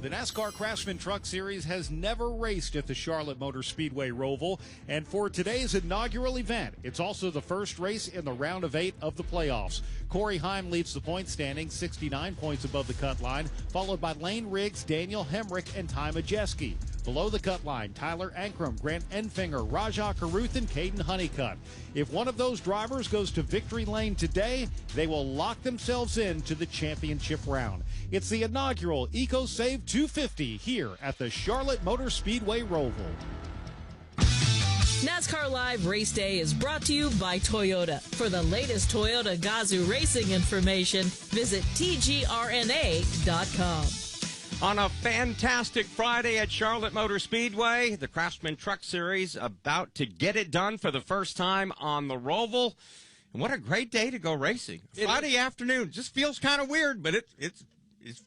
The NASCAR Craftsman Truck Series has never raced at the Charlotte Motor Speedway Roval, and for today's inaugural event, it's also the first race in the round of 8 of the playoffs. Corey Heim leads the point standing, 69 points above the cut line, followed by Lane Riggs, Daniel Hemrick, and Ty Majeski. Below the cut line, Tyler Ankrum, Grant Enfinger, Rajah Caruth, and Caden Honeycutt. If one of those drivers goes to victory lane today, they will lock themselves into the championship round. It's the inaugural EcoSave 250 here at the Charlotte Motor Speedway Roval. NASCAR Live Race Day is brought to you by Toyota. For the latest Toyota Gazoo racing information, visit tgrna.com. On a fantastic Friday at Charlotte Motor Speedway, the Craftsman Truck Series about to get it done for the first time on the Roval. And what a great day to go racing. Friday afternoon just feels kind of weird, but it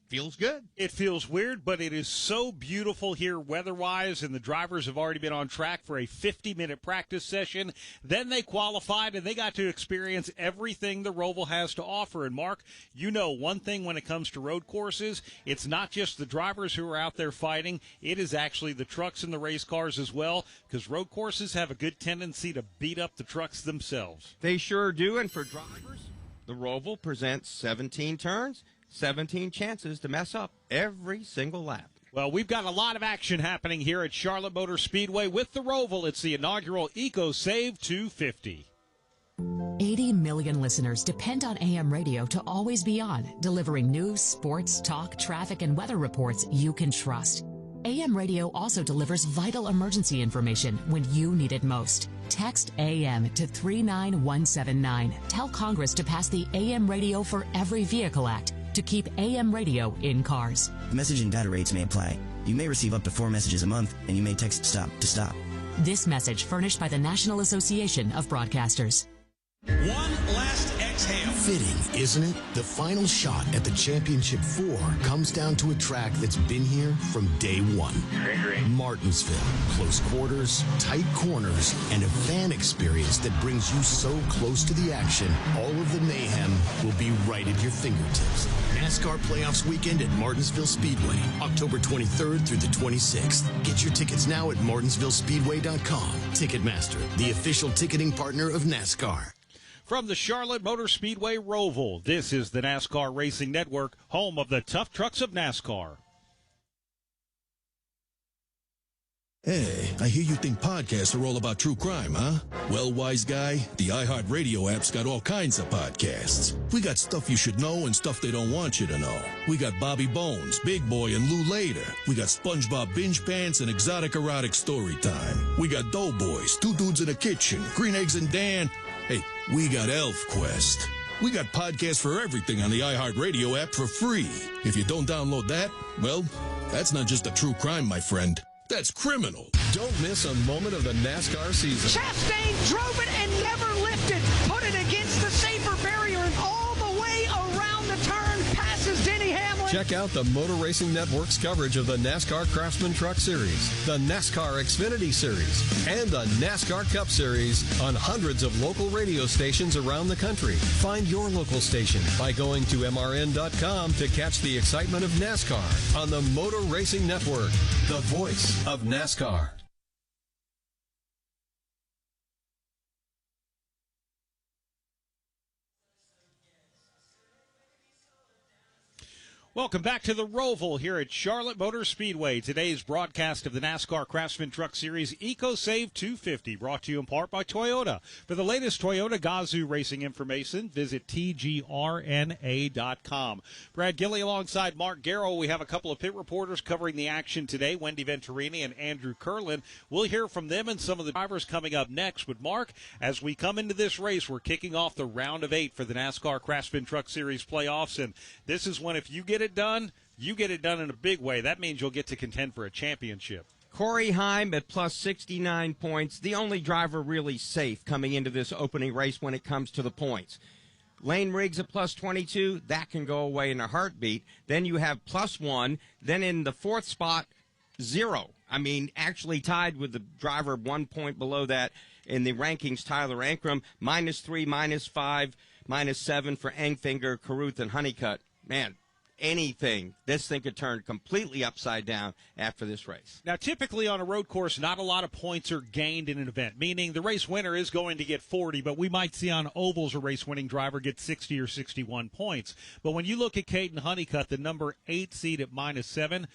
feels good. It feels weird, but it is so beautiful here weather-wise, and the drivers have already been on track for a 50-minute practice session. Then they qualified, and they got to experience everything the Roval has to offer. And, Mark, you know one thing when it comes to road courses, it's not just the drivers who are out there fighting. It is actually the trucks and the race cars as well, because road courses have a good tendency to beat up the trucks themselves. They sure do, and for drivers, the Roval presents 17 turns, 17 chances to mess up every single lap. Well, we've got a lot of action happening here at Charlotte Motor Speedway with the Roval. It's the inaugural EcoSave 250. 80 million listeners depend on AM radio to always be on, delivering news, sports, talk, traffic, and weather reports you can trust. AM radio also delivers vital emergency information when you need it most. Text AM to 39179. Tell Congress to pass the AM Radio for Every Vehicle Act to keep AM radio in cars. Message and data rates may apply. You may receive up to 4 messages a month, and you may text STOP to stop. This message furnished by the National Association of Broadcasters. One last exhale. Fitting, isn't it? The final shot at the Championship 4 comes down to a track that's been here from day one. Martinsville. Close quarters, tight corners, and a fan experience that brings you so close to the action, all of the mayhem will be right at your fingertips. NASCAR Playoffs Weekend at Martinsville Speedway, October 23rd through the 26th. Get your tickets now at martinsvillespeedway.com. Ticketmaster, the official ticketing partner of NASCAR. From the Charlotte Motor Speedway Roval, this is the NASCAR Racing Network, home of the tough trucks of NASCAR. Hey, I hear you think podcasts are all about true crime, huh? Well, wise guy, the iHeartRadio app's got all kinds of podcasts. We got stuff you should know and stuff they don't want you to know. We got Bobby Bones, Big Boy, and Lou Later. We got SpongeBob Binge Pants and Exotic Erotic Story Time. We got Doughboys, Two Dudes in a Kitchen, Green Eggs and Dan. Hey, we got Elf Quest. We got podcasts for everything on the iHeartRadio app for free. If you don't download that, well, that's not just a true crime, my friend. That's criminal. Don't miss a moment of the NASCAR season. Chastain drove it and never lifted. Put it against the safer barrier and all the way around the turn. Passes Denny Hamlin. Check out the Motor Racing Network's coverage of the NASCAR Craftsman Truck Series, the NASCAR Xfinity Series, and the NASCAR Cup Series on hundreds of local radio stations around the country. Find your local station by going to mrn.com to catch the excitement of NASCAR on the Motor Racing Network, the voice of NASCAR. Welcome back to the Roval here at Charlotte Motor Speedway. Today's broadcast of the NASCAR Craftsman Truck Series EcoSave 250, brought to you in part by Toyota. For the latest Toyota Gazoo racing information, visit tgrna.com. Brad Gilley alongside Mark Garrow. We have a couple of pit reporters covering the action today, Wendy Venturini and Andrew Curlin. We'll hear from them and some of the drivers coming up next. But, Mark, as we come into this race, we're kicking off the round of 8 for the NASCAR Craftsman Truck Series playoffs, and this is when, if you get it done, you get it done in a big way. That means you'll get to contend for a championship. Corey Heim at plus 69 points, the only driver really safe coming into this opening race when it comes to the points. Lane Riggs at plus 22, that can go away in a heartbeat. Then you have plus 1. Then in the 4th spot, 0. I mean, actually tied with the driver 1 point below that in the rankings, Tyler Ankrum, -3, -5, -7 for Engfinger, Caruth, and Honeycutt. Man, anything, this thing could turn completely upside down after this race. Now, typically on a road course, not a lot of points are gained in an event, meaning the race winner is going to get 40, but we might see on ovals a race-winning driver get 60 or 61 points. But when you look at Caden Honeycutt, the number 8 seed at -7,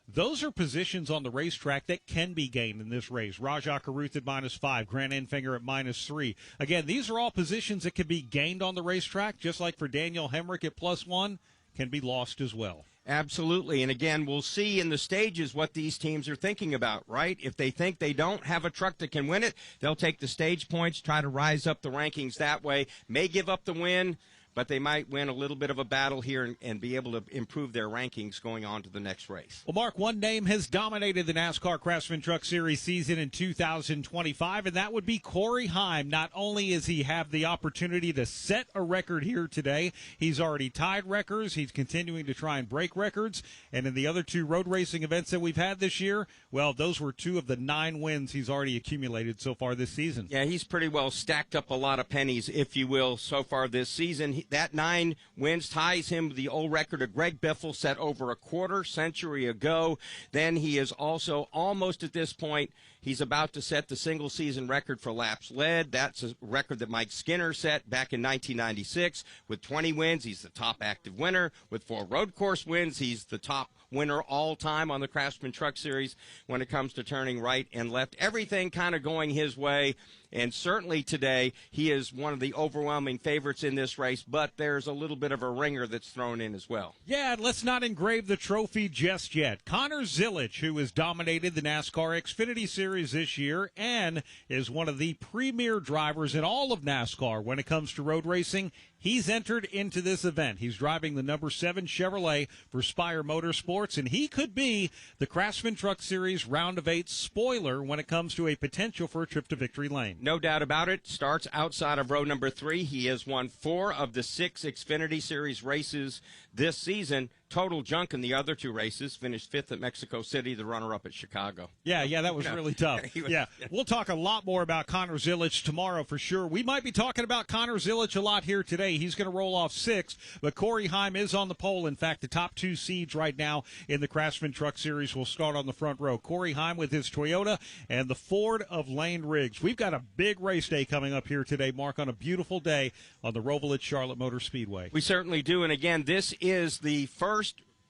those are positions on the racetrack that can be gained in this race. Rajah Caruth at -5, Grant Enfinger at -3. Again, these are all positions that can be gained on the racetrack, just like for Daniel Hemrick at +1, can be lost as well. Absolutely. And again, we'll see in the stages what these teams are thinking about, right? If they think they don't have a truck that can win it, they'll take the stage points, try to rise up the rankings that way, may give up the win, but they might win a little bit of a battle here and be able to improve their rankings going on to the next race. Well, Mark, one name has dominated the NASCAR Craftsman Truck Series season in 2025, and that would be Corey Heim. Not only does he have the opportunity to set a record here today, he's already tied records. He's continuing to try and break records. And in the other 2 road racing events that we've had this year, well, those were 2 of the 9 wins he's already accumulated so far this season. Yeah, he's pretty well stacked up a lot of pennies, if you will, so far this season. That 9 wins ties him with the old record of Greg Biffle set over a quarter century ago. Then he is also almost at this point, he's about to set the single season record for laps led. That's a record that Mike Skinner set back in 1996. With 20 wins, he's the top active winner. With 4 road course wins, he's the top winner all time on the Craftsman Truck Series when it comes to turning right and left. Everything kind of going his way. And certainly today, he is one of the overwhelming favorites in this race, but there's a little bit of a ringer that's thrown in as well. Yeah, and let's not engrave the trophy just yet. Connor Zilic, who has dominated the NASCAR Xfinity Series this year and is one of the premier drivers in all of NASCAR when it comes to road racing, he's entered into this event. He's driving the number 7 Chevrolet for Spire Motorsports, and he could be the Craftsman Truck Series Round of 8 spoiler when it comes to a potential for a trip to victory lane. No doubt about it. Starts outside of row number 3. He has won 4 of the 6 Xfinity Series races this season. Total junk in the other 2 races. Finished 5th at Mexico City, the runner-up at Chicago. Yeah, that was really tough. Yeah, we'll talk a lot more about Connor Zilic tomorrow for sure. We might be talking about Connor Zilic a lot here today. He's going to roll off 6th, but Corey Heim is on the pole. In fact, the top 2 seeds right now in the Craftsman Truck Series will start on the front row. Corey Heim with his Toyota and the Ford of Lane Riggs. We've got a big race day coming up here today, Mark, on a beautiful day on the Roval at Charlotte Motor Speedway. We certainly do, and again, this is the first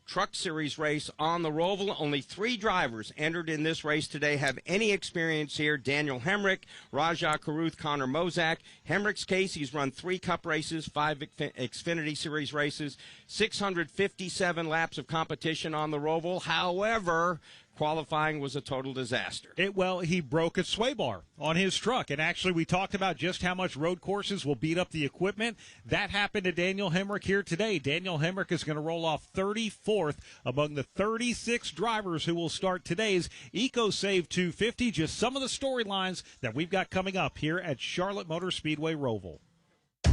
Truck Series race on the Roval. Only 3 drivers entered in this race today have any experience here. Daniel Hemrick, Rajah Caruth, Connor Mozak. Hemrick's case, he's run 3 Cup races, 5 Xfinity Series races, 657 laps of competition on the Roval. However, qualifying was a total disaster. He broke a sway bar on his truck, and actually we talked about just how much road courses will beat up the equipment. That happened to Daniel Hemrick here today. Daniel Hemrick is going to roll off 34th among the 36 drivers who will start today's EcoSave 250. Just some of the storylines that we've got coming up here at Charlotte Motor Speedway Roval.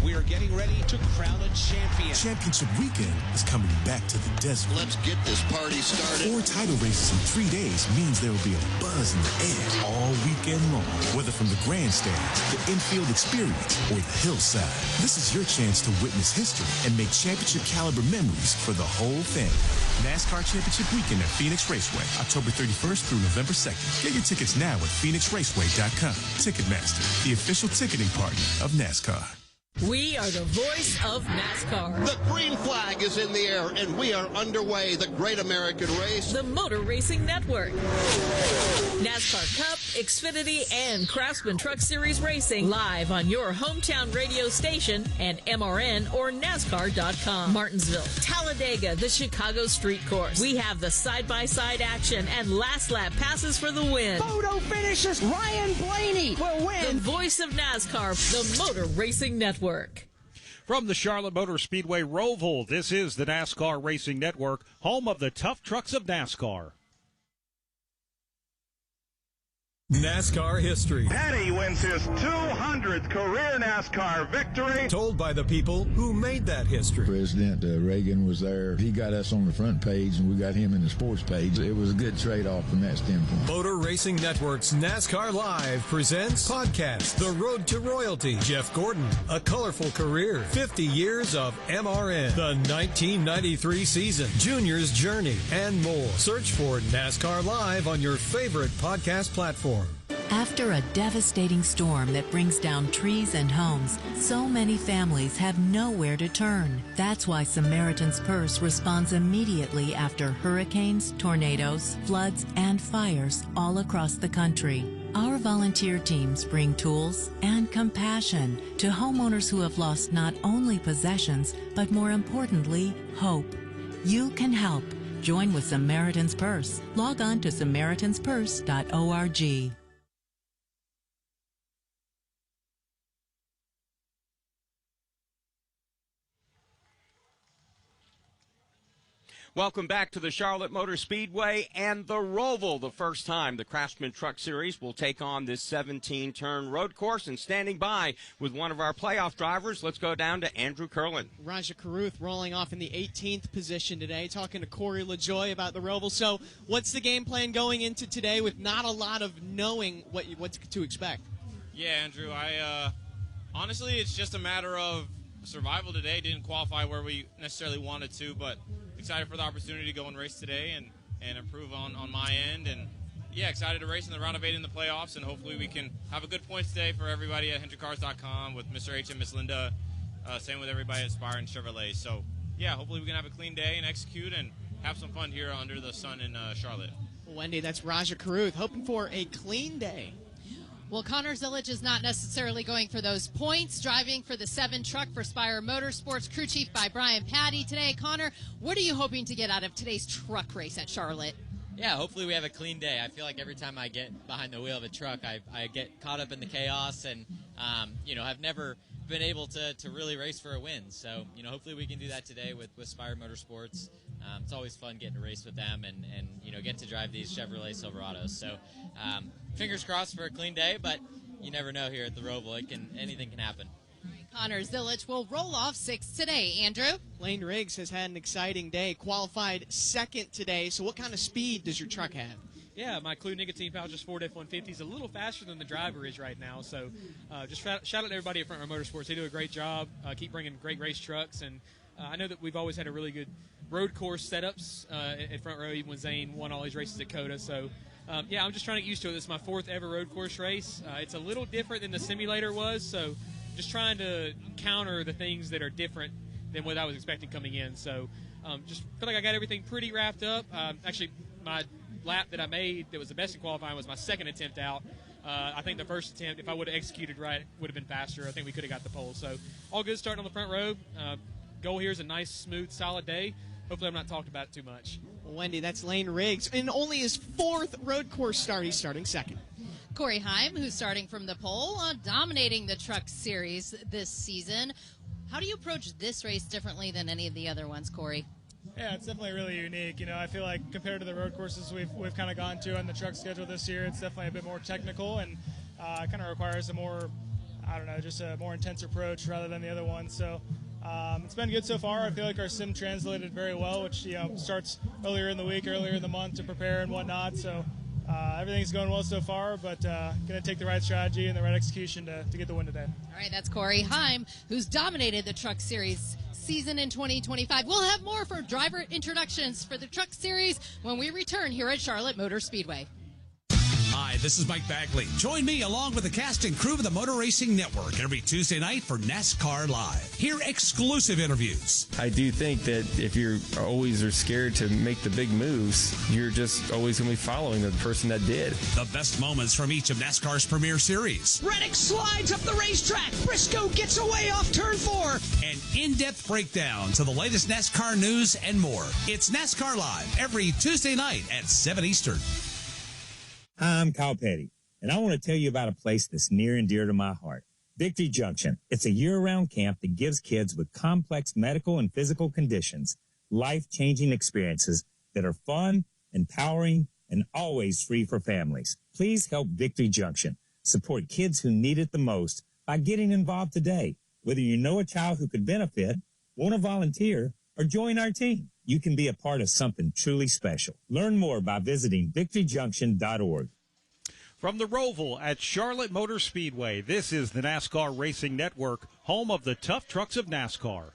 We are getting ready to crown a champion. Championship weekend is coming back to the desert. Let's get this party started. 4 title races in 3 days means there will be a buzz in the air all weekend long. Whether from the grandstands, the infield experience, or the hillside, this is your chance to witness history and make championship caliber memories for the whole family. NASCAR Championship Weekend at Phoenix Raceway, October 31st through November 2nd. Get your tickets now at phoenixraceway.com. Ticketmaster, the official ticketing partner of NASCAR. We are the voice of NASCAR. The green flag is in the air, and we are underway. The Great American Race. The Motor Racing Network. NASCAR Cup, Xfinity, and Craftsman Truck Series Racing live on your hometown radio station and MRN or NASCAR.com. Martinsville, Talladega, the Chicago Street Course. We have the side-by-side action and last lap passes for the win. Photo finishes. Ryan Blaney will win. The voice of NASCAR, the Motor Racing Network. From the Charlotte Motor Speedway Roval, this is the NASCAR Racing Network, home of the tough trucks of NASCAR. NASCAR history. Petty wins his 200th career NASCAR victory. Told by the people who made that history. President Reagan was there. He got us on the front page, and we got him in the sports page. It was a good trade-off from that standpoint. Motor Racing Network's NASCAR Live presents podcast The Road to Royalty. Jeff Gordon, A Colorful Career, 50 Years of MRN, the 1993 season, Junior's Journey, and more. Search for NASCAR Live on your favorite podcast platform. After a devastating storm that brings down trees and homes, so many families have nowhere to turn. That's why Samaritan's Purse responds immediately after hurricanes, tornadoes, floods, and fires all across the country. Our volunteer teams bring tools and compassion to homeowners who have lost not only possessions, but more importantly, hope. You can help. Join with Samaritan's Purse. Log on to SamaritansPurse.org. Welcome back to the Charlotte Motor Speedway and the Roval. The first time the Craftsman Truck Series will take on this 17-turn road course. And standing by with one of our playoff drivers, let's go down to Andrew Curlin. Raja Caruth rolling off in the 18th position today, talking to Corey LaJoie about the Roval. So what's the game plan going into today with not a lot of knowing what to expect? Yeah, Andrew, honestly, it's just a matter of survival today. Didn't qualify where we necessarily wanted to, but excited for the opportunity to go and race today and improve on my end. And, yeah, excited to race in the round of 8 in the playoffs, and hopefully we can have a good points today for everybody at HendrickCars.com with Mr. H and Miss Linda, same with everybody at Aspire Chevrolet. So, yeah, hopefully we can have a clean day and execute and have some fun here under the sun in Charlotte. Well, Wendy, that's Raja Caruth hoping for a clean day. Well, Connor Zillage is not necessarily going for those points, driving for the 7 truck for Spire Motorsports, crew chief by Brian Patty today. Connor, what are you hoping to get out of today's truck race at Charlotte? Yeah, hopefully we have a clean day. I feel like every time I get behind the wheel of a truck, I get caught up in the chaos and, I've never been able to really race for a win. So, hopefully we can do that today with Spire Motorsports. It's always fun getting to race with them and get to drive these Chevrolet Silverados. So, fingers crossed for a clean day, but you never know here at the Roval. Anything can happen. Connor Zillage will roll off 6th today. Andrew? Lane Riggs has had an exciting day, qualified 2nd today. So what kind of speed does your truck have? Yeah, my Clue nicotine pouch is Ford F-150 is a little faster than the driver is right now. So just shout out to everybody at Front Row Motorsports. They do a great job. Keep bringing great race trucks. And I know that we've always had a really good road course setups at Front Row, even when Zane won all his races at COTA. So, I'm just trying to get used to it. This is my 4th ever road course race. It's a little different than the simulator was. So just trying to counter the things that are different than what I was expecting coming in. So just feel like I got everything pretty wrapped up. Actually, my lap that I made that was the best in qualifying was my 2nd attempt out. I think the first attempt, if I would have executed right, would have been faster. I think we could have got the pole. So all good starting on the front row. Goal here is a nice, smooth, solid day. Hopefully I'm not talked about it too much. Well, Wendy, that's Lane Riggs. In only his 4th road course start, he's starting 2nd. Corey Heim, who's starting from the pole, dominating the Truck Series this season. How do you approach this race differently than any of the other ones, Corey? Yeah, it's definitely really unique. I feel like compared to the road courses we've kind of gone to on the truck schedule this year, it's definitely a bit more technical and kind of requires a more, just a more intense approach rather than the other ones. So it's been good so far. I feel like our sim translated very well, which starts earlier in the week, earlier in the month to prepare and whatnot. So everything's going well so far, but going to take the right strategy and the right execution to get the win today. All right, that's Corey Heim, who's dominated the Truck Series season in 2025. We'll have more for driver introductions for the Truck Series when we return here at Charlotte Motor Speedway. Hi, this is Mike Bagley. Join me along with the cast and crew of the Motor Racing Network every Tuesday night for NASCAR Live. Hear exclusive interviews. I do think that if you're always are scared to make the big moves, you're just always going to be following the person that did. The best moments from each of NASCAR's premier series. Reddick slides up the racetrack. Briscoe gets away off turn 4. An in-depth breakdown to the latest NASCAR news and more. It's NASCAR Live every Tuesday night at 7 Eastern. Hi, I'm Kyle Petty, and I want to tell you about a place that's near and dear to my heart, Victory Junction. It's a year-round camp that gives kids with complex medical and physical conditions life-changing experiences that are fun, empowering, and always free for families. Please help Victory Junction. Support kids who need it the most by getting involved today. Whether you know a child who could benefit, want to volunteer, or join our team, you can be a part of something truly special. Learn more by visiting victoryjunction.org. From the Roval at Charlotte Motor Speedway, this is the NASCAR Racing Network, home of the tough trucks of NASCAR.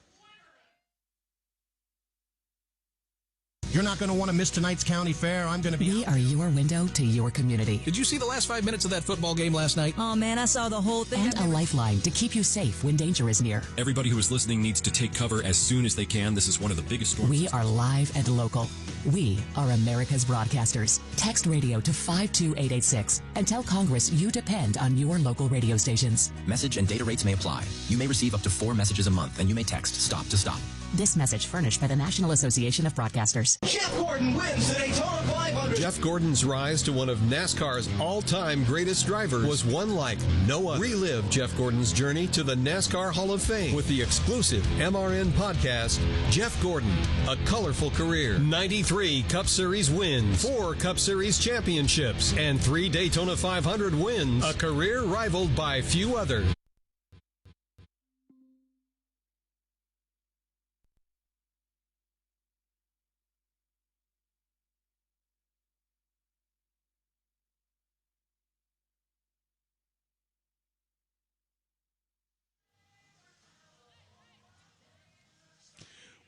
You're not going to want to miss tonight's county fair. I'm going to be... We are your window to your community. Did you see the last 5 minutes of that football game last night? Oh, man, I saw the whole thing. And a lifeline to keep you safe when danger is near. Everybody who is listening needs to take cover as soon as they can. This is one of the biggest storms. We are live and local. We are America's broadcasters. Text radio to 52886 and tell Congress you depend on your local radio stations. Message and data rates may apply. You may receive up to 4 messages a month, and you may text STOP to STOP. This message furnished by the National Association of Broadcasters. Jeff Gordon wins the Daytona 500. Jeff Gordon's rise to one of NASCAR's all-time greatest drivers was one like no other. Relive Jeff Gordon's journey to the NASCAR Hall of Fame with the exclusive MRN podcast, Jeff Gordon, A Colorful Career. 93 Cup Series wins, 4 Cup Series championships, and 3 Daytona 500 wins. A career rivaled by few others.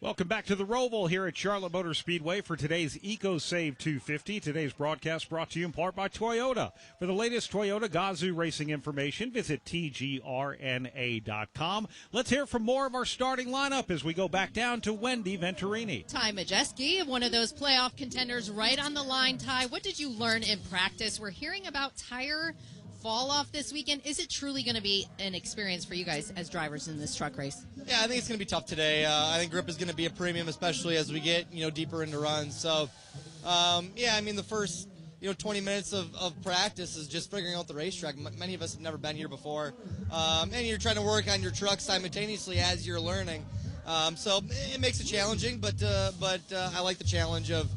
Welcome back to the Roval here at Charlotte Motor Speedway for today's EcoSave 250. Today's broadcast brought to you in part by Toyota. For the latest Toyota Gazoo racing information, visit tgrna.com. Let's hear from more of our starting lineup as we go back down to Wendy Venturini. Ty Majeski, one of those playoff contenders right on the line. Ty, what did you learn in practice? We're hearing about tire fall off this weekend. Is it truly going to be an experience for you guys as drivers in this truck race? Yeah, I think it's going to be tough today. I think grip is going to be a premium, especially as we get deeper into runs. So, yeah, I mean the first 20 minutes of practice is just figuring out the racetrack. Many of us have never been here before, and you're trying to work on your truck simultaneously as you're learning. So it makes it challenging, but I like the challenge of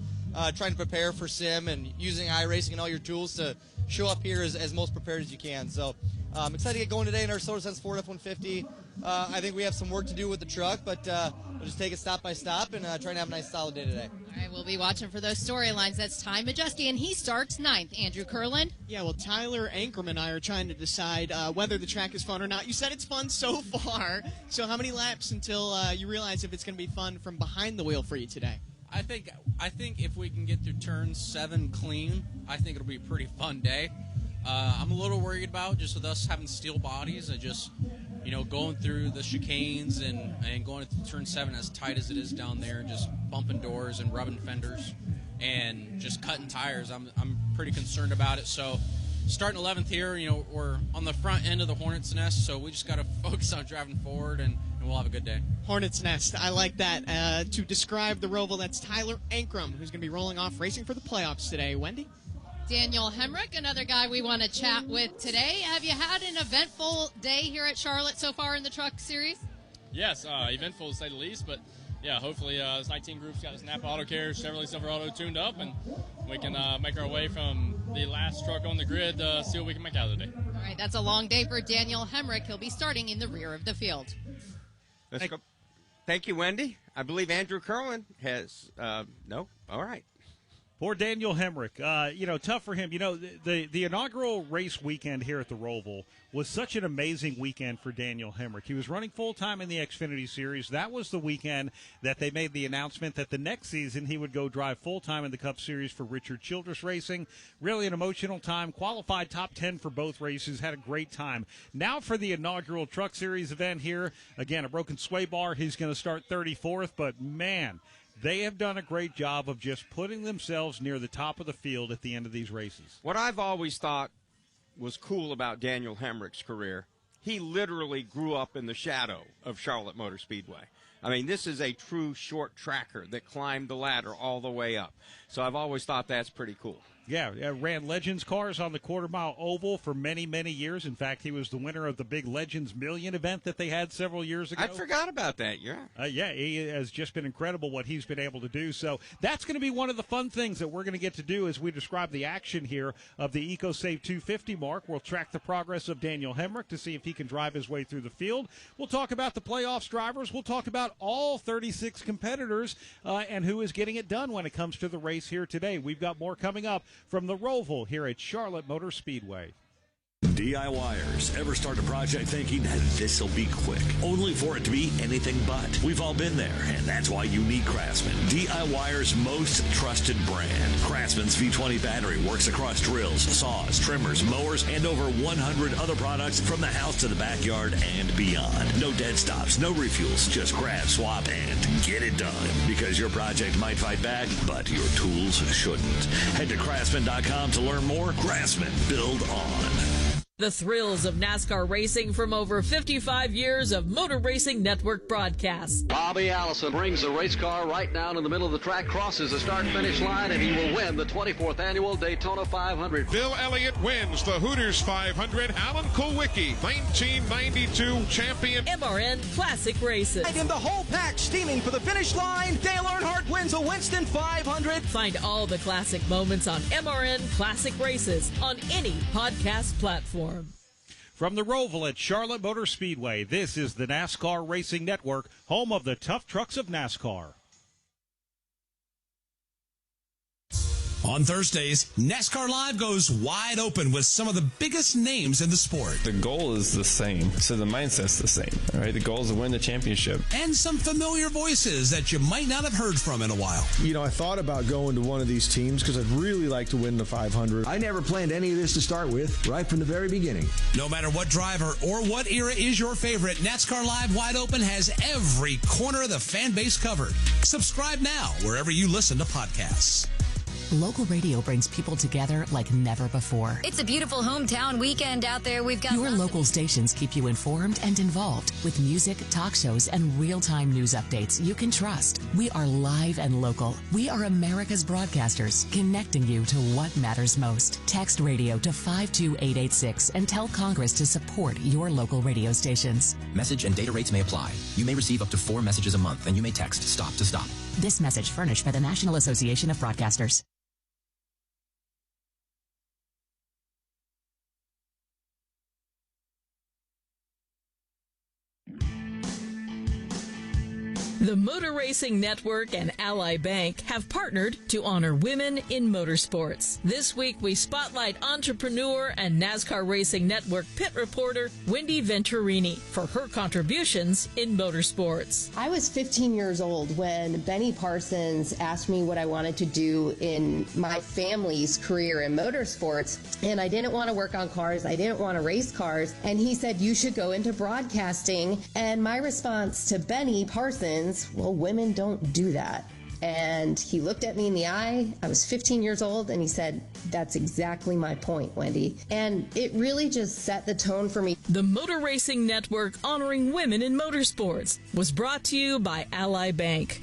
trying to prepare for sim and using iRacing and all your tools to show up here as most prepared as you can. So I'm excited to get going today in our SolarSense Ford F-150. I think we have some work to do with the truck, but we'll just take it stop by stop and try and have a nice solid day today. All right, we'll be watching for those storylines. That's Ty Majeski, and he starts 9th. Andrew Kurland? Yeah, well, Tyler Ankrum and I are trying to decide whether the track is fun or not. You said it's fun so far. So how many laps until you realize if it's going to be fun from behind the wheel for you today? I think if we can get through turn 7 clean, I think it'll be a pretty fun day. I'm a little worried about just with us having steel bodies and just going through the chicanes and going to turn 7 as tight as it is down there and just bumping doors and rubbing fenders and just cutting tires. I'm pretty concerned about it. So starting 11th here, we're on the front end of the Hornet's Nest, so we just got to focus on driving forward and we'll have a good day. Hornet's Nest, I like that. To describe the Roval, that's Tyler Ankrum, who's going to be rolling off racing for the playoffs today. Wendy? Daniel Hemrick, another guy we want to chat with today. Have you had an eventful day here at Charlotte so far in the Truck Series? Yes, eventful to say the least, but yeah, hopefully this 19 group's got his Napa Auto Care Chevrolet Silverado tuned up, and we can make our way from the last truck on the grid to see what we can make out of the day. All right, that's a long day for Daniel Hemrick. He'll be starting in the rear of the field. Let's go. Thank you, Wendy. I believe Andrew Curlin has no. All right. Poor Daniel Hemrick. Tough for him. The inaugural race weekend here at the Roval was such an amazing weekend for Daniel Hemrick. He was running full-time in the Xfinity Series. That was the weekend that they made the announcement that the next season he would go drive full-time in the Cup Series for Richard Childress Racing. Really an emotional time. Qualified top 10 for both races. Had a great time. Now for the inaugural Truck Series event here. Again, a broken sway bar. He's going to start 34th, but man, they have done a great job of just putting themselves near the top of the field at the end of these races. What I've always thought was cool about Daniel Hemrick's career, he literally grew up in the shadow of Charlotte Motor Speedway. I mean, this is a true short tracker that climbed the ladder all the way up. So I've always thought that's pretty cool. Yeah, ran Legends cars on the quarter-mile oval for many, many years. In fact, he was the winner of the big Legends Million event that they had several years ago. I forgot about that, yeah. Yeah, he has just been incredible what he's been able to do. So that's going to be one of the fun things that we're going to get to do as we describe the action here of the EcoSave 250 mark. We'll track the progress of Daniel Hemrick to see if he can drive his way through the field. We'll talk about the playoffs drivers. We'll talk about all 36 competitors and who is getting it done when it comes to the race here today. We've got more coming up from the Roval here at Charlotte Motor Speedway. DIYers, ever start a project thinking that this'll be quick, only for it to be anything but? We've all been there, and that's why you need Craftsman, DIYers' most trusted brand. Craftsman's V20 battery works across drills, saws, trimmers, mowers, and over 100 other products from the house to the backyard and beyond. No dead stops, no refuels, just grab, swap, and get it done. Because your project might fight back, but your tools shouldn't. Head to Craftsman.com to learn more. Craftsman, build on. The thrills of NASCAR racing from over 55 years of Motor Racing Network broadcasts. Bobby Allison brings the race car right down in the middle of the track, crosses the start-finish line, and he will win the 24th annual Daytona 500. Bill Elliott wins the Hooters 500. Alan Kulwicki, 1992 champion. MRN Classic Races. And in the whole pack, steaming for the finish line, Dale Earnhardt wins a Winston 500. Find all the classic moments on MRN Classic Races on any podcast platform. From the Roval at Charlotte Motor Speedway, this is the NASCAR Racing Network, home of the tough trucks of NASCAR. On Thursdays, NASCAR Live goes wide open with some of the biggest names in the sport. The goal is the same, so the mindset's the same. All right, the goal is to win the championship. And some familiar voices that you might not have heard from in a while. You know, I thought about going to one of these teams because I'd really like to win the 500. I never planned any of this to start with, right from the very beginning. No matter what driver or what era is your favorite, NASCAR Live Wide Open has every corner of the fan base covered. Subscribe now wherever you listen to podcasts. Local radio brings people together like never before. It's a beautiful hometown weekend out there. We've got your local stations keep you informed and involved with music, talk shows, and real-time news updates you can trust. We are live and local. We are America's broadcasters, connecting you to what matters most. Text radio to 52886 and tell Congress to support your local radio stations. Message and data rates may apply. You may receive up to 4 messages a month, and you may text STOP to STOP. This message furnished by the National Association of Broadcasters. The Motor Racing Network and Ally Bank have partnered to honor women in motorsports. This week, we spotlight entrepreneur and NASCAR Racing Network pit reporter Wendy Venturini for her contributions in motorsports. I was 15 years old when Benny Parsons asked me what I wanted to do in my family's career in motorsports, and I didn't want to work on cars. I didn't want to race cars, and he said, you should go into broadcasting. And my response to Benny Parsons, well, women don't do that. And he looked at me in the eye. I was 15 years old, and he said, that's exactly my point, Wendy. And it really just set the tone for me. The Motor Racing Network honoring women in motorsports was brought to you by Ally Bank.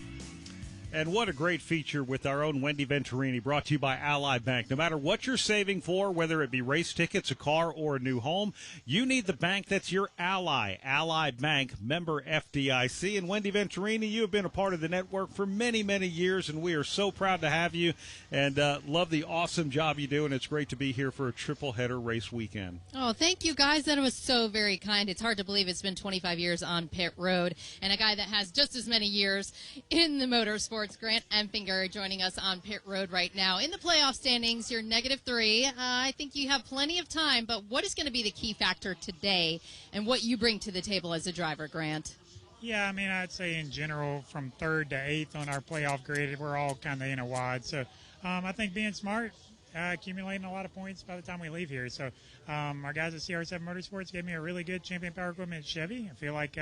And what a great feature with our own Wendy Venturini, brought to you by Ally Bank. No matter what you're saving for, whether it be race tickets, a car, or a new home, you need the bank that's your ally. Ally Bank, member FDIC. And Wendy Venturini, you have been a part of the network for many, many years, and we are so proud to have you and love the awesome job you do. And it's great to be here for a triple-header race weekend. Oh, thank you, guys. That was so very kind. It's hard to believe it's been 25 years on pit road, and a guy that has just as many years in the motorsport. Grant Empinger joining us on pit road right now. In the playoff standings, you're -3. I think you have plenty of time, but what is going to be the key factor today and what you bring to the table as a driver, Grant? Yeah, I mean, I'd say in general from 3rd to 8th on our playoff grid, we're all kind of in a wad. So I think being smart, accumulating a lot of points by the time we leave here. So our guys at CR7 Motorsports gave me a really good Champion Power Equipment Chevy. I feel like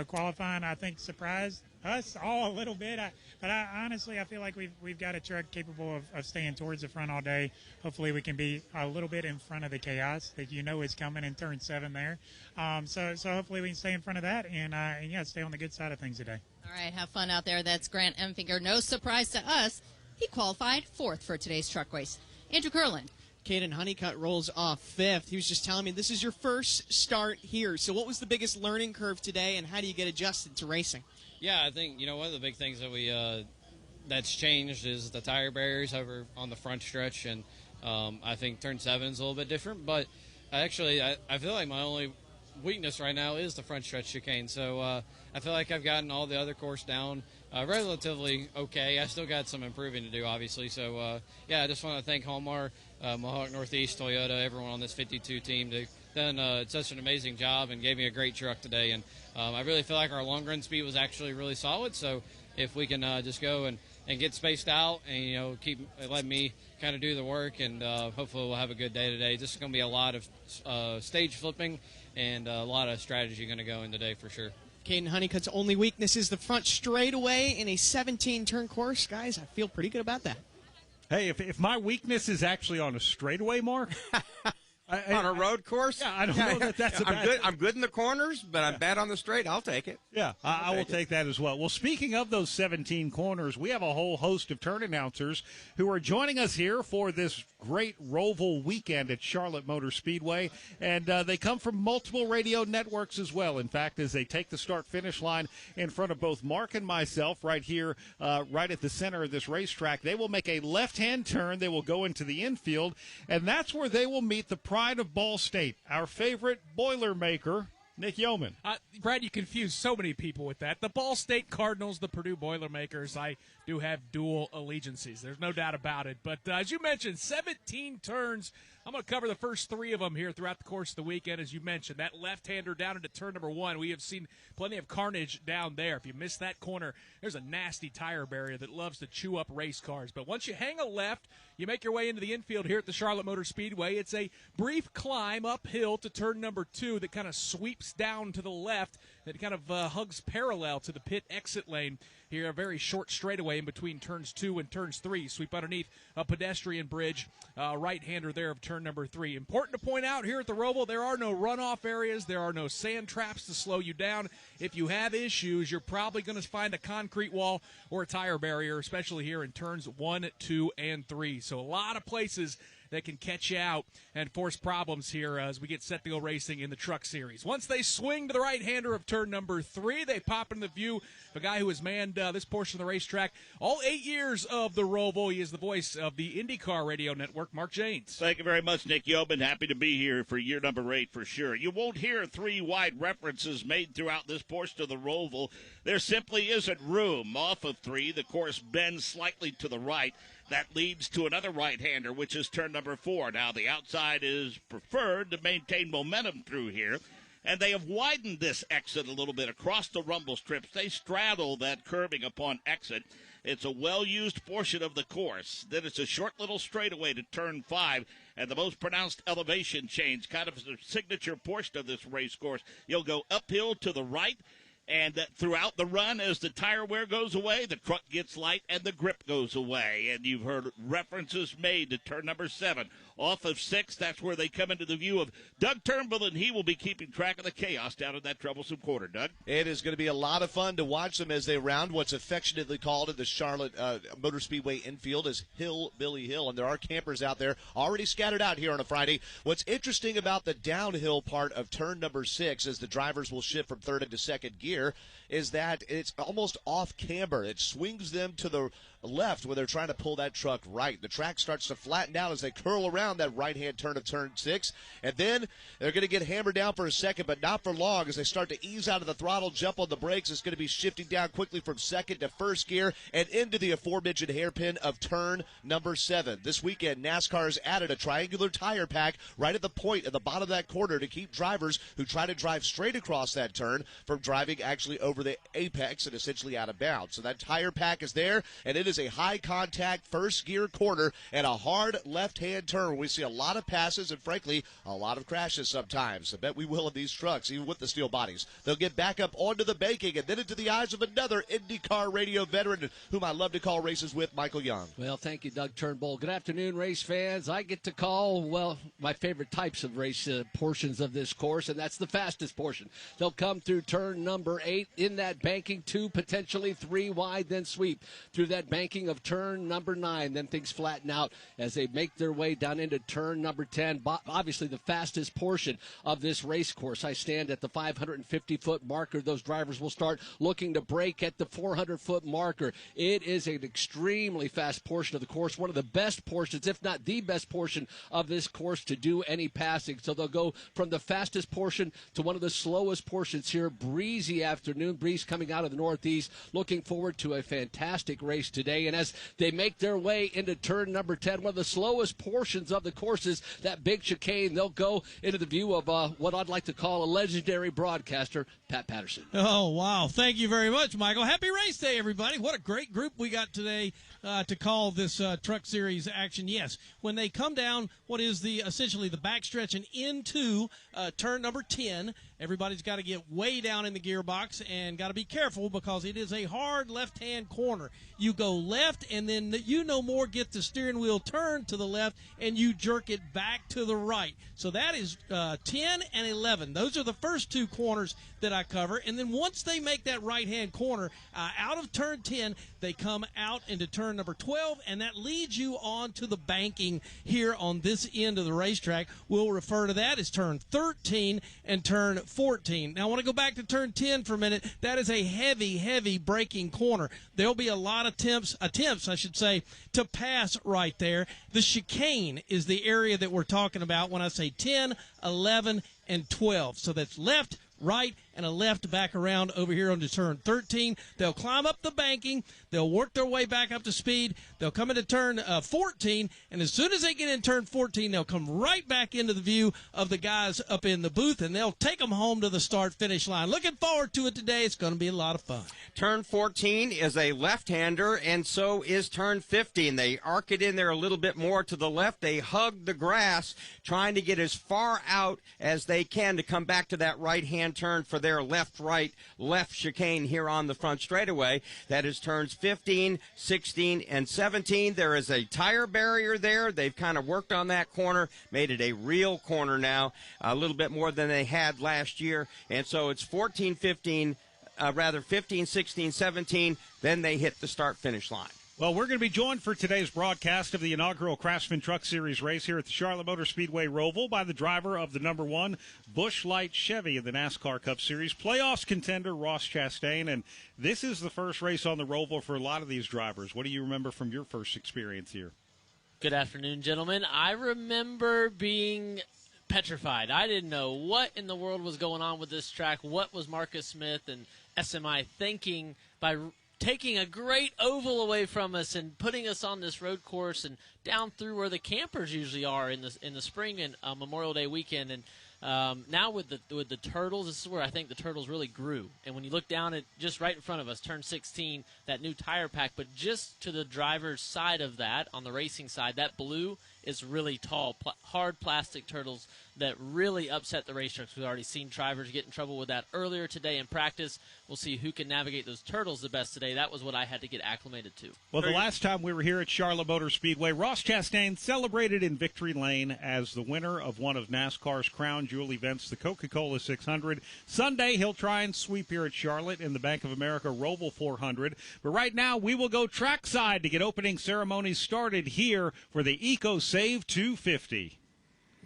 qualifying, I think, surprised us all a little bit. But honestly, I feel like we've got a truck capable of staying towards the front all day. Hopefully we can be a little bit in front of the chaos that is coming in turn 7 there. So hopefully we can stay in front of that and stay on the good side of things today. All right, have fun out there. That's Grant Emfinger. No surprise to us, he qualified 4th for today's truck race. Andrew Curlin. Caden Honeycutt rolls off 5th. He was just telling me this is your first start here. So what was the biggest learning curve today, and how do you get adjusted to racing? Yeah, I think, one of the big things that that's changed is the tire barriers over on the front stretch, and I think turn 7 is a little bit different. But I feel like my only weakness right now is the front stretch chicane. So I feel like I've gotten all the other course down relatively okay. I still got some improving to do, obviously. So, I just want to thank Hallmark, Mohawk Northeast, Toyota, everyone on this 52 team. They've done such an amazing job and gave me a great truck today. And I really feel like our long run speed was actually really solid. So if we can just go and get spaced out and, keep letting me kind of do the work, and hopefully we'll have a good day today. This is going to be a lot of stage flipping and a lot of strategy going to go in today for sure. Caden Honeycutt's only weakness is the front straightaway in a 17-turn course. Guys, I feel pretty good about that. Hey, if my weakness is actually on a straightaway, Mark, on a road course? Yeah, I don't know that's a bad I'm good in the corners, but I'm bad on the straight. I'll take it. Yeah, I will take that as well. Well, speaking of those 17 corners, we have a whole host of turn announcers who are joining us here for this great Roval weekend at Charlotte Motor Speedway, and they come from multiple radio networks as well. In fact, as they take the start-finish line in front of both Mark and myself right here, right at the center of this racetrack, they will make a left-hand turn. They will go into the infield, and that's where they will meet the pride of Ball State, our favorite Boilermaker, Nick Yeoman. Brad, you confuse so many people with that. The Ball State Cardinals, the Purdue Boilermakers, I do have dual allegiances. There's no doubt about it. But as you mentioned, 17 turns. I'm going to cover the first 3 of them here throughout the course of the weekend. As you mentioned, that left-hander down into turn number 1. We have seen plenty of carnage down there. If you miss that corner, there's a nasty tire barrier that loves to chew up race cars. But once you hang a left, you make your way into the infield here at the Charlotte Motor Speedway. It's a brief climb uphill to turn number 2 that kind of sweeps down to the left, that kind of hugs parallel to the pit exit lane. Here, a very short straightaway in between turns 2 and turns 3. Sweep underneath a pedestrian bridge, right-hander there of turn number 3. Important to point out here at the Roval, there are no runoff areas. There are no sand traps to slow you down. If you have issues, you're probably going to find a concrete wall or a tire barrier, especially here in turns 1, 2, and 3. So a lot of places that can catch you out and force problems here as we get set to go racing in the Truck Series. Once they swing to the right-hander of turn number 3, they pop in the view of a guy who has manned this portion of the racetrack all 8 years of the Roval. He is the voice of the IndyCar radio network, Mark Janes. Thank you very much, Nick Yeoman. Happy to be here for year number 8 for sure. You won't hear 3 wide references made throughout this portion of the Roval. There simply isn't room. Off of 3, the course bends slightly to the right. That leads to another right-hander, which is turn number 4. Now, the outside is preferred to maintain momentum through here, and they have widened this exit a little bit across the rumble strips. They straddle that curbing upon exit. It's a well-used portion of the course. Then it's a short little straightaway to turn 5, and the most pronounced elevation change, kind of the signature portion of this race course. You'll go uphill to the right, and throughout the run, as the tire wear goes away, the truck gets light and the grip goes away. And you've heard references made to turn number 7. Off of 6, that's where they come into the view of Doug Turnbull, and he will be keeping track of the chaos down in that troublesome corner. Doug? It is going to be a lot of fun to watch them as they round what's affectionately called at the Charlotte Motor Speedway infield as Hillbilly Hill. And there are campers out there already scattered out here on a Friday. What's interesting about the downhill part of turn number 6, as the drivers will shift from third into second gear, is that it's almost off camber. It swings them to the left when they're trying to pull that truck right. The track starts to flatten out as they curl around that right-hand turn of turn 6, and then they're going to get hammered down for a second, but not for long. As they start to ease out of the throttle, jump on the brakes, it's going to be shifting down quickly from second to first gear and into the aforementioned hairpin of turn number 7. This weekend, NASCAR has added a triangular tire pack right at the point at the bottom of that corner to keep drivers who try to drive straight across that turn from driving actually over the apex and essentially out of bounds. So that tire pack is there, and it is is a high-contact first-gear corner and a hard left-hand turn. We see a lot of passes and, frankly, a lot of crashes sometimes. I bet we will in these trucks, even with the steel bodies. They'll get back up onto the banking and then into the eyes of another IndyCar radio veteran whom I love to call races with, Michael Young. Well, thank you, Doug Turnbull. Good afternoon, race fans. I get to call, well, my favorite types of race portions of this course, and that's the fastest portion. They'll come through turn number 8 in that banking, 2, potentially 3 wide, then sweep through that banking of turn number 9. Then things flatten out as they make their way down into turn number 10. Obviously, the fastest portion of this race course. I stand at the 550-foot marker. Those drivers will start looking to break at the 400-foot marker. It is an extremely fast portion of the course, one of the best portions, if not the best portion of this course to do any passing. So they'll go from the fastest portion to one of the slowest portions here. Breezy afternoon, breeze coming out of the northeast. Looking forward to a fantastic race today. And as they make their way into turn number 10, one of the slowest portions of the courses, that big chicane, they'll go into the view of what I'd like to call a legendary broadcaster, Pat Patterson. Oh, wow. Thank you very much, Michael. Happy race day, everybody. What a great group we got today to call this Truck Series action. Yes, when they come down what is essentially the backstretch and into turn number 10, everybody's got to get way down in the gearbox and got to be careful because it is a hard left-hand corner. You go left, and then get the steering wheel turned to the left, and you jerk it back to the right. So that is 10 and 11. Those are the first 2 corners that I cover. And then once they make that right-hand corner out of turn 10, they come out into turn number 12, and that leads you on to the banking here on this end of the racetrack. We'll refer to that as turn 13 and turn 14. Now, I want to go back to turn 10 for a minute. That is a heavy, heavy braking corner. There'll be a lot of attempts, I should say, to pass right there. The chicane is the area that we're talking about when I say 10, 11, and 12. So that's left, right, and a left back around over here onto turn 13. They'll climb up the banking. They'll work their way back up to speed. They'll come into turn 14, and as soon as they get in turn 14, they'll come right back into the view of the guys up in the booth, and they'll take them home to the start-finish line. Looking forward to it today. It's going to be a lot of fun. Turn 14 is a left-hander, and so is turn 15. They arc it in there a little bit more to the left. They hug the grass, trying to get as far out as they can to come back to that right-hand turn for their left chicane here on the front straightaway. That is turns 15, 16, and 17. There is a tire barrier there. They've kind of worked on that corner, made it a real corner now, a little bit more than they had last year. And so it's 14, 15, 15, 16, 17. Then they hit the start-finish line. Well, we're going to be joined for today's broadcast of the inaugural Craftsman Truck Series race here at the Charlotte Motor Speedway Roval by the driver of the number 1 Busch Light Chevy in the NASCAR Cup Series, playoffs contender Ross Chastain. And this is the first race on the Roval for a lot of these drivers. What do you remember from your first experience here? Good afternoon, gentlemen. I remember being petrified. I didn't know what in the world was going on with this track. What was Marcus Smith and SMI thinking by taking a great oval away from us and putting us on this road course and down through where the campers usually are in the spring and Memorial Day weekend. And now with the turtles, this is where I think the turtles really grew. And when you look down at just right in front of us, turn 16, that new tire pack, but just to the driver's side of that, on the racing side, that blue is really tall, hard plastic turtles that really upset the racetracks. We've already seen drivers get in trouble with that earlier today in practice. We'll see who can navigate those turtles the best today. That was what I had to get acclimated to. Well, the last time we were here at Charlotte Motor Speedway, Ross Chastain celebrated in victory lane as the winner of one of NASCAR's crown jewel events, the Coca-Cola 600. Sunday, he'll try and sweep here at Charlotte in the Bank of America Roval 400. But right now, we will go trackside to get opening ceremonies started here for the EcoSave 250.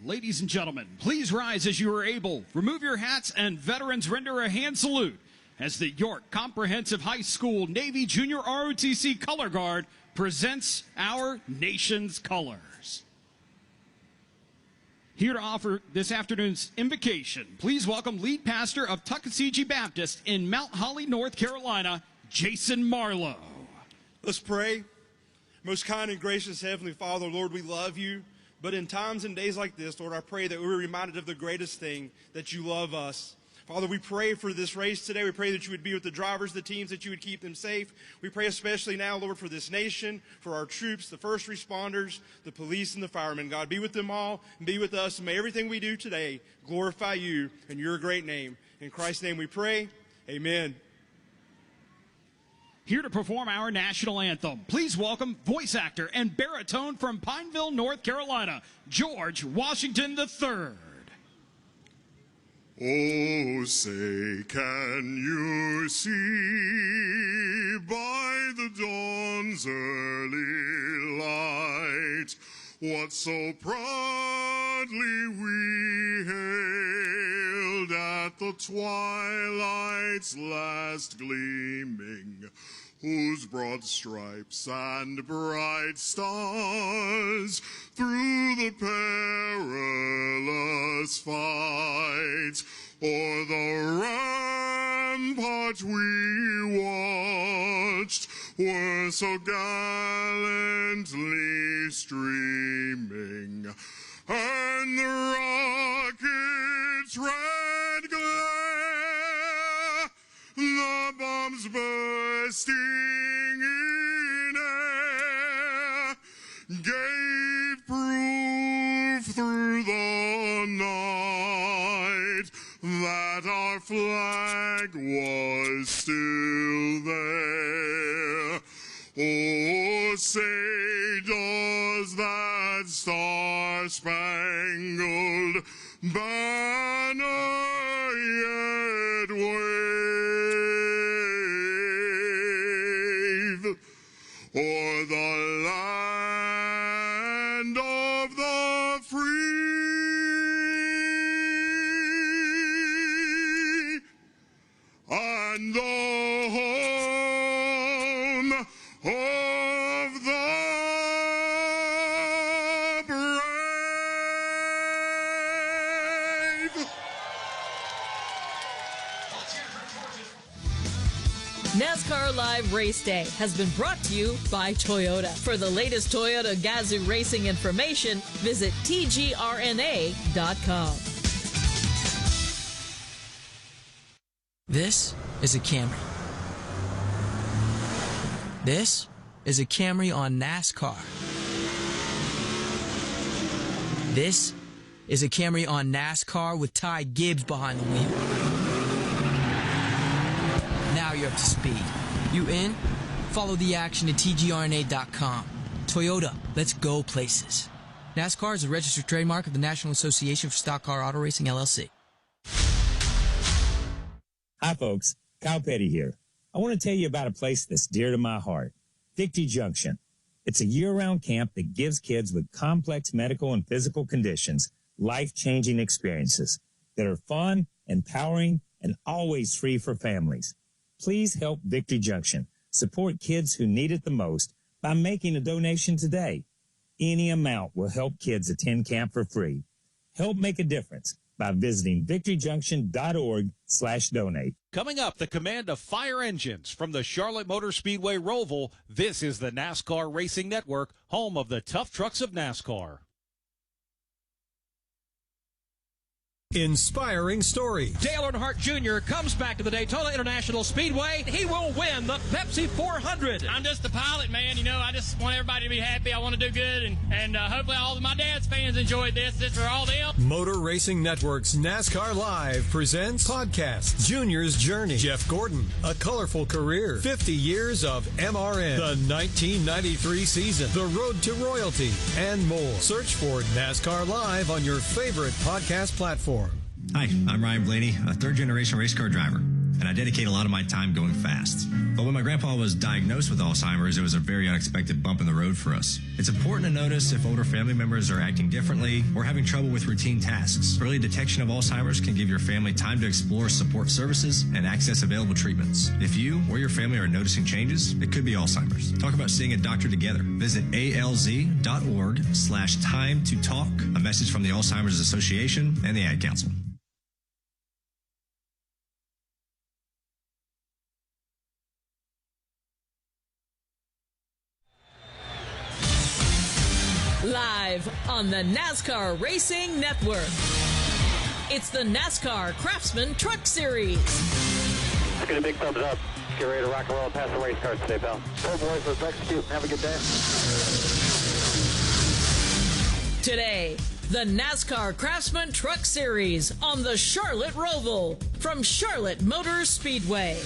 Ladies and gentlemen, please rise as you are able. Remove your hats and veterans render a hand salute as the York Comprehensive High School Navy Junior ROTC Color Guard presents our nation's colors. Here to offer this afternoon's invocation, please welcome lead pastor of Tuckasegee Baptist in Mount Holly, North Carolina, Jason Marlowe. Let's pray. Most kind and gracious Heavenly Father, Lord, we love you. But in times and days like this, Lord, I pray that we're reminded of the greatest thing, that you love us. Father, we pray for this race today. We pray that you would be with the drivers, the teams, that you would keep them safe. We pray especially now, Lord, for this nation, for our troops, the first responders, the police, and the firemen. God, be with them all and be with us. And may everything we do today glorify you in your great name. In Christ's name we pray. Amen. Here to perform our national anthem, please welcome voice actor and baritone from Pineville, North Carolina, George Washington III. Oh, say, can you see by the dawn's early light what so proudly we hailed at the twilight's last gleaming, whose broad stripes and bright stars through the perilous fight o'er the rampart we watched were so gallantly streaming, and the rocket's red glare, the bombs bursting in air, gave proof through the night that our flag was still there. Oh, say, does that star-spangled banner yet wave o'er the land of the free and the home of the brave. NASCAR Live Race Day has been brought to you by Toyota. For the latest Toyota Gazoo racing information, visit tgrna.com. This is a Camry. This is a Camry on NASCAR. This is a Camry on NASCAR with Ty Gibbs behind the wheel. Now you're up to speed. You in? Follow the action at tgrna.com. Toyota, let's go places. NASCAR is a registered trademark of the National Association for Stock Car Auto Racing, LLC. Hi, folks. Kyle Petty here. I want to tell you about a place that's dear to my heart, Victory Junction. It's a year-round camp that gives kids with complex medical and physical conditions life-changing experiences that are fun, empowering, and always free for families. Please help Victory Junction support kids who need it the most by making a donation today. Any amount will help kids attend camp for free. Help make a difference by visiting victoryjunction.org/donate. Coming up, the command of fire engines from the Charlotte Motor Speedway Roval. This is the NASCAR Racing Network, home of the tough trucks of NASCAR. Inspiring story. Dale Earnhardt Jr. comes back to the Daytona International Speedway. He will win the Pepsi 400. I'm just a pilot, man. You know, I just want everybody to be happy. I want to do good, and hopefully all of my dad's fans enjoyed this. This for all them. Motor Racing Network's NASCAR Live presents podcast Junior's Journey. Jeff Gordon, a colorful career, 50 years of MRN, the 1993 season, the road to royalty, and more. Search for NASCAR Live on your favorite podcast platform. Hi, I'm Ryan Blaney, a third-generation race car driver, and I dedicate a lot of my time going fast. But when my grandpa was diagnosed with Alzheimer's, it was a very unexpected bump in the road for us. It's important to notice if older family members are acting differently or having trouble with routine tasks. Early detection of Alzheimer's can give your family time to explore support services and access available treatments. If you or your family are noticing changes, it could be Alzheimer's. Talk about seeing a doctor together. Visit alz.org/time to talk. A message from the Alzheimer's Association and the Ad Council. Live on the NASCAR Racing Network. It's the NASCAR Craftsman Truck Series. Let's get a big thumbs up. Get ready to rock and roll and pass the race cars today, pal. So, boys, let's execute. Have a good day. Today, the NASCAR Craftsman Truck Series on the Charlotte Roval from Charlotte Motor Speedway.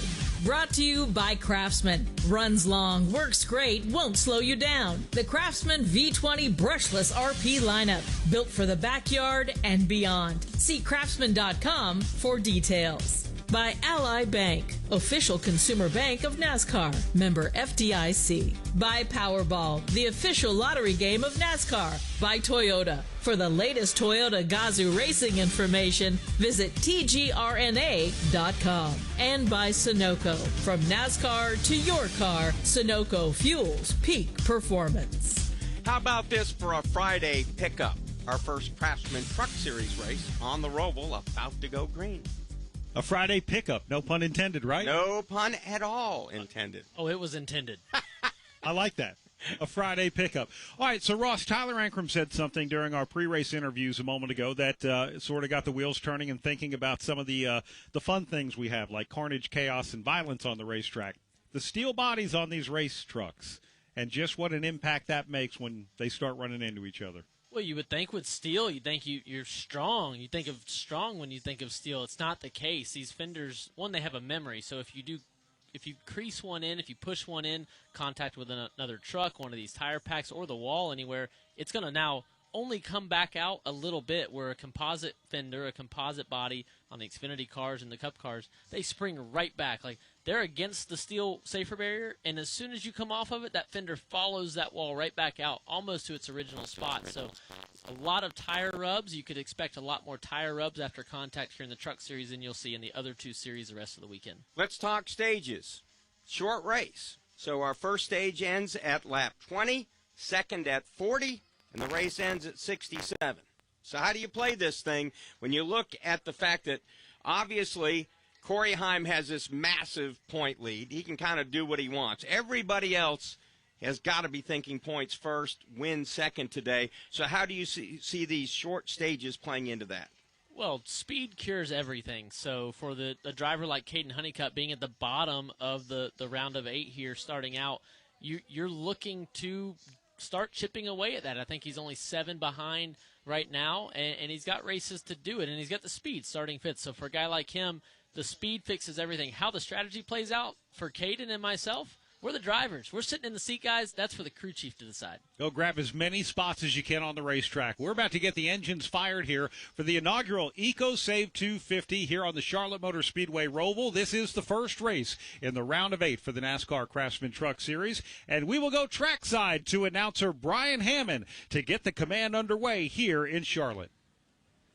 Brought to you by Craftsman. Runs long, works great, won't slow you down. The Craftsman V20 brushless RP lineup, built for the backyard and beyond. See craftsman.com for details. By Ally Bank, official consumer bank of NASCAR, member FDIC. By Powerball, the official lottery game of NASCAR. By Toyota. For the latest Toyota Gazoo racing information, visit tgrna.com. And by Sunoco. From NASCAR to your car, Sunoco fuels peak performance. How about this for a Friday pickup? Our first Craftsman Truck Series race on the Roval, about to go green. A Friday pickup, no pun intended, right? No pun at all intended. Oh, it was intended. I like that. A Friday pickup. All right, so Ross, Tyler Ankrum said something during our pre-race interviews a moment ago that sort of got the wheels turning and thinking about some of the fun things we have, like carnage, chaos, and violence on the racetrack. The steel bodies on these race trucks and just what an impact that makes when they start running into each other. Well, you would think with steel, you think you're strong. You think of strong when you think of steel. It's not the case. These fenders, one, they have a memory. So if you crease one in, if you push one in, contact with another truck, one of these tire packs, or the wall anywhere, it's going to now only come back out a little bit, where a composite fender, a composite body on the Xfinity cars and the Cup cars, they spring right back. Like, they're against the steel safer barrier, and as soon as you come off of it, that fender follows that wall right back out, almost to its original spot. So a lot of tire rubs. You could expect a lot more tire rubs after contact here in the Truck Series than you'll see in the other two series the rest of the weekend. Let's talk stages. Short race. So our first stage ends at lap 20, second at 40, and the race ends at 67. So how do you play this thing when you look at the fact that obviously Corey Heim has this massive point lead? He can kind of do what he wants. Everybody else has got to be thinking points first, win second today. So how do you see these short stages playing into that? Well, speed cures everything. So for the driver like Caden Honeycutt being at the bottom of the round of 8 here starting out, you're looking to start chipping away at that. I think he's only 7 behind right now, and he's got races to do it, and he's got the speed starting 5th. So for a guy like him, the speed fixes everything. How the strategy plays out for Caden and myself, we're the drivers. We're sitting in the seat, guys. That's for the crew chief to decide. Go grab as many spots as you can on the racetrack. We're about to get the engines fired here for the inaugural EcoSave 250 here on the Charlotte Motor Speedway Roval. This is the first race in the round of 8 for the NASCAR Craftsman Truck Series. And we will go trackside to announcer Brian Hammond to get the command underway here in Charlotte.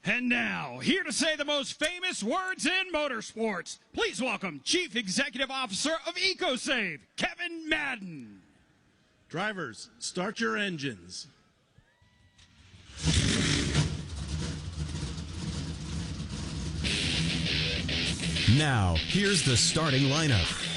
And now, here to say the most famous words in motorsports, please welcome Chief Executive Officer of EcoSave, Kevin Madden. Drivers, start your engines. Now, here's the starting lineup.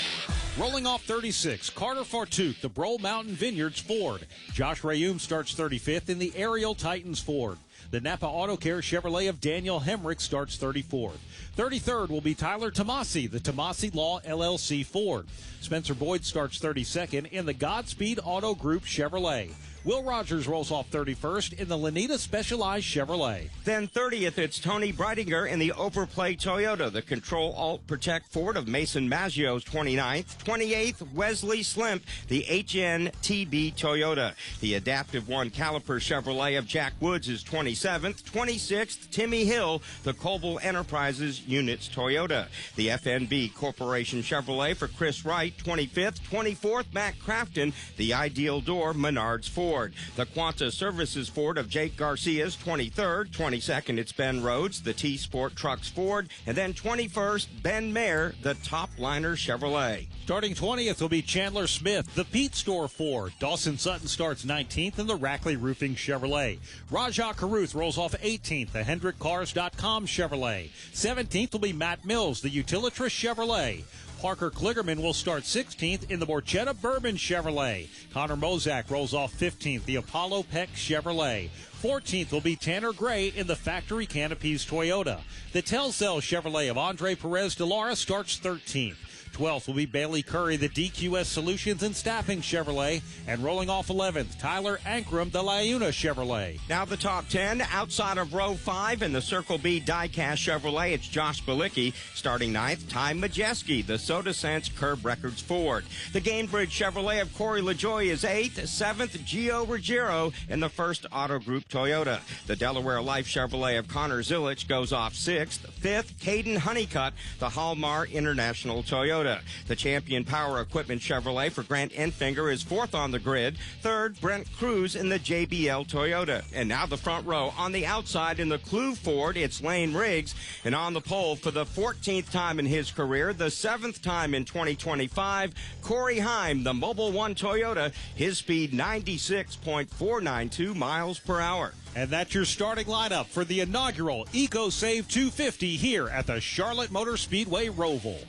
Rolling off 36, Carter Fartook, the Broll Mountain Vineyards Ford. Josh Rayum starts 35th in the Ariel Titans Ford. The Napa Auto Care Chevrolet of Daniel Hemrick starts 34th. 33rd will be Tyler Tomasi, the Tomasi Law LLC Ford. Spencer Boyd starts 32nd in the Godspeed Auto Group Chevrolet. Will Rogers rolls off 31st in the Lanita Specialized Chevrolet. Then 30th, it's Tony Breitinger in the Overplay Toyota, the Control Alt Protect Ford of Mason Maggio's 29th. 28th, Wesley Slimp, the HNTB Toyota. The Adaptive One Caliper Chevrolet of Jack Woods is 27th. 26th, Timmy Hill, the Coble Enterprises Units Toyota. The FNB Corporation Chevrolet for Chris Wright, 25th. 24th, Matt Crafton, the Ideal Door Menards Ford. The Quanta Services Ford of Jake Garcia's 23rd. 22nd, it's Ben Rhodes, the T-Sport Trucks Ford. And then 21st, Ben Mayer, the Top Liner Chevrolet. Starting 20th will be Chandler Smith, the Pete Store Ford. Dawson Sutton starts 19th in the Rackley Roofing Chevrolet. Rajah Caruth rolls off 18th, the HendrickCars.com Chevrolet. 17th will be Matt Mills, the Utilitris Chevrolet. Parker Kligerman will start 16th in the Borchetta Bourbon Chevrolet. Connor Mozak rolls off 15th, the Apollo Peck Chevrolet. 14th will be Tanner Gray in the Factory Canopies Toyota. The Telcel Chevrolet of Andre Perez de Lara starts 13th. 12th will be Bailey Curry, the DQS Solutions and Staffing Chevrolet. And rolling off 11th, Tyler Ankrum, the Laguna Chevrolet. Now the top 10, outside of row 5 in the Circle B Diecast Chevrolet, it's Josh Balicki. Starting 9th, Ty Majeski, the Soda Sense Curb Records Ford. The Gainbridge Chevrolet of Corey LaJoy is 8th. 7th, Gio Ruggiero in the First Auto Group Toyota. The Delaware Life Chevrolet of Connor Zilich goes off 6th. 5th, Caden Honeycutt, the Hallmar International Toyota. The Champion Power Equipment Chevrolet for Grant Enfinger is 4th on the grid. 3rd, Brent Cruz in the JBL Toyota. And now the front row. On the outside in the Clue Ford, it's Lane Riggs. And on the pole for the 14th time in his career, the 7th time in 2025, Corey Heim, the Mobile One Toyota, his speed 96.492 miles per hour. And that's your starting lineup for the inaugural EcoSave 250 here at the Charlotte Motor Speedway Roval.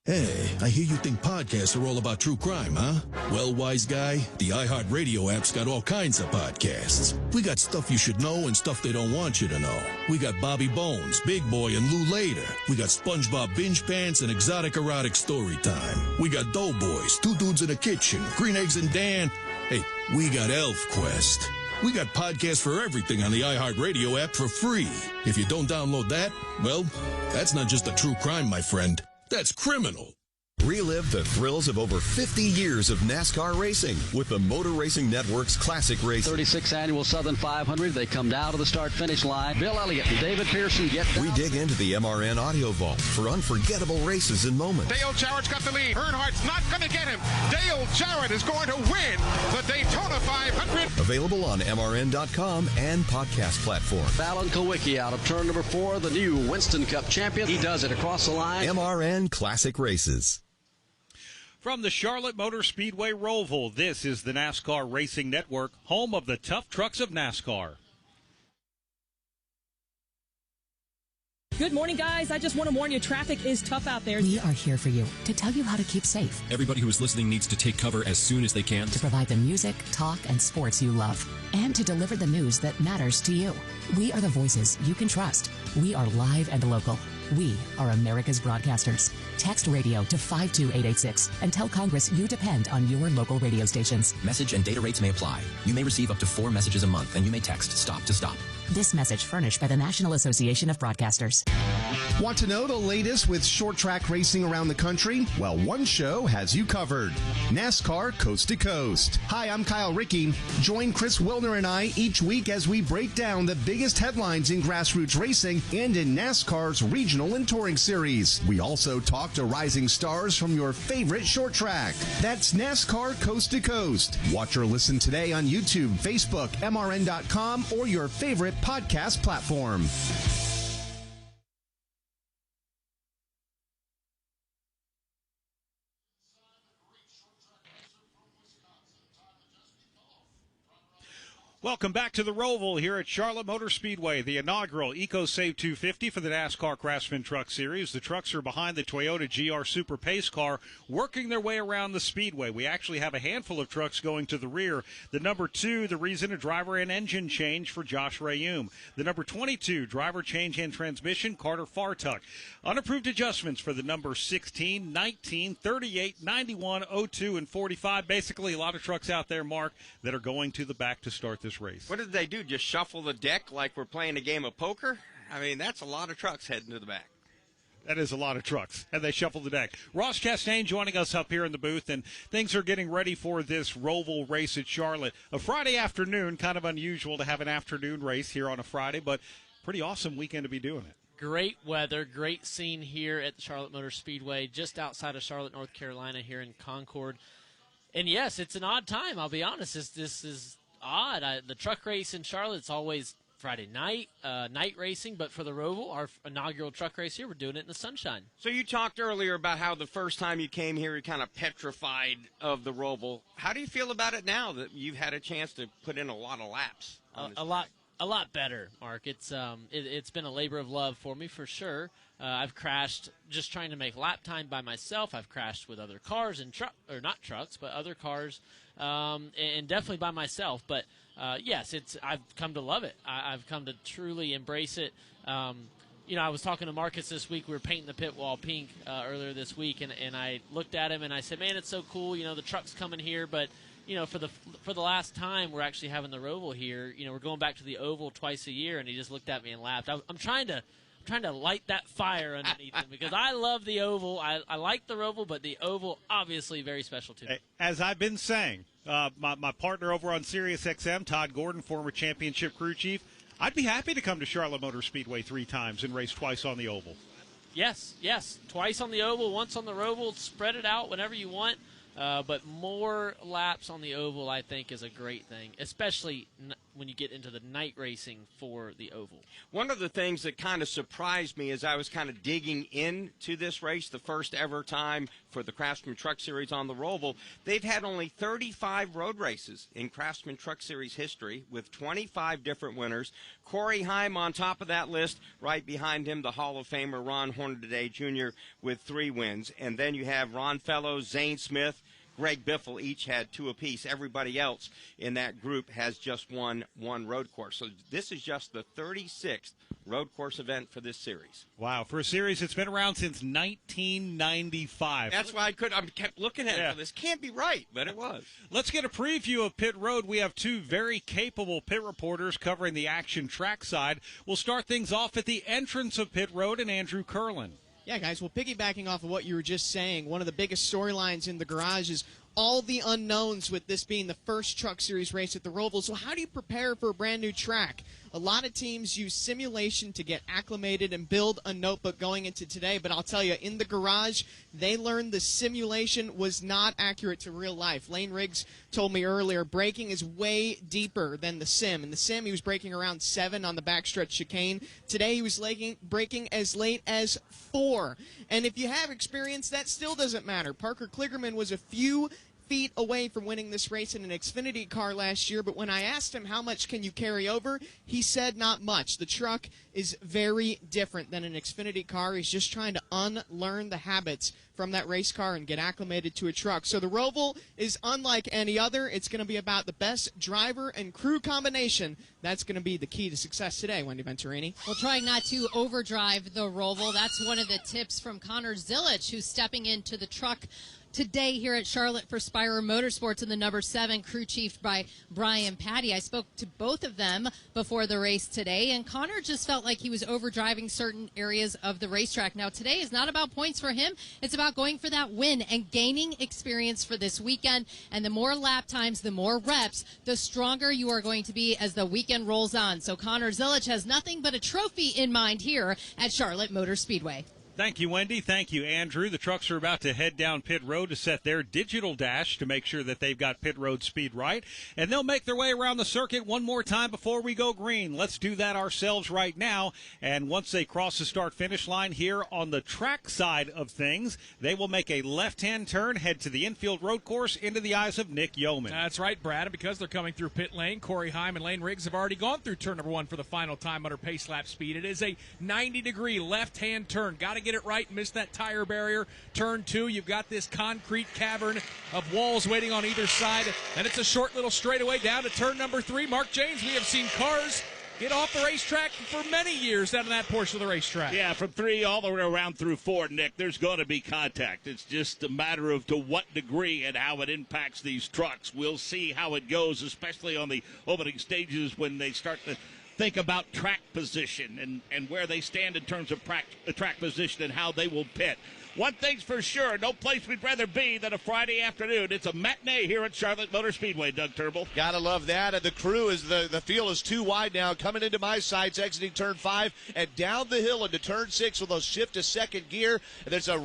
Hey, I hear you think podcasts are all about true crime, huh? Well, wise guy, the iHeartRadio app's got all kinds of podcasts. We got stuff you should know and stuff they don't want you to know. We got Bobby Bones, Big Boy, and Lou Later. We got SpongeBob Binge Pants and Exotic Erotic Story Time. We got Doughboys, Two Dudes in a Kitchen, Green Eggs and Dan. Hey, we got Elf Quest. We got podcasts for everything on the iHeartRadio app for free. If you don't download that, well, that's not just a true crime, my friend. That's criminal. Relive the thrills of over 50 years of NASCAR racing with the Motor Racing Network's Classic Race. 36th Annual Southern 500. They come down to the start-finish line. Bill Elliott and David Pearson get down. We dig into the MRN audio vault for unforgettable races and moments. Dale Jarrett's got the lead. Earnhardt's not going to get him. Dale Jarrett is going to win the Daytona 500. Available on MRN.com and podcast platform. Fallon Kowicki out of turn number 4, the new Winston Cup champion. He does it across the line. MRN Classic Races. From the Charlotte Motor Speedway Roval, this is the NASCAR Racing Network, home of the tough trucks of NASCAR. Good morning, guys. I just want to warn you, traffic is tough out there. We are here for you to tell you how to keep safe. Everybody who is listening needs to take cover as soon as they can. To provide the music, talk, and sports you love. And to deliver the news that matters to you. We are the voices you can trust. We are live and local. We are America's broadcasters. Text radio to 52886 and tell Congress you depend on your local radio stations. Message and data rates may apply. You may receive up to 4 messages a month, and you may text STOP to STOP. This message furnished by the National Association of Broadcasters. Want to know the latest with short track racing around the country? Well, one show has you covered. NASCAR Coast to Coast. Hi, I'm Kyle Rickey. Join Chris Wilner and I each week as we break down the biggest headlines in grassroots racing and in NASCAR's regional and touring series. We also talk to rising stars from your favorite short track. That's NASCAR Coast to Coast. Watch or listen today on YouTube, Facebook, MRN.com, or your favorite podcast platform. Welcome back to the Roval here at Charlotte Motor Speedway, the inaugural EcoSave 250 for the NASCAR Craftsman Truck Series. The trucks are behind the Toyota GR Super Pace car, working their way around the speedway. We actually have a handful of trucks going to the rear. The number 2, the reason a driver and engine change for Josh Rayum. The number 22, driver change and transmission, Carter Fartuck. Unapproved adjustments for the number 16, 19, 38, 91, 02, and 45. Basically, a lot of trucks out there, Mark, that are going to the back to start this race. What did they do? Just shuffle the deck like we're playing a game of poker? I mean, that's a lot of trucks heading to the back. That is a lot of trucks, and they shuffle the deck. Ross Chastain joining us up here in the booth, and things are getting ready for this Roval race at Charlotte. A Friday afternoon, kind of unusual to have an afternoon race here on a Friday, but pretty awesome weekend to be doing it. Great weather, great scene here at the Charlotte Motor Speedway, just outside of Charlotte, North Carolina, here in Concord. And yes, it's an odd time, I'll be honest. This is odd. The truck race in Charlotte, it's always Friday night, night racing, but for the Roval, our inaugural truck race here, we're doing it in the sunshine. So you talked earlier about how the first time you came here, you kind of petrified of the Roval. How do you feel about it now that you've had a chance to put in a lot of laps? A lot A lot better, Mark. It's been a labor of love for me for sure. I've crashed just trying to make lap time by myself. I've crashed with other cars and not trucks, but other cars, and definitely by myself. But yes, I've come to love it. I've come to truly embrace it. I was talking to Marcus this week. We were painting the pit wall pink earlier this week, and I looked at him and I said, "Man, it's so cool. The truck's coming here, but." For the last time we're actually having the Roval here, we're going back to the Oval twice a year, and he just looked at me and laughed. I'm trying to light that fire underneath him because I love the Oval. I like the Roval, but the Oval obviously very special to me. As I've been saying, my partner over on SiriusXM, Todd Gordon, former championship crew chief, I'd be happy to come to Charlotte Motor Speedway 3 times and race twice on the Oval. Yes, twice on the Oval, once on the Roval. Spread it out whenever you want. But more laps on the Oval, I think, is a great thing, especially when you get into the night racing for the Oval. One of the things that kind of surprised me as I was kind of digging into this race, the first ever time for the Craftsman Truck Series on the Roval, they've had only 35 road races in Craftsman Truck Series history with 25 different winners. Corey Heim on top of that list, right behind him, the Hall of Famer Ron Hornaday Jr. with 3 wins. And then you have Ron Fellows, Zane Smith, Greg Biffle, each had 2 apiece. Everybody else in that group has just one road course. So this is just the 36th road course event for this series. Wow, for a series that's been around since 1995. That's why I kept looking at it. This can't be right, but it was. Let's get a preview of Pit Road. We have 2 very capable pit reporters covering the action track side. We'll start things off at the entrance of Pit Road and Andrew Curlin. Yeah, guys, well, piggybacking off of what you were just saying, one of the biggest storylines in the garage is all the unknowns with this being the first Truck Series race at the Roval. So how do you prepare for a brand new track? A lot of teams use simulation to get acclimated and build a notebook going into today, but I'll tell you, in the garage, they learned the simulation was not accurate to real life. Lane Riggs told me earlier, braking is way deeper than the sim. In the sim, he was braking around 7 on the backstretch chicane. Today, he was braking as late as 4. And if you have experience, that still doesn't matter. Parker Kligerman was a few feet away from winning this race in an Xfinity car last year, but when I asked him how much can you carry over, he said not much. The truck is very different than an Xfinity car. He's just trying to unlearn the habits from that race car and get acclimated to a truck. So the Roval is unlike any other. It's going to be about the best driver and crew combination. That's going to be the key to success today, Wendy Venturini. Well, trying not to overdrive the Roval. That's one of the tips from Connor Zilich, who's stepping into the truck today here at Charlotte for Spire Motorsports in the number 7 crew chief by Brian Patty. I spoke to both of them before the race today, and Connor just felt like he was overdriving certain areas of the racetrack. Now, today is not about points for him. It's about going for that win and gaining experience for this weekend. And the more lap times, the more reps, the stronger you are going to be as the weekend rolls on. So Connor Zilich has nothing but a trophy in mind here at Charlotte Motor Speedway. Thank you, Wendy. Thank you, Andrew. The trucks are about to head down pit road to set their digital dash to make sure that they've got pit road speed right. And they'll make their way around the circuit one more time before we go green. Let's do that ourselves right now. And once they cross the start-finish line here on the track side of things, they will make a left-hand turn, head to the infield road course into the eyes of Nick Yeoman. That's right, Brad. And because they're coming through pit lane, Corey Heim and Lane Riggs have already gone through turn number 1 for the final time under pace lap speed. It is a 90-degree left-hand turn. Got to get it right. Miss that tire barrier. Turn 2, you've got this concrete cavern of walls waiting on either side, and it's a short little straightaway down to turn number 3. Mark James, we have seen cars get off the racetrack for many years down in that portion of the racetrack. Yeah, from 3 all the way around through 4, Nick, there's going to be contact. It's just a matter of to what degree and how it impacts these trucks. We'll see how it goes, especially on the opening stages when they start to think about track position and where they stand in terms of track position and how they will pit. One thing's for sure, no place we'd rather be than a Friday afternoon. It's a matinee here at Charlotte Motor Speedway, Doug Turnbull. Gotta love that. And the crew is the field is too wide now. Coming into my sights, exiting turn 5 and down the hill into turn 6 with a shift to second gear. And there's a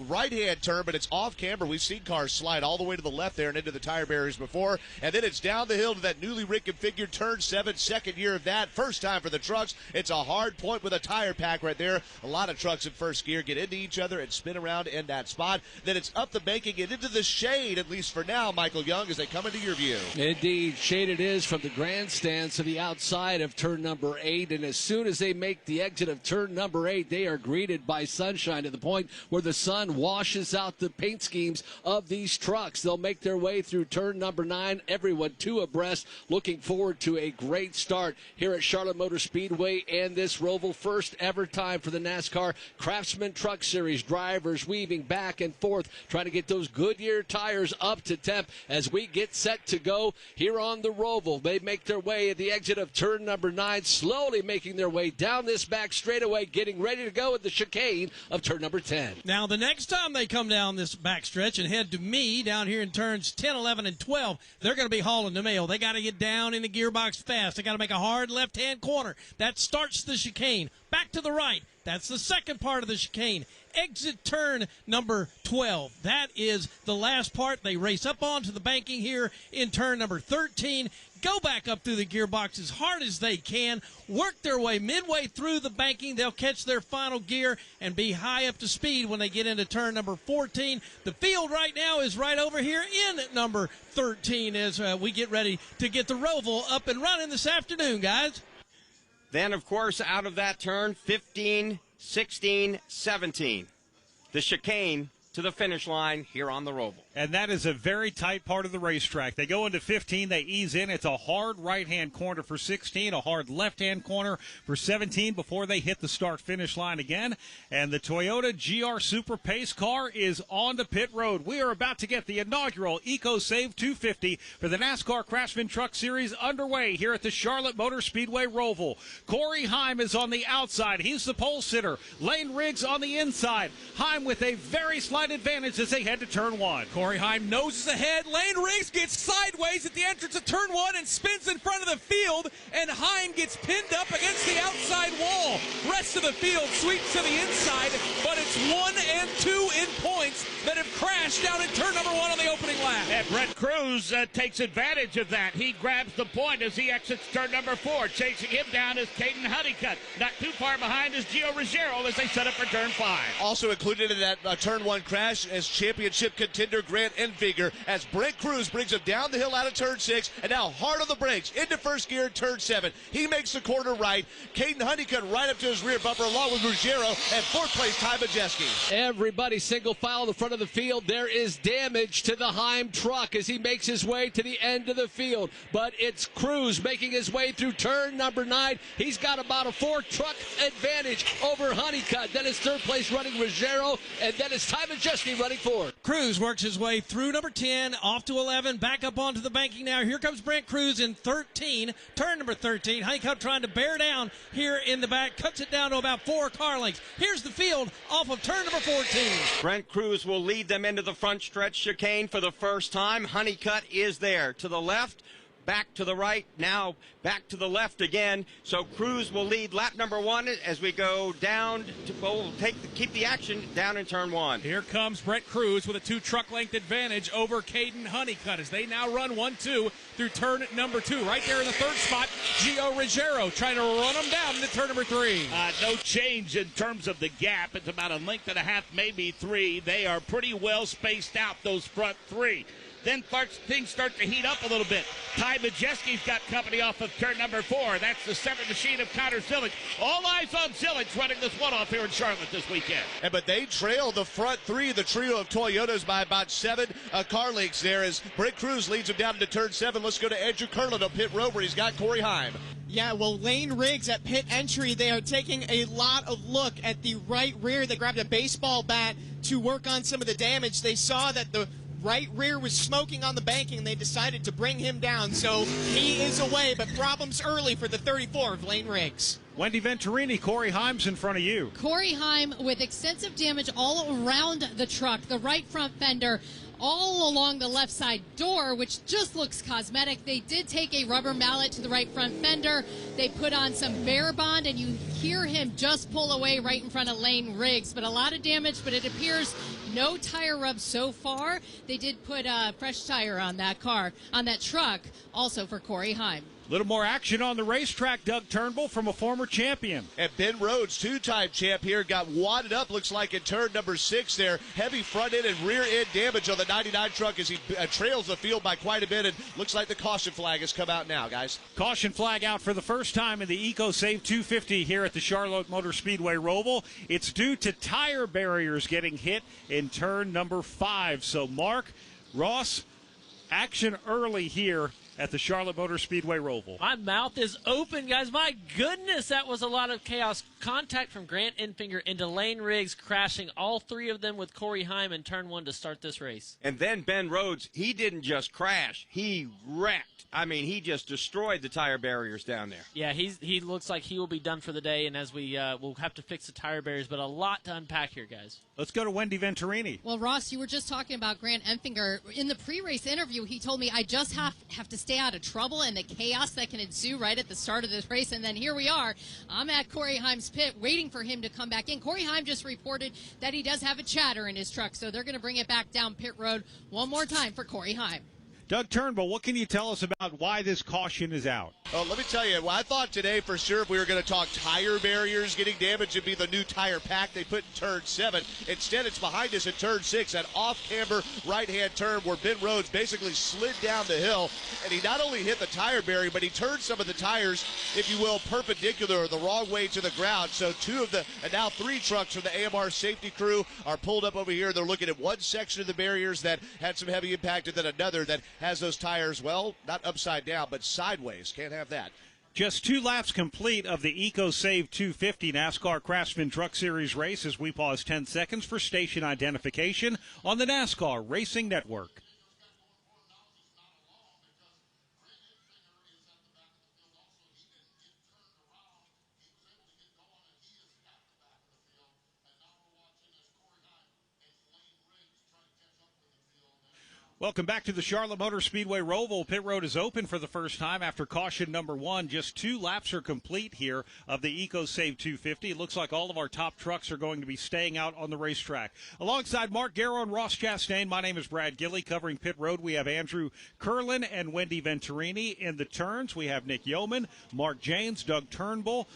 right-hand turn, but it's off camber. We've seen cars slide all the way to the left there and into the tire barriers before. And then it's down the hill to that newly reconfigured turn 7, second year of that. First time for the trucks. It's a hard point with a tire pack right there. A lot of trucks in first gear get into each other and spin around in that spot. Then it's up the banking and into the shade, at least for now, Michael Young, as they come into your view. Indeed, shaded is from the grandstands to the outside of turn number 8, and as soon as they make the exit of turn number 8, they are greeted by sunshine to the point where the sun washes out the paint schemes of these trucks. They'll make their way through turn number 9, everyone two abreast, looking forward to a great start here at Charlotte Motor Speedway and this Roval. First ever time for the NASCAR Craftsman Truck Series drivers weaving back and forth, trying to get those Goodyear tires up to temp as we get set to go here on the Roval. They make their way at the exit of turn number 9, slowly making their way down this back straightaway, getting ready to go at the chicane of turn number 10. Now, the next time they come down this backstretch and head to me down here in turns 10, 11, and 12, they're going to be hauling the mail. They got to get down in the gearbox fast. They got to make a hard left-hand corner. That starts the chicane. Back to the right. That's the second part of the chicane. Exit turn number 12. That is the last part. They race up onto the banking here in turn number 13. Go back up through the gearbox as hard as they can. Work their way midway through the banking. They'll catch their final gear and be high up to speed when they get into turn number 14. The field right now is right over here in number 13 as we get ready to get the Roval up and running this afternoon, guys. Then, of course, out of that turn, 15, 16, 17. The chicane to the finish line here on the Roval. And that is a very tight part of the racetrack. They go into 15, they ease in. It's a hard right-hand corner for 16, a hard left-hand corner for 17 before they hit the start-finish line again. And the Toyota GR Super Pace car is on the pit road. We are about to get the inaugural EcoSave 250 for the NASCAR Craftsman Truck Series underway here at the Charlotte Motor Speedway Roval. Corey Heim is on the outside. He's the pole sitter. Lane Riggs on the inside. Heim with a very slight advantage as they head to turn 1. Corey Heim noses ahead. Lane Riggs gets sideways at the entrance of turn 1 and spins in front of the field, and Heim gets pinned up against the outside wall. Rest of the field sweeps to the inside, but it's 1 and 2 in points that have crashed down in turn number 1 on the opening lap. And Brett Cruz takes advantage of that. He grabs the point as he exits turn number 4. Chasing him down is Caden Honeycutt. Not too far behind is Gio Ruggiero as they set up for turn 5. Also included in that turn 1 crash as championship contender Grant Enfinger as Brent Cruz brings him down the hill out of turn 6 and now hard on the brakes into first gear in turn 7. He makes the corner right. Caden Honeycutt right up to his rear bumper along with Ruggiero and fourth place Ty Majeski. Everybody single file the front of the field. There is damage to the Heim truck as he makes his way to the end of the field. But it's Cruz making his way through turn number 9. He's got about a 4-truck advantage over Honeycutt. Then it's third place running Ruggiero, and then it's Ty Majeski running forward. Cruz works his way through number 10, off to 11, back up onto the banking now. Here comes Brent Cruz in 13, turn number 13. Honeycutt trying to bear down here in the back, cuts it down to about 4 car lengths. Here's the field off of turn number 14. Brent Cruz will lead them into the front stretch chicane for the first time. Honeycutt is there to the left. Back to the right, now back to the left again. So Cruz will lead lap number 1 as we go down to keep the action down in turn 1. Here comes Brett Cruz with a 2-truck length advantage over Caden Honeycutt as they now run 1-2 through turn number 2. Right there in the third spot, Gio Ruggiero trying to run them down into turn number 3. No change in terms of the gap. It's about a length and a half, maybe 3. They are pretty well spaced out, those front 3. Then things start to heat up a little bit. Ty Majeski's got company off of turn number 4. That's the 7 machine of Connor Zillich. All eyes on Zillich running this one off here in Charlotte this weekend. But they trail the front 3, the trio of Toyotas, by about 7 car lengths there as Brent Cruz leads them down into turn 7. Let's go to Andrew Curlin on pit road where he's got Corey Heim. Yeah, well, Lane Riggs at pit entry, they are taking a lot of look at the right rear. They grabbed a baseball bat to work on some of the damage. They saw that the right rear was smoking on the banking, and they decided to bring him down. So he is away, but problems early for the 34 of Lane Riggs. Wendy Venturini, Corey Heim's in front of you. Corey Heim with extensive damage all around the truck, the right front fender, all along the left side door, which just looks cosmetic. They did take a rubber mallet to the right front fender. They put on some Bear Bond, and you hear him just pull away right in front of Lane Riggs. But a lot of damage, but it appears no tire rub so far. They did put a fresh tire on that car, on that truck, also for Corey Heim. little more action on the racetrack. Doug Turnbull from a former champion. And Ben Rhodes, two-time champ here, got wadded up, looks like in turn number 6 there. Heavy front end and rear end damage on the 99 truck as he trails the field by quite a bit, and looks like the caution flag has come out now, guys. Caution flag out for the first time in the EcoSave 250 here at the Charlotte Motor Speedway Roval. It's due to tire barriers getting hit in turn number 5. So Mark, Ross, action early here at the Charlotte Motor Speedway Roval. My mouth is open, guys. My goodness, that was a lot of chaos. Contact from Grant Enfinger into Lane Riggs, crashing all 3 of them with Corey Heim in turn 1 to start this race. And then Ben Rhodes, he didn't just crash, he wrecked. I mean, he just destroyed the tire barriers down there. Yeah, he looks like he will be done for the day, and as we'll have to fix the tire barriers, but a lot to unpack here, guys. Let's go to Wendy Venturini. Well, Ross, you were just talking about Grant Enfinger. In the pre-race interview, he told me, I just have to stay out of trouble and the chaos that can ensue right at the start of this race. And then here we are. I'm at Corey Heim's pit waiting for him to come back in. Corey Heim just reported that he does have a chatter in his truck, so they're going to bring it back down pit road one more time for Corey Heim. Doug Turnbull, what can you tell us about why this caution is out? Oh, let me tell you, I thought today for sure if we were going to talk tire barriers getting damaged, it'd be the new tire pack they put in turn 7. Instead, it's behind us in turn 6, that off-camber right-hand turn where Ben Rhodes basically slid down the hill, and he not only hit the tire barrier, but he turned some of the tires, if you will, perpendicular or the wrong way to the ground. So 2 of the, and now 3 trucks from the AMR safety crew are pulled up over here. They're looking at one section of the barriers that had some heavy impact, and then another that has those tires, well, not upside down, but sideways. Can't have that. Just 2 laps complete of the EcoSave 250 NASCAR Craftsman Truck Series race as we pause 10 seconds for station identification on the NASCAR Racing Network. Welcome back to the Charlotte Motor Speedway Roval. Pit road is open for the first time after caution number 1. Just 2 laps are complete here of the EcoSave 250. It looks like all of our top trucks are going to be staying out on the racetrack. Alongside Mark Garrow and Ross Chastain, my name is Brad Gilley. Covering pit road, we have Andrew Curlin and Wendy Venturini. In the turns, we have Nick Yeoman, Mark Janes, Doug Turnbull,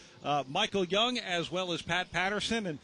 Michael Young, as well as Pat Patterson. And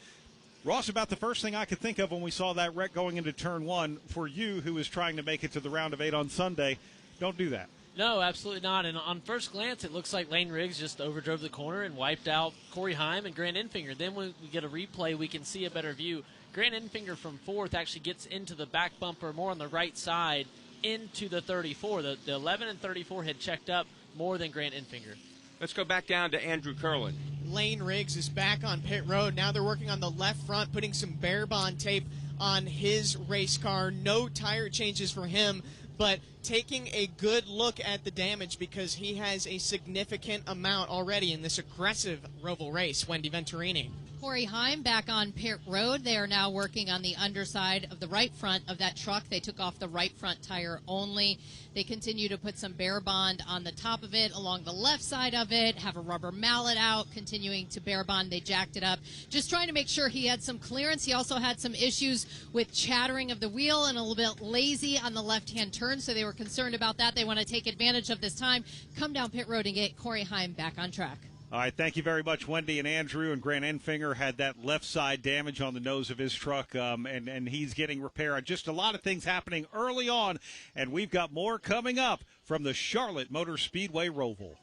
Ross, about the first thing I could think of when we saw that wreck going into turn 1, for you who is trying to make it to the round of 8 on Sunday, don't do that. No, absolutely not. And on first glance, it looks like Lane Riggs just overdrove the corner and wiped out Corey Heim and Grant Enfinger. Then when we get a replay, we can see a better view. Grant Enfinger from 4th actually gets into the back bumper more on the right side into the 34. The 11 and 34 had checked up more than Grant Enfinger. Let's go back down to Andrew Curlin. Lane Riggs is back on pit road. Now they're working on the left front, putting some bare bond tape on his race car. No tire changes for him, but taking a good look at the damage because he has a significant amount already in this aggressive Roval race. Wendy Venturini. Corey Heim back on pit road. They are now working on the underside of the right front of that truck. They took off the right front tire only. They continue to put some bare bond on the top of it, along the left side of it, have a rubber mallet out, continuing to bare bond. They jacked it up, just trying to make sure he had some clearance. He also had some issues with chattering of the wheel and a little bit lazy on the left-hand turn, so they were concerned about that. They want to take advantage of this time, come down pit road, and get Corey Heim back on track. All right, thank you very much, Wendy and Andrew. And Grant Enfinger had that left side damage on the nose of his truck, and he's getting repair. Just a lot of things happening early on, and we've got more coming up from the Charlotte Motor Speedway Roval.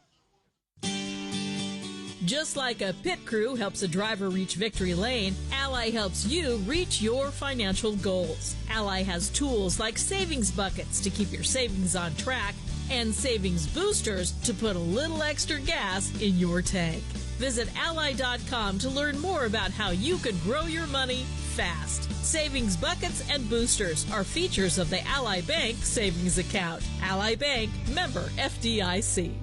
Just like a pit crew helps a driver reach victory lane, Ally helps you reach your financial goals. Ally has tools like savings buckets to keep your savings on track and savings boosters to put a little extra gas in your tank. Visit Ally.com to learn more about how you can grow your money fast. Savings buckets and boosters are features of the Ally Bank savings account. Ally Bank, member FDIC.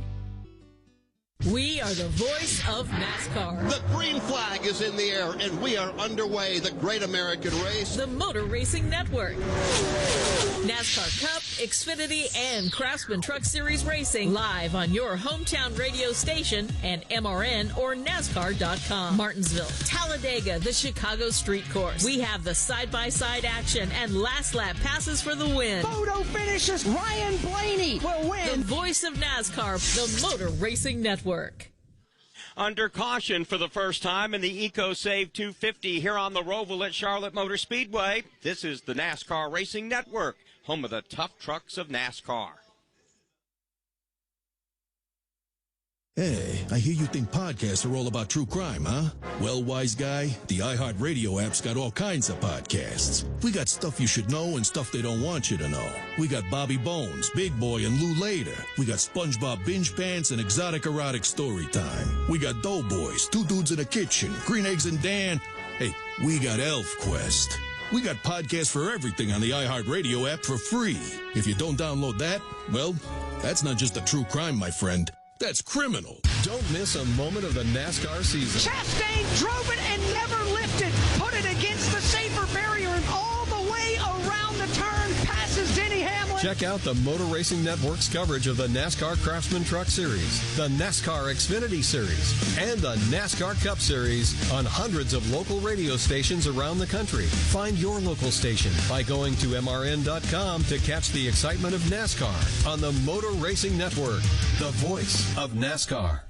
We are the voice of NASCAR. The green flag is in the air, and we are underway. The Great American Race. The Motor Racing Network. NASCAR Cup, Xfinity, and Craftsman Truck Series Racing live on your hometown radio station and MRN or NASCAR.com. Martinsville, Talladega, the Chicago Street Course. We have the side-by-side action and last lap passes for the win. Photo finishes. Ryan Blaney will win. The voice of NASCAR, the Motor Racing Network. Under caution for the first time in the EcoSave 250 here on the Roval at Charlotte Motor Speedway. This is the NASCAR Racing Network, home of the tough trucks of NASCAR. Hey, I hear you think podcasts are all about true crime, huh? Well, wise guy, the iHeartRadio app's got all kinds of podcasts. We got stuff you should know and stuff they don't want you to know. We got Bobby Bones, Big Boy, and Lou Later. We got SpongeBob Binge Pants and Exotic Erotic Story Time. We got Doughboys, Two Dudes in a Kitchen, Green Eggs and Dan. Hey, we got Elf Quest. We got podcasts for everything on the iHeartRadio app for free. If you don't download that, well, that's not just a true crime, my friend. That's criminal. Don't miss a moment of the NASCAR season. Chastain drove it and never lifted. Put it against the safer barrier and all the way around the turn. Passes Denny Hamlin. Check out the Motor Racing Network's coverage of the NASCAR Craftsman Truck Series, the NASCAR Xfinity Series, and the NASCAR Cup Series on hundreds of local radio stations around the country. Find your local station by going to MRN.com to catch the excitement of NASCAR on the Motor Racing Network, the voice of NASCAR.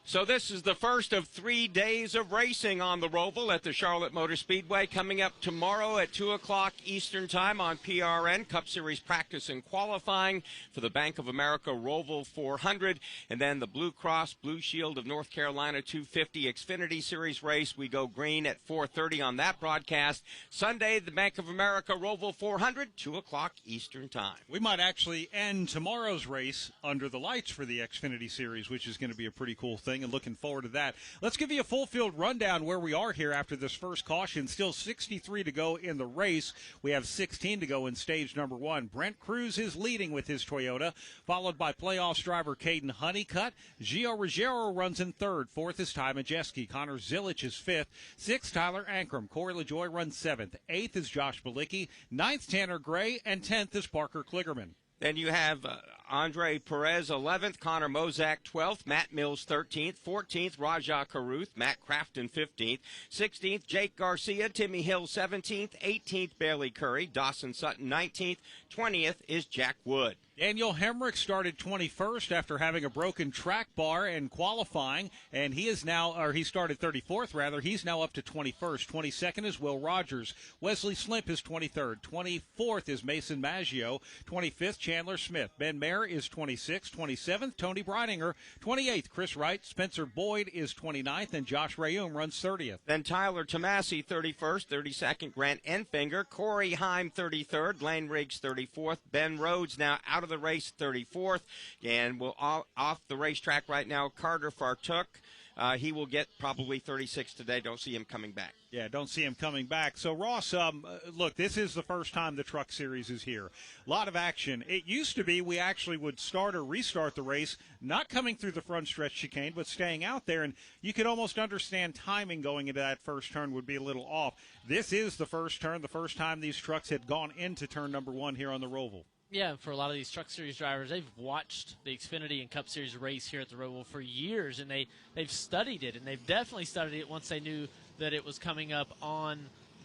So this is the first of 3 days of racing on the Roval at the Charlotte Motor Speedway. Coming up tomorrow at 2 o'clock Eastern Time on PRN. Cup Series practice and qualifying for the Bank of America Roval 400. And then the Blue Cross Blue Shield of North Carolina 250 Xfinity Series race. We go green at 4:30 on that broadcast. Sunday, the Bank of America Roval 400, 2 o'clock Eastern Time. We might actually end tomorrow's race under the lights for the Xfinity Series, which is going to be a pretty cool thing, and looking forward to that. Let's give you a full field rundown where we are here after this first caution. Still 63 to go in the race. We have 16 to go in stage number 1. Brent Cruz is leading with his Toyota, followed by playoffs driver Caden Honeycutt. Gio Ruggiero runs in 3rd. 4th is Ty Majeski. Connor Zilich is 5th. 6th, Tyler Ankrum. Corey LaJoy runs 7th. 8th is Josh Balicki. 9th, Tanner Gray. And 10th is Parker Kligerman. Then you have Andre Perez 11th, Connor Mozak 12th, Matt Mills 13th, 14th, Rajah Caruth, Matt Crafton 15th, 16th, Jake Garcia, Timmy Hill 17th, 18th, Bailey Curry, Dawson Sutton 19th, 20th is Jack Wood. Daniel Hemrick started 21st after having a broken track bar in qualifying, and he started 34th rather. He's now up to 21st. 22nd is Will Rogers. Wesley Slimp is 23rd. 24th is Mason Maggio. 25th, Chandler Smith. Ben Mayer is 26th. 27th, Tony Breidinger. 28th, Chris Wright. Spencer Boyd is 29th, and Josh Rayum runs 30th. Then Tyler Tomasi 31st, 32nd, Grant Enfinger. Corey Heim 33rd, Lane Riggs 34th. Ben Rhodes now out of the race 34th, and off the racetrack right now, Carter Fartuk. He will get probably 36 today. Don't see him coming back. Yeah, don't see him coming back. So, Ross, look, this is the first time the Truck Series is here. A lot of action. It used to be we actually would start or restart the race, not coming through the front stretch chicane, but staying out there, and you could almost understand timing going into that first turn would be a little off. This is the first turn, the first time these trucks had gone into turn number 1 here on the Roval. Yeah, for a lot of these Truck Series drivers, they've watched the Xfinity and Cup Series race here at the Roval for years, and they've studied it, and they've definitely studied it once they knew that it was coming up on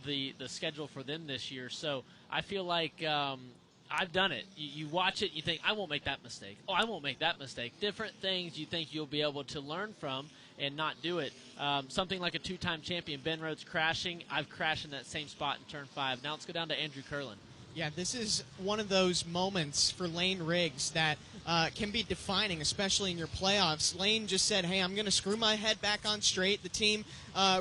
the schedule for them this year. So I feel like I've done it. You watch it, you think, I won't make that mistake. Oh, I won't make that mistake. Different things you think you'll be able to learn from and not do it. Something like a 2-time champion, Ben Rhodes crashing. I've crashed in that same spot in turn 5. Now let's go down to Andrew Curlin. Yeah, this is one of those moments for Lane Riggs that can be defining, especially in your playoffs. Lane just said, hey, I'm going to screw my head back on straight. The team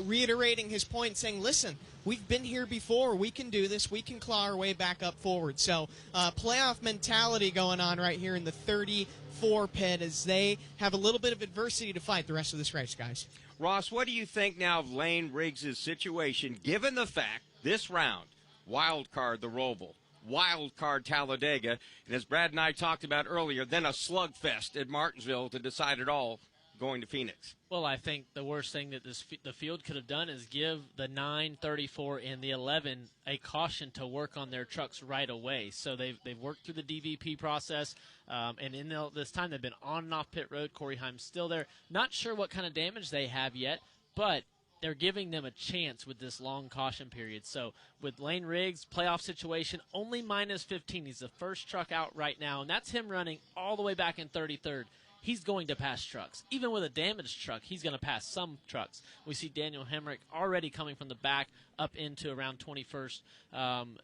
reiterating his point, saying, listen, we've been here before. We can do this. We can claw our way back up forward. So playoff mentality going on right here in the 34 pit as they have a little bit of adversity to fight the rest of this race, guys. Ross, what do you think now of Lane Riggs' situation, given the fact this round, wild card the Roval, wild card Talladega, and as Brad and I talked about earlier, then a slugfest at Martinsville to decide it all, going to Phoenix? Well, I think the worst thing that the field could have done is give the 9, 34, and the 11 a caution to work on their trucks right away. So they've worked through the DVP process, and in this time they've been on and off pit road. Corey Heim's still there. Not sure what kind of damage they have yet, but they're giving them a chance with this long caution period. So with Lane Riggs, playoff situation, only minus 15. He's the first truck out right now, and that's him running all the way back in 33rd. He's going to pass trucks. Even with a damaged truck, he's going to pass some trucks. We see Daniel Hemrick already coming from the back up into around 21st.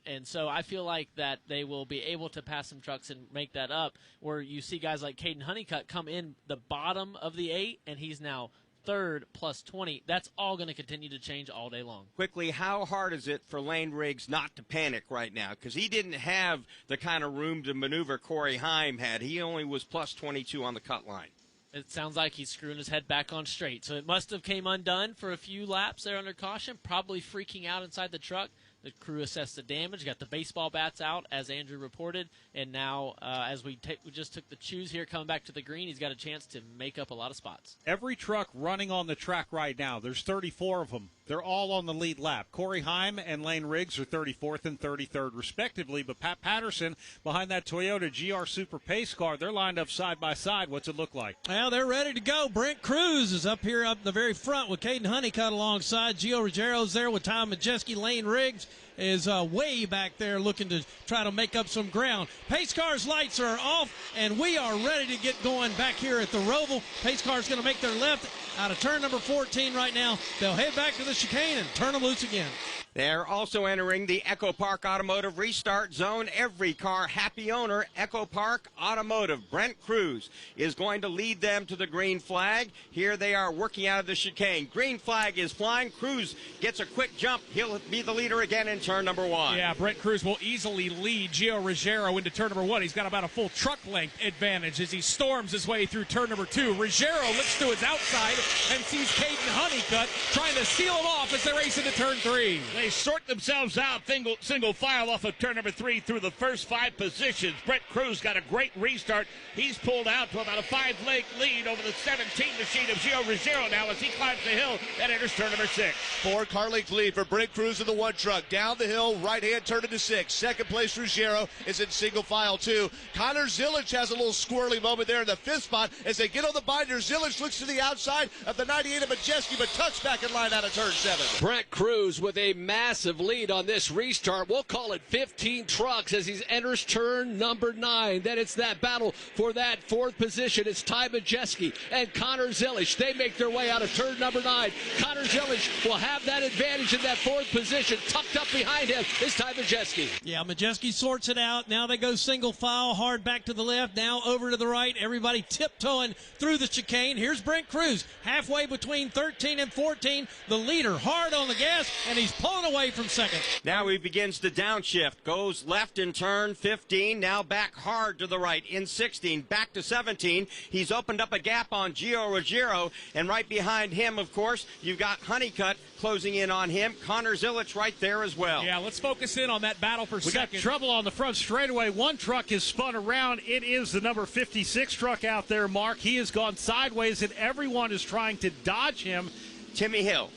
And so I feel like that they will be able to pass some trucks and make that up, where you see guys like Caden Honeycutt come in the bottom of the 8, and he's now third plus 20. That's all going to continue to change all day long. Quickly, how hard is it for Lane Riggs not to panic right now? Because he didn't have the kind of room to maneuver Corey Heim had. He only was plus 22 on the cut line. It sounds like he's screwing his head back on straight. So it must have came undone for a few laps there under caution, probably freaking out inside the truck. The crew assessed the damage, got the baseball bats out, as Andrew reported, and now as we just took the choose here, coming back to the green, he's got a chance to make up a lot of spots. Every truck running on the track right now, there's 34 of them. They're all on the lead lap. Corey Heim and Lane Riggs are 34th and 33rd, respectively, but Pat Patterson behind that Toyota GR Super Pace car, they're lined up side by side. What's it look like? Well, they're ready to go. Brent Cruz is up here up the very front with Caden Honeycutt alongside. Gio Ruggiero's there with Tom Majeski. Lane Riggs is way back there looking to try to make up some ground. Pace car's lights are off, and we are ready to get going back here at the Roval. Pace car's going to make their left out of turn number 14 right now. They'll head back to the chicane and turn them loose again. They're also entering the Echo Park Automotive Restart Zone. Every car happy owner, Echo Park Automotive. Brent Cruz is going to lead them to the green flag. Here they are working out of the chicane. Green flag is flying. Cruz gets a quick jump. He'll be the leader again in turn number 1. Yeah, Brent Cruz will easily lead Gio Ruggiero into turn number 1. He's got about a full truck length advantage as he storms his way through turn number 2. Ruggiero looks to his outside and sees Caden Honeycutt trying to seal him off as they race into turn 3. They sort themselves out single file off of turn number 3 through the first 5 positions. Brent Cruz got a great restart. He's pulled out to about a 5-leg lead over the 17 machine of Gio Ruggiero now as he climbs the hill and enters turn number 6. 4-car length lead for Brent Cruz in the 1 truck. Down the hill, right-hand turn into 6. Second place, Ruggiero is in single file 2. Connor Zilic has a little squirrely moment there in the 5th spot as they get on the binder. Zilic looks to the outside of the 98 of Majeski, but tucks back in line out of turn 7. Brent Cruz with a massive lead on this restart. We'll call it 15 trucks as he enters turn number 9. Then it's that battle for that 4th position. It's Ty Majeski and Connor Zilic. They make their way out of turn number 9. Connor Zilic will have that advantage in that 4th position. Tucked up behind him is Ty Majeski. Yeah, Majeski sorts it out. Now they go single file, hard back to the left, now over to the right. Everybody tiptoeing through the chicane. Here's Brent Cruz, halfway between 13 and 14. The leader hard on the gas, and he's pulling away from second. Now he begins the downshift. Goes left in turn 15. Now back hard to the right in 16. Back to 17. He's opened up a gap on Gio Ruggiero. And right behind him, of course, you've got Honeycutt closing in on him. Connor Zilic right there as well. Yeah, let's focus in on that battle for second. We got trouble on the front straightaway. One truck is spun around. It is the number 56 truck out there, Mark. He has gone sideways, and everyone is trying to dodge him. Timmy Hill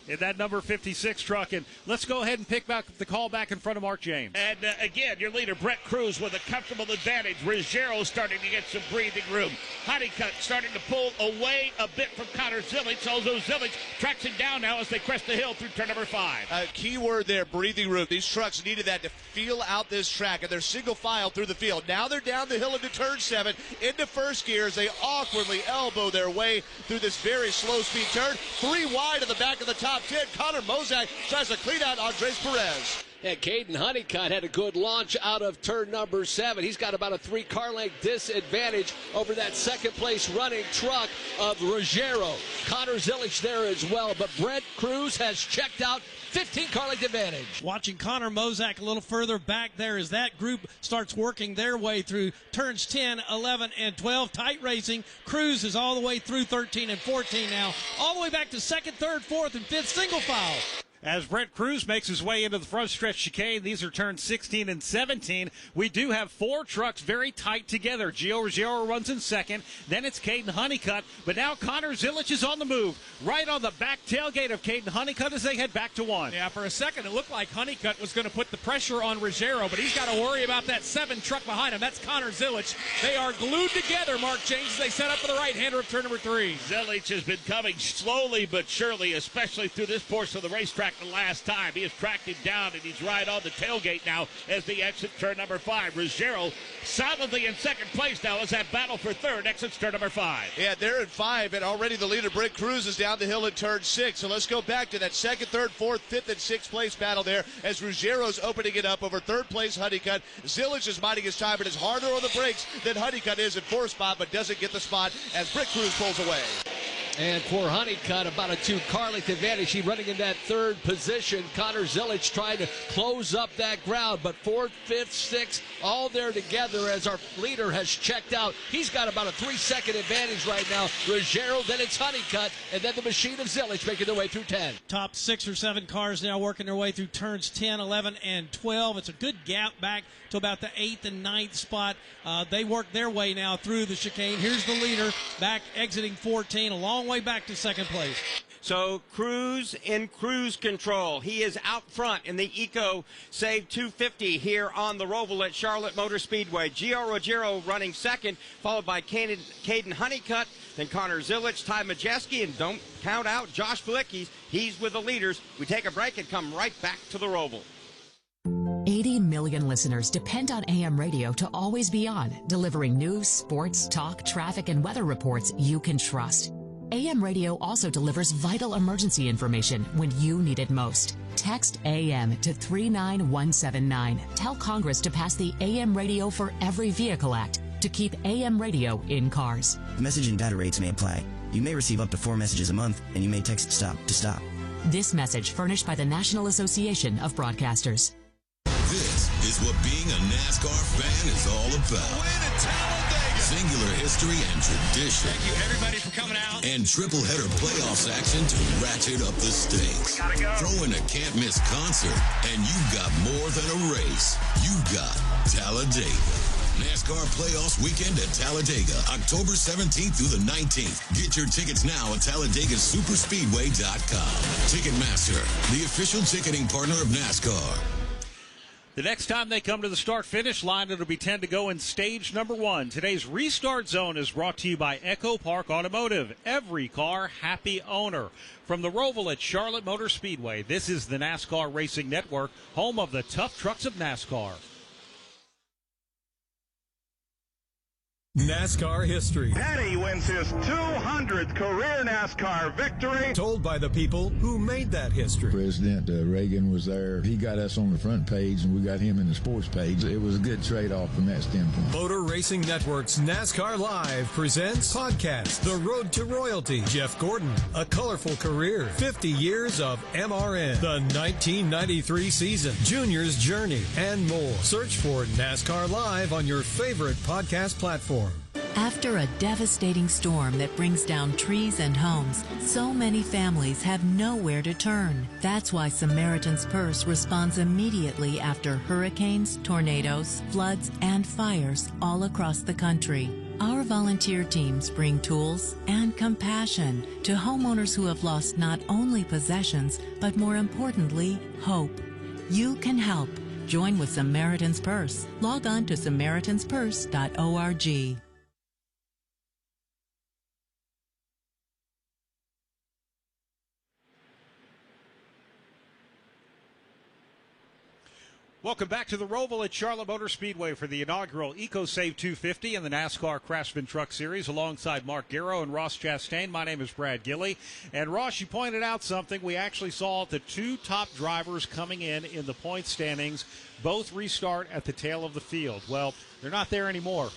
in that number 56 truck. And let's go ahead and pick back the call back in front of Mark James. And again, your leader, Brent Cruz, with a comfortable advantage. Ruggiero starting to get some breathing room. Honeycutt starting to pull away a bit from Connor Zilic. Although Zilic tracks him down now as they crest the hill through turn number 5. Key word there, breathing room. These trucks needed that to feel out this track, and they're single file through the field. Now they're down the hill into turn 7, into first gear as they awkwardly elbow their way through this very slow speed turn. 3 wide at the back of the top 10. Connor Mozak tries to clean out Andres Perez. And Caden Honeycutt had a good launch out of turn number 7. He's got about a 3-car length disadvantage over that second-place running truck of Ruggiero. Connor Zilic there as well, but Brent Cruz has checked out. 15-car length advantage. Watching Connor Mozak a little further back there as that group starts working their way through turns 10, 11, and 12. Tight racing. Cruz is all the way through 13 and 14 now. All the way back to 2nd, 3rd, 4th, and 5th single file. As Brent Cruz makes his way into the front stretch chicane, these are turns 16 and 17. We do have 4 trucks very tight together. Gio Ruggiero runs in 2nd. Then it's Caden Honeycutt. But now Connor Zilic is on the move. Right on the back tailgate of Caden Honeycutt as they head back to 1. Yeah, for a second it looked like Honeycutt was going to put the pressure on Ruggiero, but he's got to worry about that 7 truck behind him. That's Connor Zilic. They are glued together, Mark James, as they set up for the right-hander of turn number 3. Zilic has been coming slowly but surely, especially through this portion of the racetrack the last time. He has tracked him down, and he's right on the tailgate now as they exit turn number 5. Ruggiero solidly in 2nd place now as that battle for 3rd exits turn number 5. Yeah, they're at 5, and already the leader, Brent Cruz, is down the hill in turn 6. So let's go back to that 2nd, 3rd, 4th, 5th, and 6th place battle there as Ruggiero's opening it up over 3rd place Honeycutt. Zilic is biding his time, but is harder on the brakes than Honeycutt is in 4th spot, but doesn't get the spot as Brent Cruz pulls away. And for Honeycutt, about a 2-car length advantage. He's running in that 3rd position. Connor Zilic trying to close up that ground, but 4th, 5th, 6th, all there together as our leader has checked out. He's got about a 3-second advantage right now. Ruggiero, then it's Honeycutt, and then the machine of Zilic making their way through 10. Top 6 or 7 cars now working their way through turns 10, 11, and 12. It's a good gap back to about the 8th and 9th spot. They work their way now through the chicane. Here's the leader back exiting 14, a long way back to 2nd place. So Cruz in cruise control. He is out front in the Eco Save 250 here on the Roval at Charlotte Motor Speedway. Gio Ruggiero running 2nd, followed by Caden Honeycutt, then Connor Zilic, Ty Majeski, and don't count out Josh Flick. He's with the leaders. We take a break and come right back to the Roval. 80 million listeners depend on AM radio to always be on, delivering news, sports, talk, traffic, and weather reports you can trust. AM radio also delivers vital emergency information when you need it most. Text AM to 39179. Tell Congress to pass the AM Radio for Every Vehicle Act to keep AM radio in cars. Message and data rates may apply. You may receive up to 4 messages a month, and you may text STOP to stop. This message furnished by the National Association of Broadcasters. This is what being a NASCAR fan is all about. Win at Talladega. Singular history and tradition. Thank you, everybody, for coming out. And triple header playoffs action to ratchet up the stakes. Gotta go. Throw in a can't miss concert, and you've got more than a race. You've got Talladega. NASCAR Playoffs Weekend at Talladega, October 17th through the 19th. Get your tickets now at TalladegaSuperspeedway.com. Ticketmaster, the official ticketing partner of NASCAR. The next time they come to the start-finish line, it'll be 10 to go in stage number 1. Today's Restart Zone is brought to you by Echo Park Automotive. Every car, happy owner. From the Roval at Charlotte Motor Speedway, this is the NASCAR Racing Network, home of the tough trucks of NASCAR. NASCAR history. Petty wins his 200th career NASCAR victory. Told by the people who made that history. President Reagan was there. He got us on the front page, and we got him in the sports page. It was a good trade-off from that standpoint. Motor Racing Network's NASCAR Live presents podcast The Road to Royalty. Jeff Gordon, A Colorful Career, 50 Years of MRN, the 1993 season, Junior's Journey, and more. Search for NASCAR Live on your favorite podcast platform. After a devastating storm that brings down trees and homes, so many families have nowhere to turn. That's why Samaritan's Purse responds immediately after hurricanes, tornadoes, floods, and fires all across the country. Our volunteer teams bring tools and compassion to homeowners who have lost not only possessions, but more importantly, hope. You can help. Join with Samaritan's Purse. Log on to SamaritansPurse.org. Welcome back to the Roval at Charlotte Motor Speedway for the inaugural EcoSave 250 in the NASCAR Craftsman Truck Series alongside Mark Garrow and Ross Chastain. My name is Brad Gilley. And Ross, you pointed out something. We actually saw the two top drivers coming in the point standings both restart at the tail of the field. Well, they're not there anymore.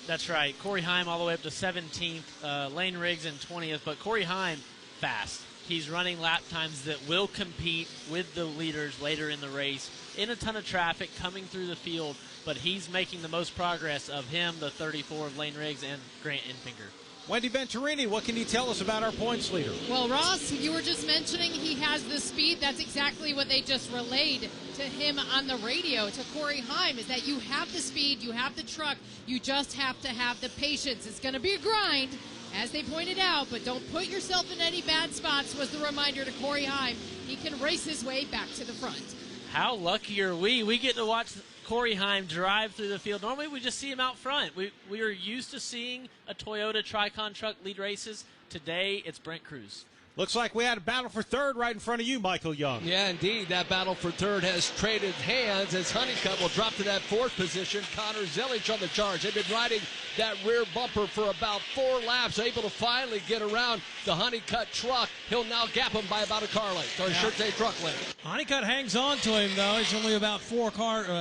That's right. Corey Heim all the way up to 17th, Lane Riggs in 20th, but Corey Heim fast. He's running lap times that will compete with the leaders later in the race. In a ton of traffic coming through the field, but he's making the most progress of him, the 34 of Lane Riggs, and Grant Enfinger. Wendy Venturini, what can you tell us about our points leader? Well, Ross, you were just mentioning he has the speed. That's exactly what they just relayed to him on the radio, to Corey Heim, is that you have the speed, you have the truck, you just have to have the patience. It's going to be a grind, as they pointed out, but don't put yourself in any bad spots, was the reminder to Corey Heim. He can race his way back to the front. How lucky are we? We get to watch Corey Heim drive through the field. Normally we just see him out front. We are used to seeing a Toyota Tricon truck lead races. Today it's Brent Cruz. Looks like we had a battle for third right in front of you, Michael Young. Yeah, indeed. That battle for third has traded hands as Honeycutt will drop to that fourth position. Connor Zilic on the charge. They've been riding that rear bumper for about 4 laps, able to finally get around the Honeycutt truck. He'll now gap him by about a car length, or should say truck length. Honeycutt hangs on to him, though. It's only about 4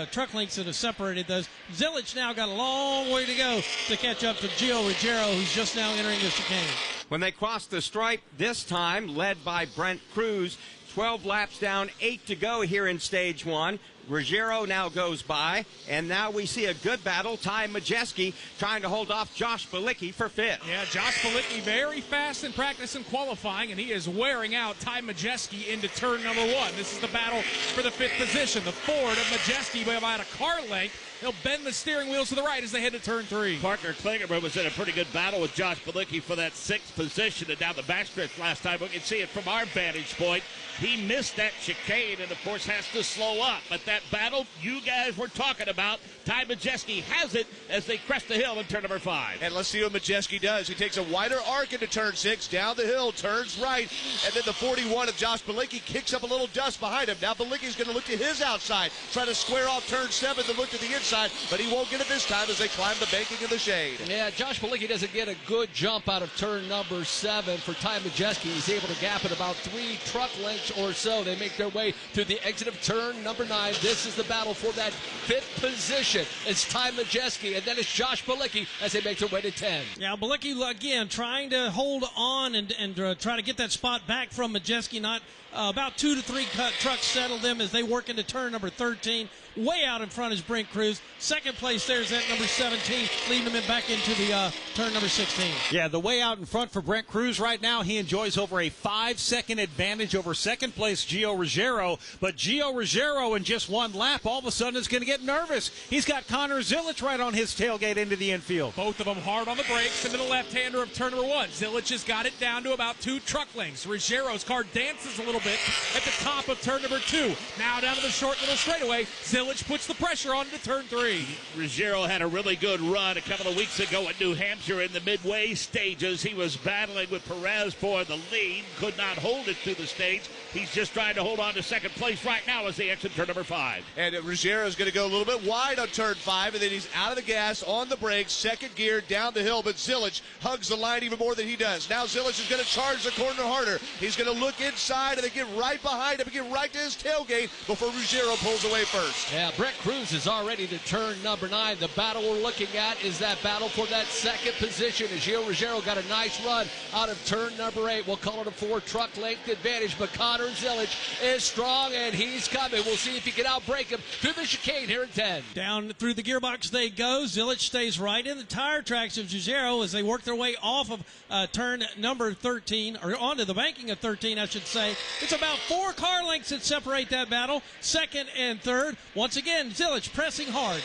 truck lengths that have separated those. Zilic now got a long way to go to catch up to Gio Ruggiero, who's just now entering the chicane. When they crossed the stripe this time, led by Brent Cruz, 12 laps down, 8 to go here in stage 1. Ruggiero now goes by, and now we see a good battle. Ty Majeski trying to hold off Josh Bilicki for 5th. Yeah, Josh Bilicki very fast in practice and qualifying, and he is wearing out Ty Majeski into turn number 1. This is the battle for the 5th position. The Ford of Majeski by about a car length. He'll bend the steering wheels to the right as they head to turn 3. Parker Klingerman was in a pretty good battle with Josh Bilicki for that 6th position and down the backstretch last time. We can see it from our vantage point. He missed that chicane and, of course, has to slow up. But that battle you guys were talking about, Ty Majeski has it as they crest the hill in turn number 5. And let's see what Majeski does. He takes a wider arc into turn 6, down the hill, turns right, and then the 41 of Josh Bilicki kicks up a little dust behind him. Now Bilicki's going to look to his outside, try to square off turn 7 and look to the inside, but he won't get it this time as they climb the banking in the shade. Yeah, Josh Bilicki doesn't get a good jump out of turn number 7 for Ty Majeski. He's able to gap at about 3 truck lengths or so. They make their way to the exit of turn number 9. This is the battle for that 5th position. It's Ty Majeski, and then it's Josh Bilicki as they make their way to 10. Yeah, Bilicki, again, trying to hold on and try to get that spot back from Majeski. Not about 2 to 3 trucks settle them as they work into turn number 13. Way out in front is Brent Cruz. Second place there's at number 17, leading him back into the turn number 16. Yeah, the way out in front for Brent Cruz right now, he enjoys over a 5-second advantage over second place Gio Ruggiero. But Gio Ruggiero in just 1 lap all of a sudden is going to get nervous. He's got Connor Zilic right on his tailgate into the infield. Both of them hard on the brakes into the left-hander of turn number 1. Zilic has got it down to about 2 truck lengths. Ruggiero's car dances a little bit at the top of turn number 2. Now down to the short little straightaway. Zilic puts the pressure on to turn 3. Ruggiero had a really good run a couple of weeks ago at New Hampshire in the midway stages. He was battling with Perez for the lead, could not hold it through the stage. He's just trying to hold on to second place right now as they exit turn number 5. And Ruggiero's going to go a little bit wide on turn 5, and then he's out of the gas, on the brakes, second gear, down the hill, but Zilic hugs the line even more than he does. Now Zilic is going to charge the corner harder. He's going to look inside and then get right behind him and get right to his tailgate before Ruggiero pulls away first. Yeah, Brent Cruz is already to turn number 9. The battle we're looking at is that battle for that second position. As Gio Ruggiero got a nice run out of turn number 8. We'll call it a 4 truck length advantage, but Connor Zilic is strong and he's coming. We'll see if he can outbreak him through the chicane here in 10. Down through the gearbox they go. Zilic stays right in the tire tracks of Ruggiero as they work their way off of turn number 13, or onto the banking of 13, I should say. It's about 4 car lengths that separate that battle, second and third. Once again, Zilic pressing hard.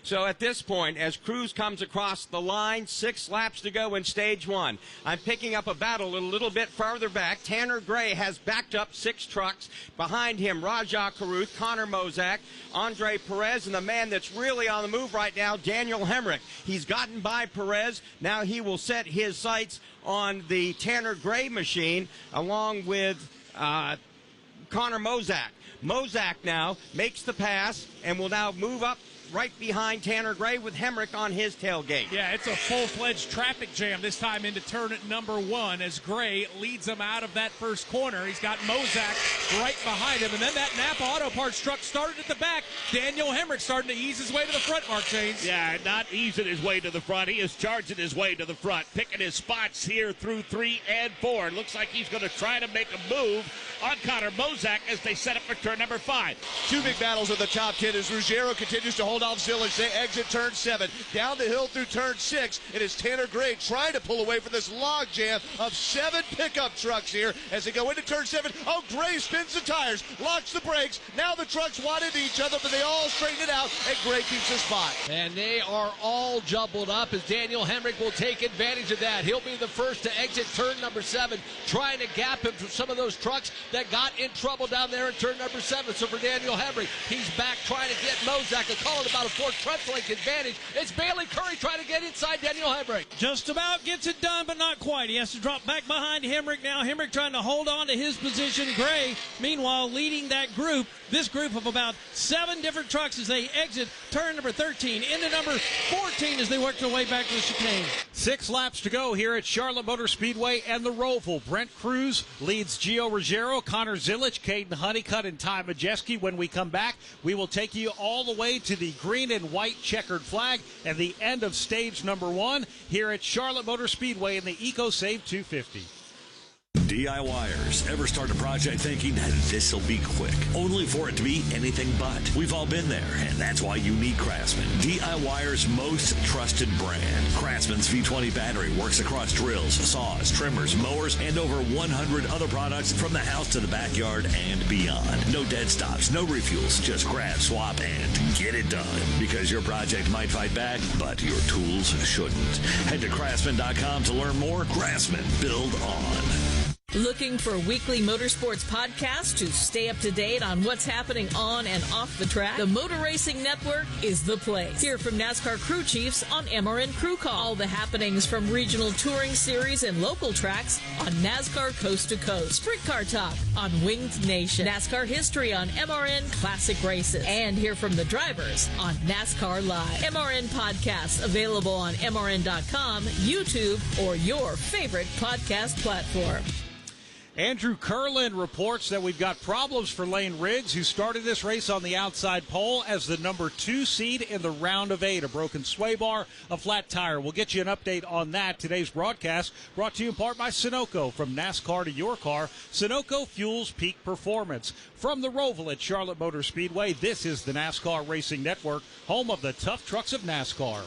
So at this point, as Cruz comes across the line, 6 laps to go in stage 1. I'm picking up a battle a little bit farther back. Tanner Gray has backed up 6 trucks. Behind him, Rajah Caruth, Connor Mozak, Andre Perez, and the man that's really on the move right now, Daniel Hemrick. He's gotten by Perez. Now he will set his sights on the Tanner Gray machine along with Connor Mozak. Mozak now makes the pass and will now move up right behind Tanner Gray with Hemrick on his tailgate. Yeah, it's a full-fledged traffic jam this time into turn number 1 as Gray leads him out of that first corner. He's got Mozak right behind him. And then that Napa Auto Parts truck started at the back. Daniel Hemrick starting to ease his way to the front, Mark James. Yeah, not easing his way to the front. He is charging his way to the front, picking his spots here through 3 and 4. Looks like he's going to try to make a move on Connor Mozak as they set up for turn number 5. Two big battles in the top 10 as Ruggiero continues to hold off Zillage. They exit turn 7. Down the hill through turn 6. It is Tanner Gray trying to pull away from this log jam of 7 pickup trucks here as they go into turn 7. Oh, Gray spins the tires, locks the brakes. Now the trucks wad into each other, but they all straighten it out, and Gray keeps his spot. And they are all jumbled up as Daniel Hemrick will take advantage of that. He'll be the first to exit turn number 7, trying to gap him from some of those trucks that got in trouble down there in turn number 7. So for Daniel Hemrick, he's back trying to get Mozak. They're calling about a 4th length advantage. It's Bailey Curry trying to get inside Daniel Hemrick. Just about gets it done, but not quite. He has to drop back behind Hemrick now. Hemrick trying to hold on to his position. Gray, meanwhile, leading that group. This group of about 7 different trucks as they exit turn number 13 into number 14 as they work their way back to the chicane. 6 laps to go here at Charlotte Motor Speedway and the Roval. Brent Cruz leads Gio Ruggiero, Connor Zilic, Caden Honeycutt, and Ty Majeski. When we come back, we will take you all the way to the green and white checkered flag and the end of stage number 1 here at Charlotte Motor Speedway in the EcoSave 250. DIYers, ever start a project thinking this'll be quick, only for it to be anything but? We've all been there, and that's why you need Craftsman, DIYers' most trusted brand. Craftsman's V20 battery works across drills, saws, trimmers, mowers, and over 100 other products from the house to the backyard and beyond. No dead stops, no refuels, just grab, swap, and get it done. Because your project might fight back, but your tools shouldn't. Head to craftsman.com to learn more. Craftsman, build on. Looking for weekly motorsports podcasts to stay up to date on what's happening on and off the track? The Motor Racing Network is the place. Hear from NASCAR crew chiefs on MRN Crew Call. All the happenings from regional touring series and local tracks on NASCAR Coast to Coast. Sprint Car Talk on Winged Nation. NASCAR history on MRN Classic Races. And hear from the drivers on NASCAR Live. MRN podcasts available on MRN.com, YouTube, or your favorite podcast platform. Andrew Curlin reports that we've got problems for Lane Riggs, who started this race on the outside pole as the number 2 seed in the round of 8. A broken sway bar, a flat tire. We'll get you an update on that. Today's broadcast brought to you in part by Sunoco. From NASCAR to your car, Sunoco fuels peak performance. From the Roval at Charlotte Motor Speedway, this is the NASCAR Racing Network, home of the tough trucks of NASCAR.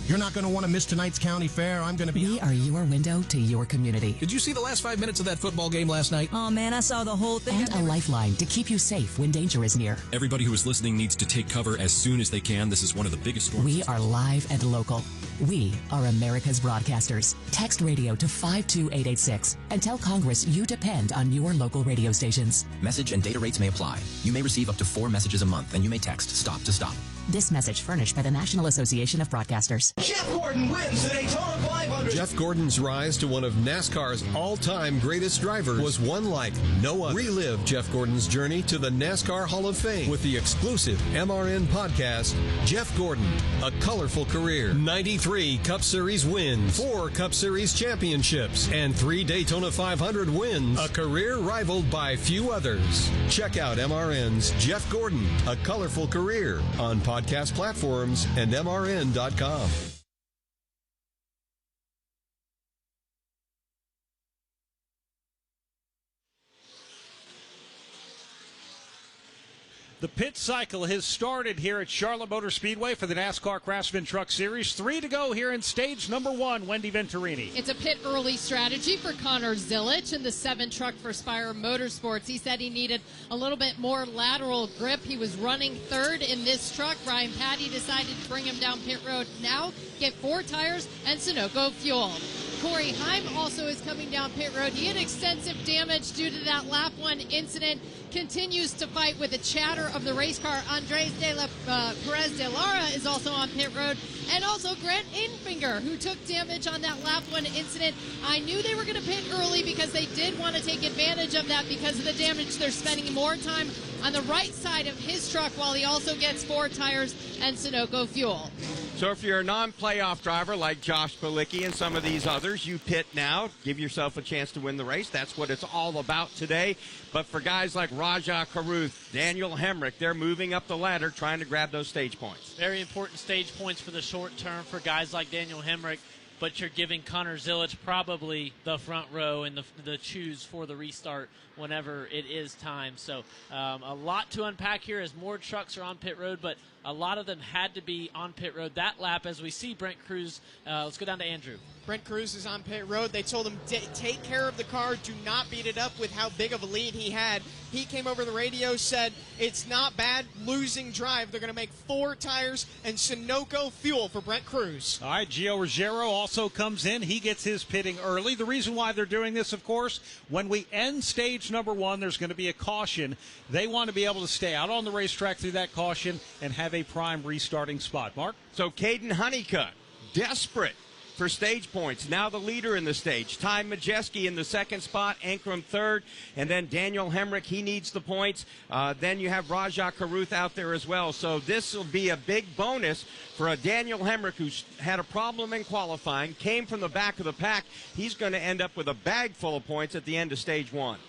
You're not going to want to miss tonight's county fair. I'm going to be... We are your window to your community. Did you see the last 5 minutes of that football game last night? Oh, man, I saw the whole thing. And a lifeline to keep you safe when danger is near. Everybody who is listening needs to take cover as soon as they can. This is one of the biggest storms. We are live and local. We are America's broadcasters. Text radio to 52886 and tell Congress you depend on your local radio stations. Message and data rates may apply. You may receive up to 4 messages a month, and you may text stop to stop. This message furnished by the National Association of Broadcasters. Jeff Gordon wins the Daytona 500. Jeff Gordon's rise to one of NASCAR's all-time greatest drivers was one like no other. Relive Jeff Gordon's journey to the NASCAR Hall of Fame with the exclusive MRN podcast, Jeff Gordon, A Colorful Career. 93 Cup Series wins, 4 Cup Series championships, and 3 Daytona 500 wins. A career rivaled by few others. Check out MRN's Jeff Gordon, A Colorful Career on podcast platforms and MRN.com. The pit cycle has started here at Charlotte Motor Speedway for the NASCAR Craftsman Truck Series. 3 to go here in stage number 1. Wendy Venturini. It's a pit early strategy for Connor Zilic in the 7 truck for Spire Motorsports. He said he needed a little bit more lateral grip. He was running 3rd in this truck. Brian Patty decided to bring him down pit road now, get 4 tires and Sunoco fuel. Corey Heim also is coming down pit road. He had extensive damage due to that lap 1 incident. Continues to fight with the chatter of the race car. Andres Perez de Lara is also on pit road. And also Grant Infinger, who took damage on that lap 1 incident. I knew they were going to pit early because they did want to take advantage of that because of the damage. They're spending more time on the right side of his truck while he also gets 4 tires and Sunoco fuel. So if you're a non-playoff driver like Josh Palicki and some of these others, you pit now, give yourself a chance to win the race. That's what it's all about today. But for guys like Rajah Caruth, Daniel Hemrick, they're moving up the ladder trying to grab those stage points. Very important stage points for the short term for guys like Daniel Hemrick, but you're giving Connor Zilic probably the front row and the choose for the restart whenever it is time. So a lot to unpack here as more trucks are on pit road, but a lot of them had to be on pit road that lap as we see Brent Cruz. Let's go down to Andrew. Brent Cruz is on pit road. They told him, take care of the car. Do not beat it up with how big of a lead he had. He came over the radio, said, it's not bad, losing drive. They're going to make 4 tires and Sunoco fuel for Brent Cruz. All right, Gio Ruggiero also comes in. He gets his pitting early. The reason why they're doing this, of course, when we end stage number 1, there's going to be a caution. They want to be able to stay out on the racetrack through that caution and have a prime restarting spot. Mark? So Caden Honeycutt, desperate for stage points. Now the leader in the stage. Ty Majeski in the second spot, Ankrum third, and then Daniel Hemrick, he needs the points. Then you have Rajah Caruth out there as well. So this will be a big bonus for a Daniel Hemrick who's had a problem in qualifying, came from the back of the pack. He's going to end up with a bag full of points at the end of stage 1.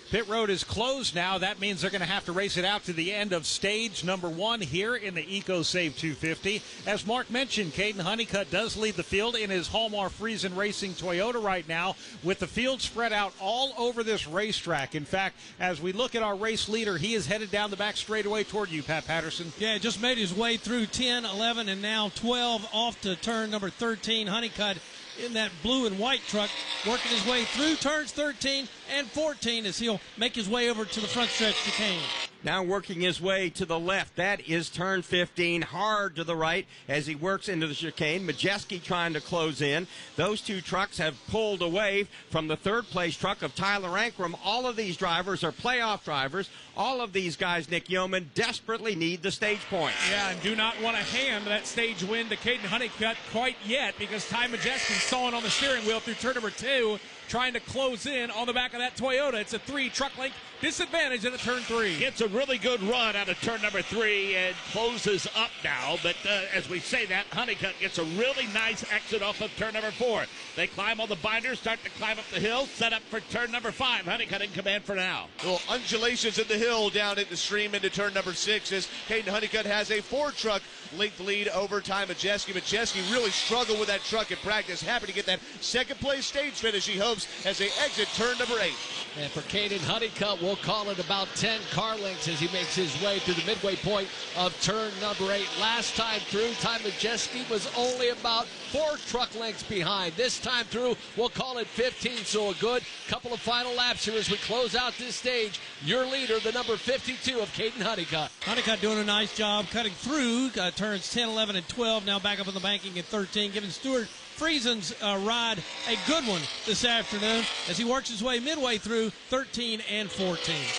Pit road is closed now. That means they're going to have to race it out to the end of stage number 1 here in the EcoSave 250. As Mark mentioned, Caden Honeycutt does lead the field in his Hallmark Friesen Racing Toyota right now, with the field spread out all over this racetrack. In fact, as we look at our race leader, he is headed down the back straightaway toward you, Pat Patterson. Yeah, just made his way through 10, 11, and now 12 off to turn number 13. Honeycutt in that blue and white truck, working his way through turns 13 and 14 as he'll make his way over to the front stretch chicane. Now working his way to the left. That is turn 15, hard to the right as he works into the chicane. Majeski trying to close in. Those 2 trucks have pulled away from the third place truck of Tyler Ankrum. All of these drivers are playoff drivers. All of these guys, Nick Yeoman, desperately need the stage points. Yeah, and do not want to hand that stage win to Caden Honeycutt quite yet, because Ty Majeski's stalling on the steering wheel through turn number 2, trying to close in on the back of that Toyota. It's a 3 truck length disadvantage into turn 3. Gets a really good run out of turn number 3 and closes up now. But as we say that, Honeycutt gets a really nice exit off of turn number 4. They climb all the binders, start to climb up the hill, set up for turn number 5. Honeycutt in command for now. Little undulations in the hill down at the stream into turn number 6 as Caden Honeycutt has a 4-truck length lead over Ty Majeski. Majeski really struggled with that truck in practice. Happy to get that second place stage finish, he hopes, as they exit turn number 8. And for Caden Honeycutt, we'll call it about 10 car lengths as he makes his way to the midway point of turn number 8. Last time through, Ty Majeski was only about 4 truck lengths behind. This time through, we'll call it 15. So a good couple of final laps here as we close out this stage. Your leader, the number 52 of Caden Honeycutt. Honeycutt doing a nice job cutting through turns 10, 11, and 12. Now back up in the banking at 13, giving Stuart Friesen's ride a good one this afternoon as he works his way midway through 13 and 14.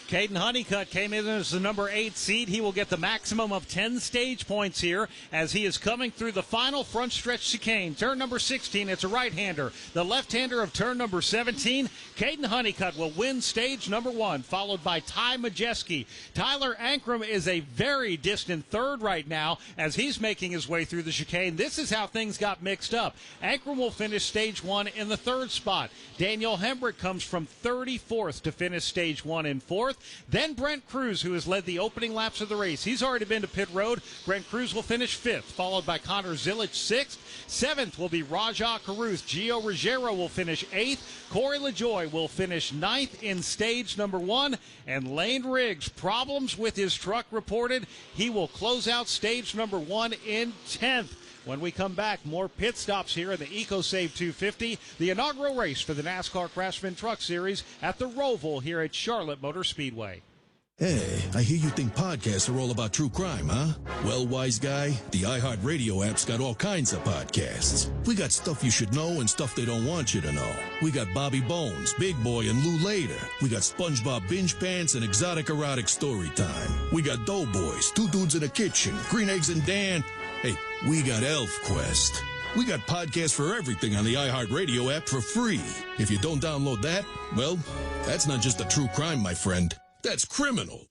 Caden Honeycutt came in as the number 8 seed. He will get the maximum of 10 stage points here as he is coming through the final front stretch chicane. Turn number 16, it's a right-hander. The left-hander of turn number 17, Caden Honeycutt will win stage number 1, followed by Ty Majeski. Tyler Ankrum is a very distant third right now as he's making his way through the chicane. This is how things got mixed up. Ankrum will finish stage 1 in the 3rd spot. Daniel Hemrick comes from 34th to finish stage 1 in 4th. Then Brent Cruz, who has led the opening laps of the race. He's already been to pit road. Brent Cruz will finish 5th, followed by Connor Zilic 6th. 7th will be Rajah Caruth. Gio Ruggiero will finish 8th. Corey LaJoie will finish 9th in stage number 1. And Lane Riggs, problems with his truck reported. He will close out stage number 1 in 10th. When we come back, more pit stops here in the EcoSave 250, the inaugural race for the NASCAR Craftsman Truck Series at the Roval here at Charlotte Motor Speedway. Hey, I hear you think podcasts are all about true crime, huh? Well, wise guy, the iHeartRadio app's got all kinds of podcasts. We got stuff you should know and stuff they don't want you to know. We got Bobby Bones, Big Boy, and Lou Later. We got SpongeBob Binge Pants and Exotic Erotic Story Time. We got Doughboys, Two Dudes in a Kitchen, Green Eggs and Dan. Hey, we got Elf Quest. We got podcasts for everything on the iHeartRadio app for free. If you don't download that, well, that's not just a true crime, my friend. That's criminal.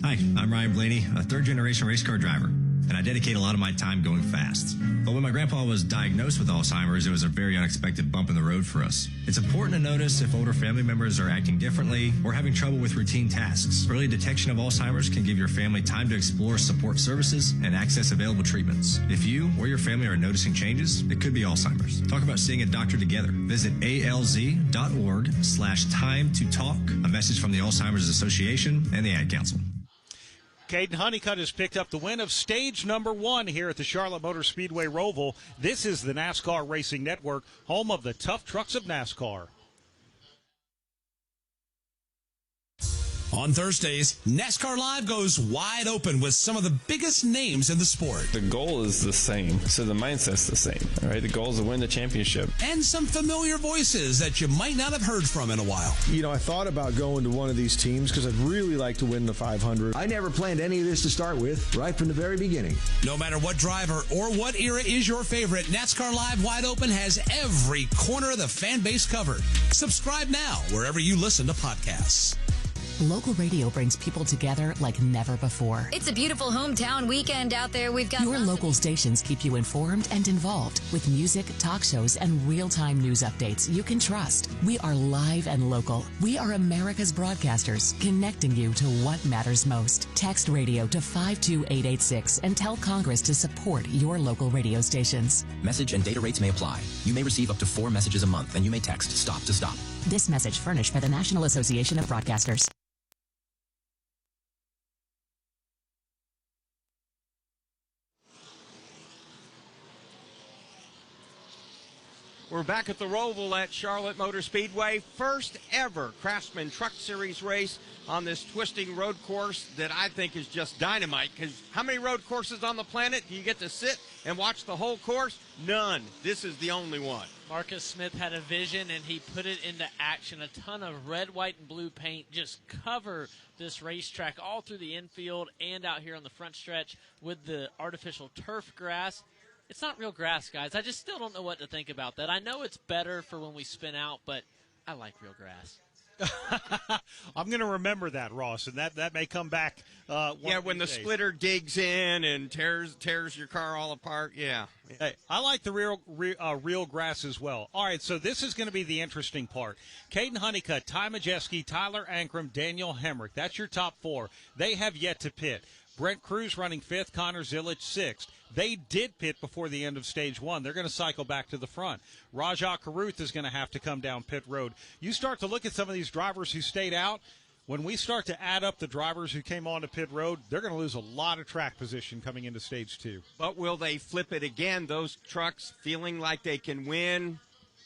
Hi, I'm Ryan Blaney, a third-generation race car driver, and I dedicate a lot of my time going fast. But when my grandpa was diagnosed with Alzheimer's, it was a very unexpected bump in the road for us. It's important to notice if older family members are acting differently or having trouble with routine tasks. Early detection of Alzheimer's can give your family time to explore support services and access available treatments. If you or your family are noticing changes, it could be Alzheimer's. Talk about seeing a doctor together. Visit alz.org/time-to-talk. A message from the Alzheimer's Association and the Ad Council. Caden Honeycutt has picked up the win of stage number 1 here at the Charlotte Motor Speedway Roval. This is the NASCAR Racing Network, home of the tough trucks of NASCAR. On Thursdays, NASCAR Live goes wide open with some of the biggest names in the sport. The goal is the same, so the mindset's the same, all right? The goal is to win the championship. And some familiar voices that you might not have heard from in a while. You know, I thought about going to one of these teams because I'd really like to win the 500. I never planned any of this to start with, right from the very beginning. No matter what driver or what era is your favorite, NASCAR Live Wide Open has every corner of the fan base covered. Subscribe now wherever you listen to podcasts. Local radio brings people together like never before. It's a beautiful hometown weekend out there. We've got your local stations keep you informed and involved with music, talk shows, and real-time news updates you can trust. We are live and local. We are America's broadcasters, connecting you to what matters most. Text radio to 52886 and tell Congress to support your local radio stations. Message and data rates may apply. You may receive up to 4 messages a month, and you may text STOP to STOP. This message furnished by the National Association of Broadcasters. We're back at the Roval at Charlotte Motor Speedway. First ever Craftsman Truck Series race on this twisting road course that I think is just dynamite. Because how many road courses on the planet do you get to sit and watch the whole course? None. This is the only one. Marcus Smith had a vision, and he put it into action. A ton of red, white, and blue paint just cover this racetrack all through the infield and out here on the front stretch with the artificial turf grass. It's not real grass, guys. I just still don't know what to think about that. I know it's better for when we spin out, but I like real grass. I'm going to remember that, Ross, and that may come back. When the splitter digs in and tears your car all apart. Yeah. Hey, I like the real grass as well. All right, so this is going to be the interesting part. Caden Honeycutt, Ty Majeski, Tyler Ankrum, Daniel Hemrick. That's your top 4. They have yet to pit. Brent Cruz running 5th, Connor Zilic 6th. They did pit before the end of stage 1. They're going to cycle back to the front. Rajah Caruth is going to have to come down pit road. You start to look at some of these drivers who stayed out. When we start to add up the drivers who came on to pit road, they're going to lose a lot of track position coming into stage 2. But will they flip it again? Those trucks feeling like they can win,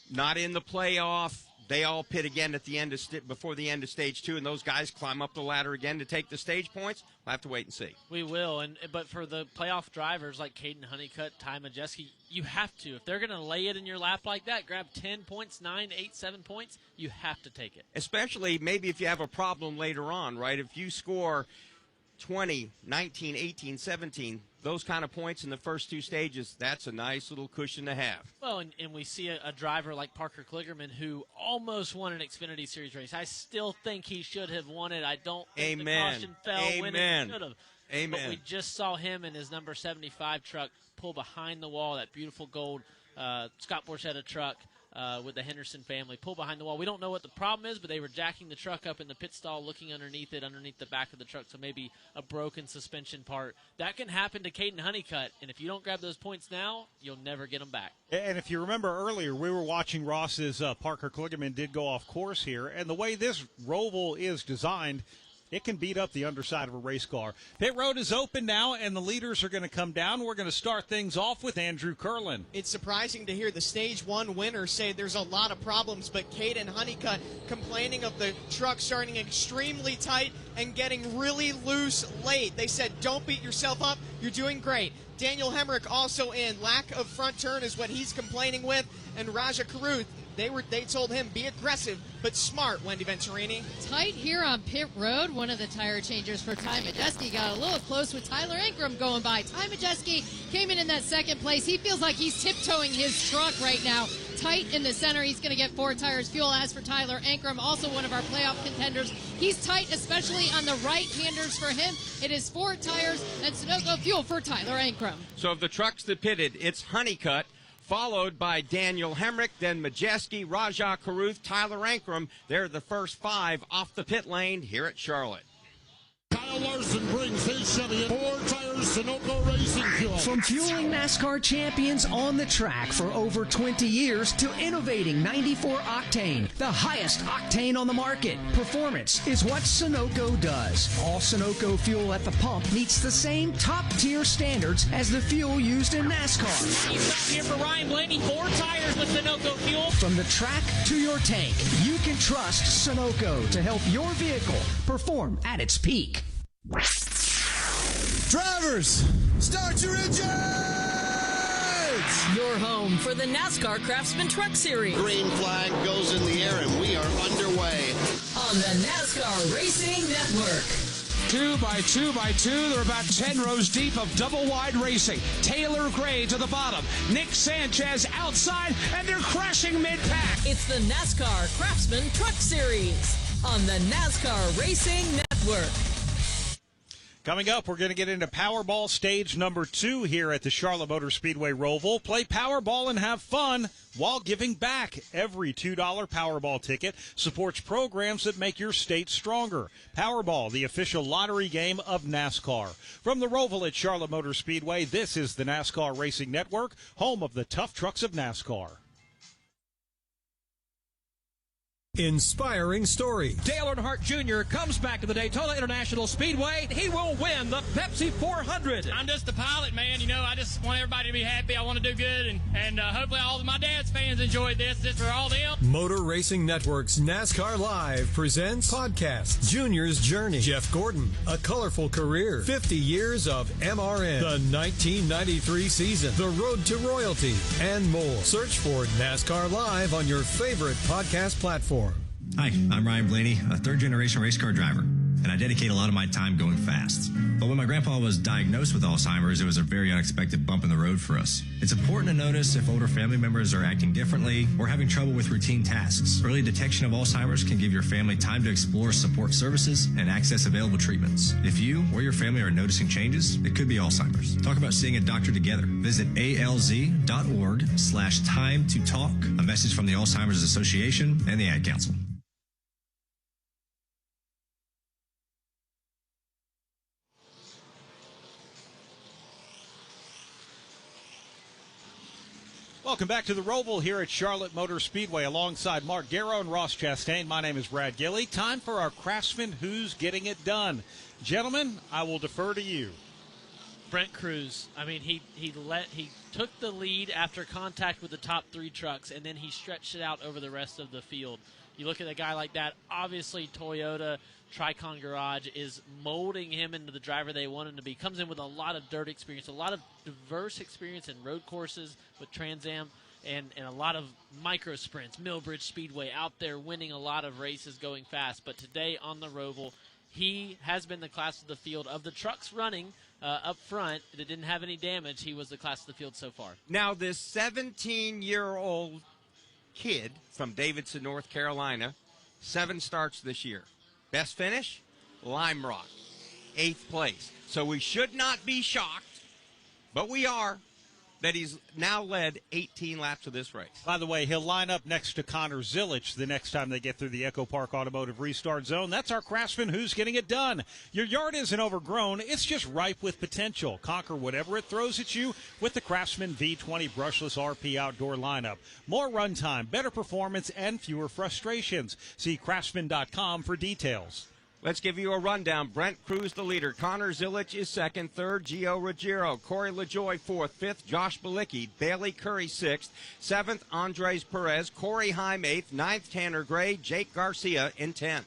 not in the playoff. They all pit again at the end of before the end of stage 2, and those guys climb up the ladder again to take the stage points. We'll have to wait and see. We will, but for the playoff drivers like Caden Honeycutt, Ty Majeski, you have to. If they're going to lay it in your lap like that, grab 10 points, 9, 8, 7 points, you have to take it. Especially maybe if you have a problem later on, right? If you score 20, 19, 18, 17, those kind of points in the first 2 stages, that's a nice little cushion to have. Well, and we see a driver like Parker Kligerman who almost won an Xfinity Series race. I still think he should have won it. I don't think the caution fell when it should have. Amen. But we just saw him in his number 75 truck pull behind the wall, that beautiful gold Scott Borchetta truck with the Henderson family, pull behind the wall. We don't know what the problem is, but they were jacking the truck up in the pit stall, looking underneath the back of the truck, so maybe a broken suspension part. That can happen to Caden Honeycutt, and if you don't grab those points now, you'll never get them back. And if you remember earlier, we were watching Ross's Parker Kligerman did go off course here, and the way this Roval is designed, it can beat up the underside of a race car. Pit road is open now, and the leaders are going to come down. We're going to start things off with Andrew Curlin. It's surprising to hear the Stage 1 winner say there's a lot of problems, but Caden Honeycutt complaining of the truck starting extremely tight and getting really loose late. They said, don't beat yourself up. You're doing great. Daniel Hemrick also in. Lack of front turn is what he's complaining with. And Raja Karuth, they told him, be aggressive, but smart, Wendy Venturini. Tight here on pit road. One of the tire changers for Ty Majeski got a little close with Tyler Ankrum going by. Ty Majeski came in that second place. He feels like he's tiptoeing his truck right now. Tight in the center. He's going to get 4 tires fuel. As for Tyler Ankrum, also one of our playoff contenders, he's tight, especially on the right-handers for him. It is 4 tires and Sunoco fuel for Tyler Ankrum. So of the trucks that pitted, it's Honeycutt, followed by Daniel Hemrick, then Majeski, Raja Karuth, Tyler Ankrum. They're the first 5 off the pit lane here at Charlotte. Kyle Larson brings his Chevy in 4 tires, Sunoco Racing Fuel. From fueling NASCAR champions on the track for over 20 years to innovating 94 octane, the highest octane on the market. Performance is what Sunoco does. All Sunoco fuel at the pump meets the same top-tier standards as the fuel used in NASCAR. You stop here for Ryan Blaney, 4 tires with Sunoco fuel. From the track to your tank, you can trust Sunoco to help your vehicle perform at its peak. Drivers, start your engines! Your home for the NASCAR Craftsman Truck Series. Green flag goes in the air and we are underway. On the NASCAR Racing Network. 2 by 2 by 2. They're about 10 rows deep of double-wide racing. Taylor Gray to the bottom. Nick Sanchez outside, and they're crashing mid-pack. It's the NASCAR Craftsman Truck Series on the NASCAR Racing Network. Coming up, we're going to get into Powerball stage number 2 here at the Charlotte Motor Speedway Roval. Play Powerball and have fun while giving back. Every $2 Powerball ticket supports programs that make your state stronger. Powerball, the official lottery game of NASCAR. From the Roval at Charlotte Motor Speedway, this is the NASCAR Racing Network, home of the tough trucks of NASCAR. Inspiring story. Dale Earnhardt Jr. comes back to the Daytona International Speedway. He will win the Pepsi 400. I'm just a pilot, man. You know, I just want everybody to be happy. I want to do good, and hopefully all of my dad's fans enjoyed this. This for all them. Motor Racing Network's NASCAR Live presents podcast Junior's Journey. Jeff Gordon, a colorful career, 50 years of MRN, the 1993 season, the road to royalty, and more. Search for NASCAR Live on your favorite podcast platform. Hi, I'm Ryan Blaney, a third-generation race car driver, and I dedicate a lot of my time going fast. But when my grandpa was diagnosed with Alzheimer's, it was a very unexpected bump in the road for us. It's important to notice if older family members are acting differently or having trouble with routine tasks. Early detection of Alzheimer's can give your family time to explore support services and access available treatments. If you or your family are noticing changes, it could be Alzheimer's. Talk about seeing a doctor together. Visit alz.org/time to talk. A message from the Alzheimer's Association and the Ad Council. Welcome back to the Roval here at Charlotte Motor Speedway alongside Mark Garrow and Ross Chastain. My name is Brad Gilley. Time for our Craftsman Who's Getting It Done. Gentlemen, I will defer to you. Brent Cruz. I mean, he took the lead after contact with the top 3 trucks, and then he stretched it out over the rest of the field. You look at a guy like that, obviously Toyota Tricon Garage is molding him into the driver they want him to be. Comes in with a lot of dirt experience, a lot of diverse experience in road courses with Trans Am, and a lot of micro sprints. Millbridge Speedway out there winning a lot of races going fast. But today on the Roval, he has been the class of the field. Of the trucks running up front that didn't have any damage, he was the class of the field so far. Now, this 17-year-old kid from Davidson, North Carolina, 7 starts this year. Best finish, Lime Rock, 8th place. So we should not be shocked, but we are, that he's now led 18 laps of this race. By the way, he'll line up next to Connor Zilic the next time they get through the Echo Park Automotive Restart Zone. That's our Craftsman Who's Getting It Done. Your yard isn't overgrown. It's just ripe with potential. Conquer whatever it throws at you with the Craftsman V20 brushless RP outdoor lineup. More runtime, better performance, and fewer frustrations. See craftsman.com for details. Let's give you a rundown. Brent Cruz, the leader. Connor Zilic is second. Third, Gio Ruggiero. Corey LaJoie, fourth. Fifth, Josh Bilicki. Bailey Curry, sixth. Seventh, Andres Perez. Corey Heim, eighth. Ninth, Tanner Gray. Jake Garcia in 10th.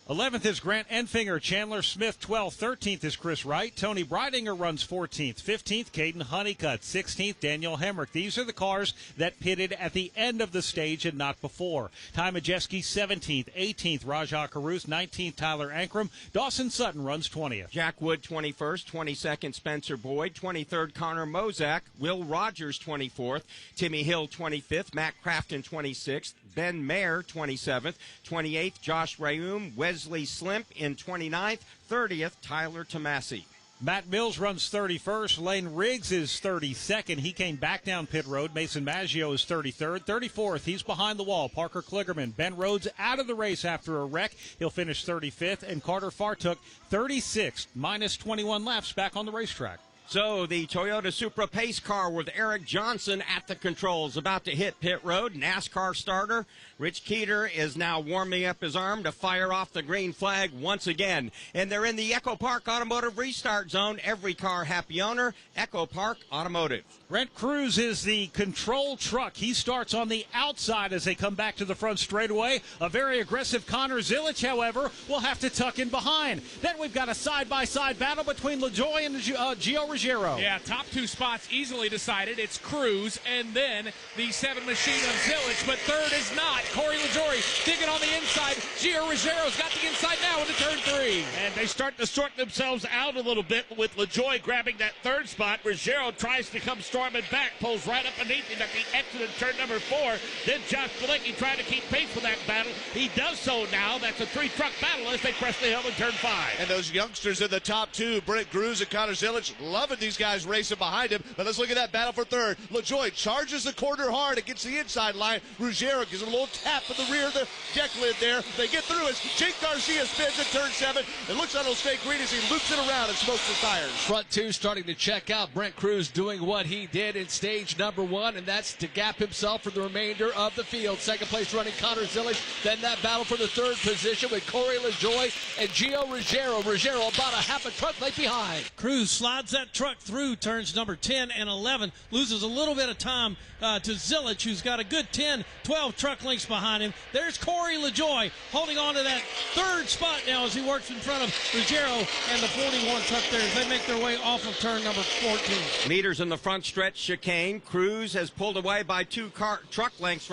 11th is Grant Enfinger. Chandler Smith, 12th. 13th is Chris Wright. Tony Breidinger runs 14th. 15th, Caden Honeycutt. 16th, Daniel Hemrick. These are the cars that pitted at the end of the stage and not before. Ty Majeski, 17th. 18th, Rajah Caruth. 19th, Tyler Ankrum. Dawson Sutton runs 20th. Jack Wood, 21st. 22nd, Spencer Boyd. 23rd, Connor Mozak. Will Rogers, 24th. Timmy Hill, 25th. Matt Crafton, 26th. Ben Mayer, 27th. 28th, Josh Rayum. Wesley Slimp in 29th. 30th, Tyler Tomasi. Matt Mills runs 31st. Lane Riggs is 32nd. He came back down pit road. Mason Maggio is 33rd. 34th, he's behind the wall. Parker Kligerman. Ben Rhodes out of the race after a wreck. He'll finish 35th. And Carter Fartook, 36th, minus 21 laps back on the racetrack. So the Toyota Supra pace car with Eric Johnson at the controls, about to hit pit road. NASCAR starter Rich Keeter is now warming up his arm to fire off the green flag once again. And they're in the Echo Park Automotive restart zone. Every car happy owner, Echo Park Automotive. Brent Cruz is the control truck. He starts on the outside as they come back to the front straightaway. A very aggressive Connor Zilic, however, will have to tuck in behind. Then we've got a side-by-side battle between LaJoie and Gio Ruggiero. Yeah, top two spots easily decided. It's Cruz and then the 7 machine of Zilic, but third is not. Corey LaJoie digging on the inside. Gio Ruggiero's got the inside now into turn 3. And they start to sort themselves out a little bit with LaJoie grabbing that third spot. Ruggiero tries to come storming back, pulls right up beneath him at the exit of turn number 4. Then Josh Bilicki trying to keep pace with that battle. He does so now. That's a 3-truck battle as they press the hill in turn 5. And those youngsters in the top 2, Brent Cruz and Connor Zilic, loving these guys racing behind him. But let's look at that battle for third. LaJoie charges the corner hard against the inside line. Ruggiero gives him a little tap in the rear of the deck lid there. They get through as Jake Garcia spins at turn 7. It looks like it'll stay green as he loops it around and smokes the tires. Front 2 starting to check out. Brent Cruz doing what he did in stage number 1, and that's to gap himself for the remainder of the field. Second place running Connor Zilic. Then that battle for the third position with Corey LaJoie and Gio Ruggiero. Ruggiero about a half a truck length behind. Cruz slides that truck through turns number 10 and 11. Loses a little bit of time to Zilic, who's got a good 10, 12 truck lengths behind him. There's Corey LaJoie holding on to that third spot now as he works in front of Ruggiero and the 41 truck there as they make their way off of turn number 14. Leaders in the front stretch chicane. Cruz has pulled away by 2 truck lengths,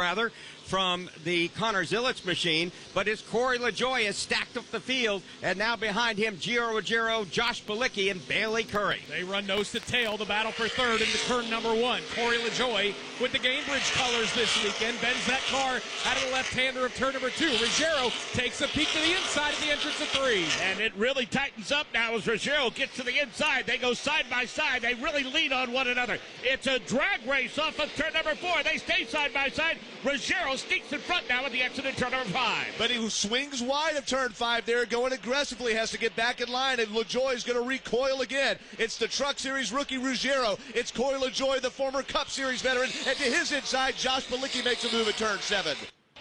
from the Connor Zilic machine, but his Corey LaJoie has stacked up the field, and now behind him, Gio Ruggiero, Josh Bilicki, and Bailey Curry. They run nose to tail, the battle for third into turn number 1. Corey LaJoie with the Gainbridge colors this weekend, bends that car out of the left-hander of turn number 2. Ruggiero takes a peek to the inside of the entrance of 3. And it really tightens up now as Ruggiero gets to the inside. They go side by side. They really lean on one another. It's a drag race off of turn number 4. They stay side by side. Ruggiero sneaks in front now at the exit of turn number 5. But he swings wide of turn 5 there, going aggressively, has to get back in line, and LaJoie is going to recoil again. It's the Truck Series rookie Ruggiero. It's Corey LaJoie, the former Cup Series veteran, and to his inside, Josh Bilicki makes a move at turn 7.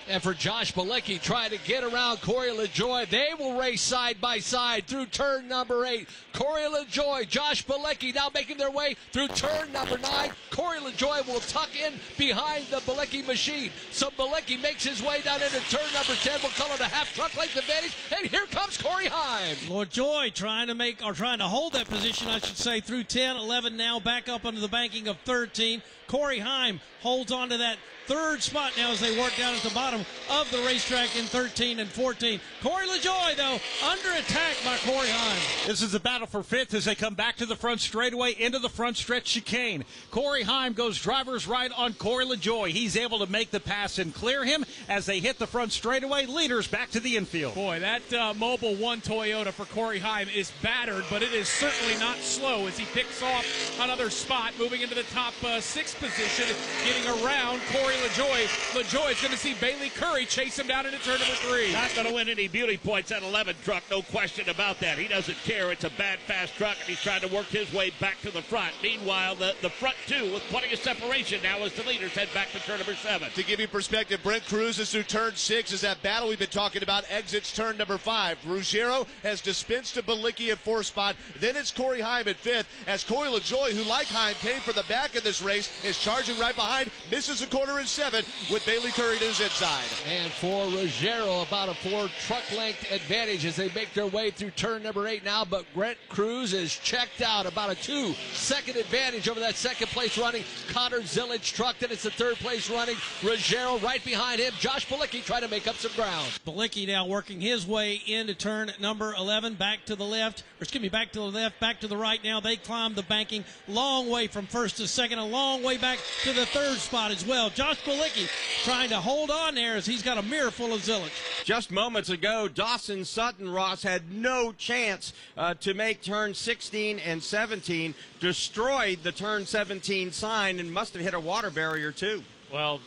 And for Josh Bilicki trying to get around Corey LaJoie, they will race side by side through turn number 8. Corey LaJoie, Josh Bilicki now making their way through turn number 9. Corey LaJoie will tuck in behind the Bilicki machine. So Bilicki makes his way down into turn number 10. We'll call it a half truck length advantage. And here comes Corey Heim. LaJoie trying to hold that position, I should say, through 10, 11 now, back up under the banking of 13. Corey Heim holds on to that third spot now as they work down at the bottom of the racetrack in 13 and 14. Corey LaJoie, though, under attack by Corey Heim. This is a battle for 5th as they come back to the front straightaway into the front stretch chicane. Corey Heim goes driver's right on Corey LaJoie. He's able to make the pass and clear him as they hit the front straightaway. Leaders back to the infield. Boy, that Mobile 1 Toyota for Corey Heim is battered, but it is certainly not slow as he picks off another spot, moving into the top 6 race position, getting around Corey LaJoie. LaJoie is going to see Bailey Curry chase him down into turn number 3. Not going to win any beauty points at 11 truck, no question about that. He doesn't care. It's a bad, fast truck, and he's trying to work his way back to the front. Meanwhile, the front 2 with plenty of separation now as the leaders head back to turn number 7. To give you perspective, Brent cruises through turn 6 as that battle we've been talking about exits turn number 5. Ruggiero has dispensed to Balicki at 4th spot. Then it's Corey Heim at 5th as Corey LaJoie, who like Heim came from the back of this race, is charging right behind, misses a corner in 7th with Bailey Curry to his inside. And for Ruggiero, about a 4 truck length advantage as they make their way through turn number 8 now, but Brent Cruz is checked out. About a 2-second advantage over that second place running Connor Zillage truck. Then it's the third place running Ruggiero. Right behind him, Josh Balicki trying to make up some ground. Balicki now working his way into turn number 11, back to the left, back to the left, back to the right now. They climb the banking, long way from first to second, a long way back to the 3rd spot as well. Josh Balicki trying to hold on there as he's got a mirror full of Zillage. Just moments ago, Dawson Sutton Ross had no chance to make turn 16 and 17, destroyed the turn 17 sign, and must have hit a water barrier too. Well,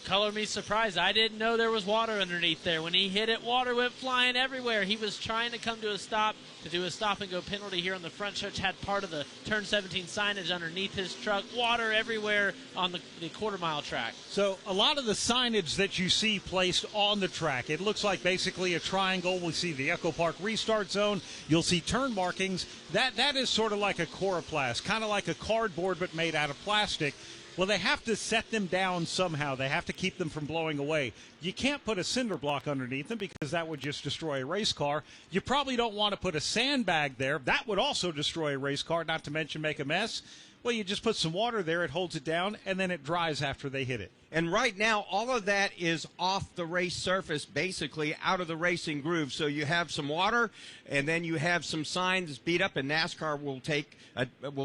color me surprised. I didn't know there was water underneath there. When he hit it, water went flying everywhere. He was trying to come to a stop, to do a stop-and-go penalty here on the front stretch, had part of the turn 17 signage underneath his truck. Water everywhere on the quarter-mile track. So a lot of the signage that you see placed on the track, it looks like basically a triangle. We see the Echo Park restart zone. You'll see turn markings. That is sort of like a coroplast, kind of like a cardboard but made out of plastic. Well, they have to set them down somehow. They have to keep them from blowing away. You can't put a cinder block underneath them because that would just destroy a race car. You probably don't want to put a sandbag there. That would also destroy a race car, not to mention make a mess. Well, you just put some water there, it holds it down, and then it dries after they hit it. And right now, all of that is off the race surface, basically out of the racing groove. So you have some water, and then you have some signs beat up, and NASCAR will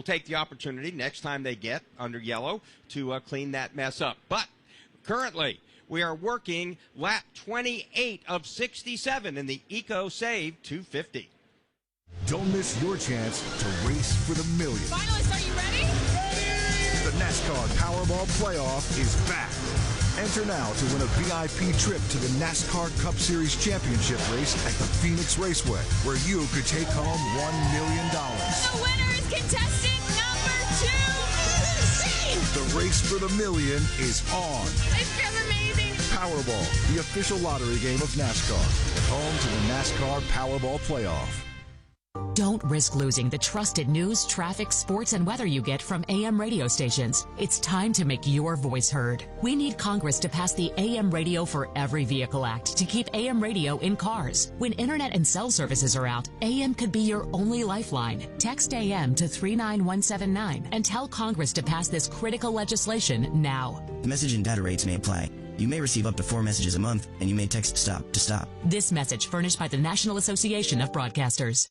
take the opportunity next time they get under yellow to clean that mess up. But currently, we are working lap 28 of 67 in the Eco Save 250. Don't miss your chance to race for the million. Finalists, are you ready? The NASCAR Powerball Playoff is back. Enter now to win a VIP trip to the NASCAR Cup Series Championship race at the Phoenix Raceway, where you could take home $1 million. The winner is contestant number 2. The race for the million is on. It feels amazing. Powerball, the official lottery game of NASCAR. Home to the NASCAR Powerball Playoff. Don't risk losing the trusted news, traffic, sports, and weather you get from AM radio stations. It's time to make your voice heard. We need Congress to pass the AM Radio for Every Vehicle Act to keep AM radio in cars. When internet and cell services are out, AM could be your only lifeline. Text AM to 39179 and tell Congress to pass this critical legislation now. The message and data rates may apply. You may receive up to 4 messages a month, and you may text STOP to stop. This message furnished by the National Association of Broadcasters.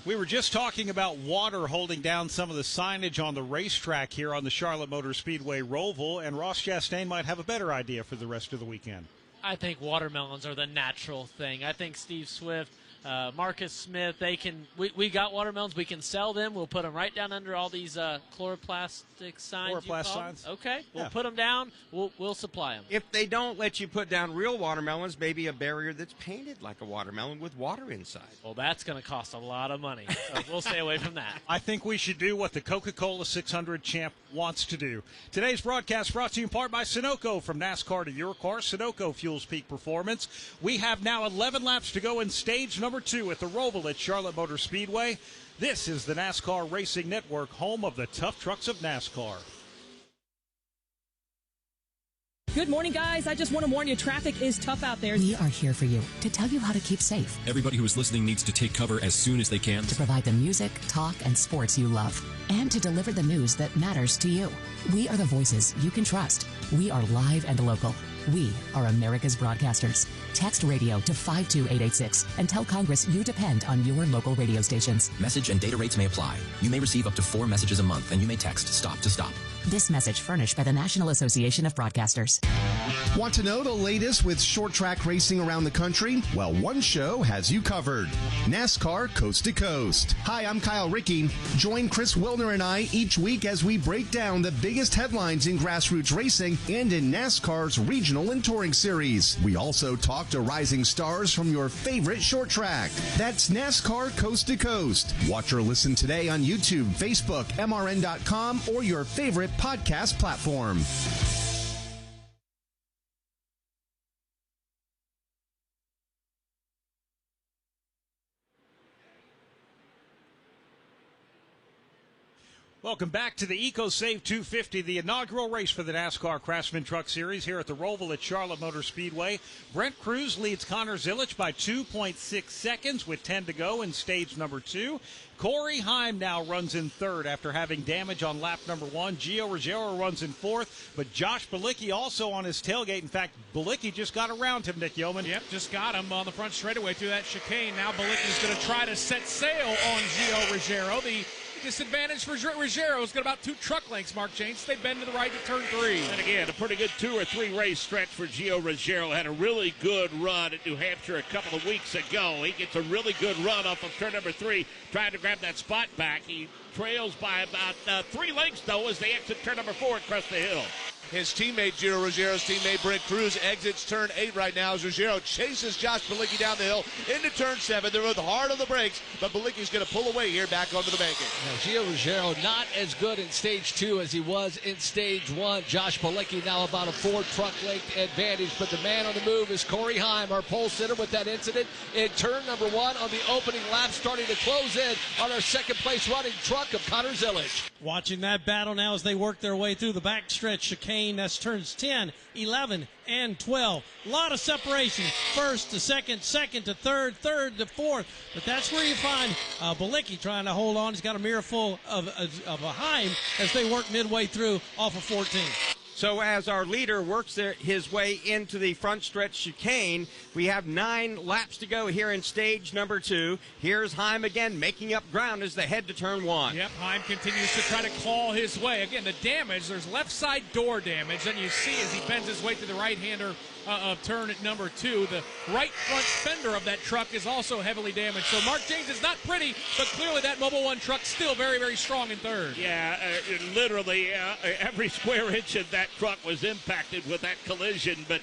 We were just talking about water holding down some of the signage on the racetrack here on the Charlotte Motor Speedway Roval, and Ross Chastain might have a better idea for the rest of the weekend. I think watermelons are the natural thing. I think Steve Swift, Marcus Smith, we got watermelons. We can sell them. We'll put them right down under all these chloroplastic signs. Chloroplast signs? Okay. We'll put them down. We'll supply them. If they don't let you put down real watermelons, maybe a barrier that's painted like a watermelon with water inside. Well, that's going to cost a lot of money. So we'll stay away from that. I think we should do what the Coca-Cola 600 champ wants to do. Today's broadcast brought to you in part by Sunoco. From NASCAR to your car, Sunoco fuels peak performance. We have now 11 laps to go in stage number 2 at the Roval at Charlotte Motor Speedway. This is the NASCAR Racing Network, home of the tough trucks of NASCAR. Good morning, guys. I just want to warn you, traffic is tough out there. We are here for you to tell you how to keep safe. Everybody who is listening needs to take cover as soon as they can. To provide the music, talk, and sports you love. And to deliver the news that matters to you. We are the voices you can trust. We are live and local. We are America's broadcasters. Text radio to 52886 and tell Congress you depend on your local radio stations. Message and data rates may apply. You may receive up to 4 messages a month, and you may text STOP to stop. This message furnished by the National Association of Broadcasters. Want to know the latest with short track racing around the country? Well, one show has you covered. NASCAR Coast to Coast. Hi, I'm Kyle Rickey. Join Chris Wilner and I each week as we break down the biggest headlines in grassroots racing and in NASCAR's regional and touring series. We also talk to rising stars from your favorite short track. That's NASCAR Coast to Coast. Watch or listen today on YouTube, Facebook, MRN.com, or your favorite podcast platform. Welcome back to the EcoSave 250, the inaugural race for the NASCAR Craftsman Truck Series here at the Roval at Charlotte Motor Speedway. Brent Cruz leads Connor Zilisch by 2.6 seconds with 10 to go in stage number 2. Corey Heim now runs in third after having damage on lap number 1. Gio Ruggiero runs in fourth, but Josh Bilicki also on his tailgate. In fact, Bilicki just got around him, Nick Yeoman. Yep, just got him on the front straightaway through that chicane. Now Bilicki's going to try to set sail on Gio Ruggiero. The disadvantage for Ruggiero has got about 2 truck lengths, Mark James. They bend to the right to turn 3. And again, a pretty good 2 or 3 race stretch for Gio Ruggiero. Had a really good run at New Hampshire a couple of weeks ago. He gets a really good run off of turn number 3, trying to grab that spot back. He trails by about 3 lengths, though, as they exit turn number 4 across the hill. His teammate, Gio Ruggiero's teammate, Brent Cruz, exits turn 8 right now as Ruggiero chases Josh Bilicki down the hill into turn 7. They're both hard on the brakes, but Bilicki's going to pull away here back onto the banking. Now, Gio Ruggiero not as good in stage 2 as he was in stage 1. Josh Bilicki now about a 4 truck length advantage, but the man on the move is Corey Heim, our pole sitter, with that incident in turn number 1 on the opening lap, starting to close in on our second place running truck of Connor Zilisch. Watching that battle now as they work their way through the backstretch chicane. That's turns 10, 11, and 12. A lot of separation. First to second, second to third, third to fourth. But that's where you find Bilicki trying to hold on. He's got a mirror full of a Heim as they work midway through off of 14. So as our leader works his way into the front stretch chicane, we have 9 laps to go here in stage number 2. Here's Heim again making up ground as they head to turn 1. Yep, Heim continues to try to claw his way. Again, the damage, there's left side door damage, and you see as he bends his way to the right-hander of turn at number 2. The right front fender of that truck is also heavily damaged. So Mark James is not pretty, but clearly that Mobil 1 truck still very, very strong in third. Yeah, literally every square inch of that truck was impacted with that collision, but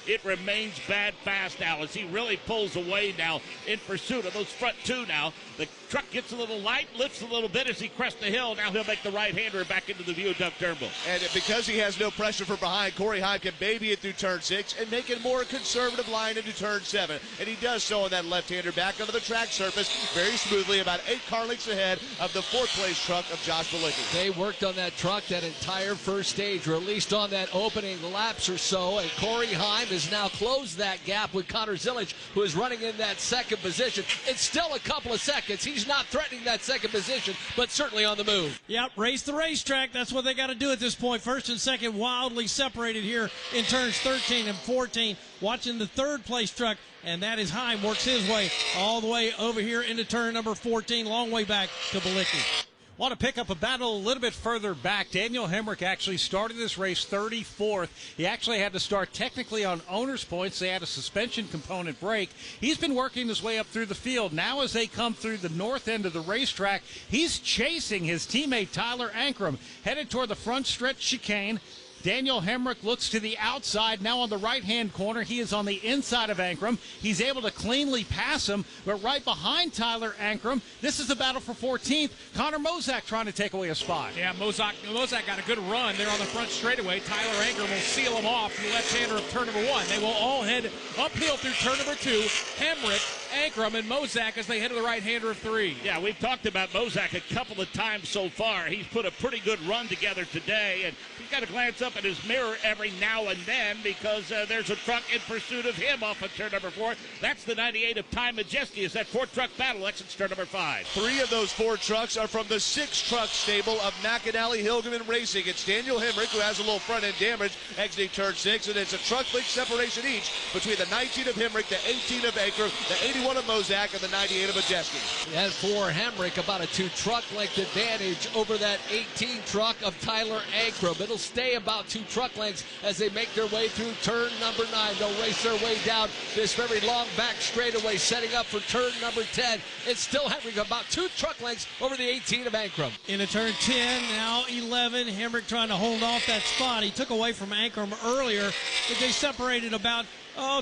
it remains bad fast now as he really pulls away now in pursuit of those front 2 now. The truck gets a little light, lifts a little bit as he crests the hill. Now he'll make the right-hander back into the viaduct turnbuckle. And because he has no pressure from behind, Corey Heim can baby it through turn 6 and make it a more conservative line into turn 7. And he does so on that left-hander back onto the track surface very smoothly, about 8 car lengths ahead of the 4th place truck of Josh Bilicki. They worked on that truck that entire first stage, or at least on that opening laps or so, and Corey Heim has now closed that gap with Connor Zilisch, who is running in that second position. It's still a couple of seconds. He's not threatening that second position, but certainly on the move. Yep, race the racetrack. That's what they got to do at this point. First and second wildly separated here in turns 13 and 14. Watching the 3rd place truck, and that is Heim, works his way all the way over here into turn number 14, long way back to Bilicki. Want to pick up a battle a little bit further back. Daniel Hemrick actually started this race 34th. He actually had to start technically on owner's points. They had a suspension component break. He's been working his way up through the field. Now as they come through the north end of the racetrack, he's chasing his teammate Tyler Ankrum, headed toward the front stretch chicane. Daniel Hemrick looks to the outside. Now on the right-hand corner, he is on the inside of Ankrum. He's able to cleanly pass him, but right behind Tyler Ankrum, this is the battle for 14th. Connor Mozak trying to take away a spot. Yeah, Mozak got a good run there on the front straightaway. Tyler Ankrum will seal him off, the left-hander of turn number 1. They will all head uphill through turn number 2. Hemrick, Ankrum, and Mozak as they head to the right-hander of 3. Yeah, we've talked about Mozak a couple of times so far. He's put a pretty good run together today, and he's got to glance up at his mirror every now and then because there's a truck in pursuit of him off of turn number 4. That's the 98 of Ty Majeski as that 4-truck battle exits turn number 5. 3 of those 4 trucks are from the 6-truck stable of McAnally Hilgeman Racing. It's Daniel Hemrick, who has a little front-end damage exiting turn 6, and it's a truck length separation each between the 19 of Hemrick, the 18 of Ankrum, the 91 of Mozak and the 98 of Majeski. And for Hemrick, about a 2-truck length advantage over that 18 truck of Tyler Ankrum. It'll stay about 2 truck lengths as they make their way through turn number 9. They'll race their way down this very long back straightaway, setting up for turn number 10. It's still Hemrick about 2 truck lengths over the 18 of Ankrum. Into turn 10, now 11. Hemrick trying to hold off that spot. He took away from Ankrum earlier, but they separated about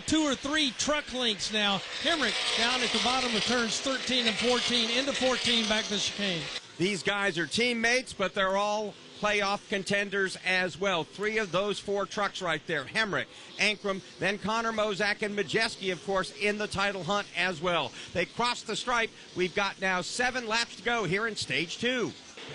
2 or 3 truck lengths now. Hemrick down at the bottom of turns 13 and 14, into 14 back to the chicane. These guys are teammates, but they're all playoff contenders as well. 3 of those 4 trucks right there. Hemrick, Ankrum, then Connor Mozak, and Majeski, of course, in the title hunt as well. They crossed the stripe. We've got now 7 laps to go here in stage 2.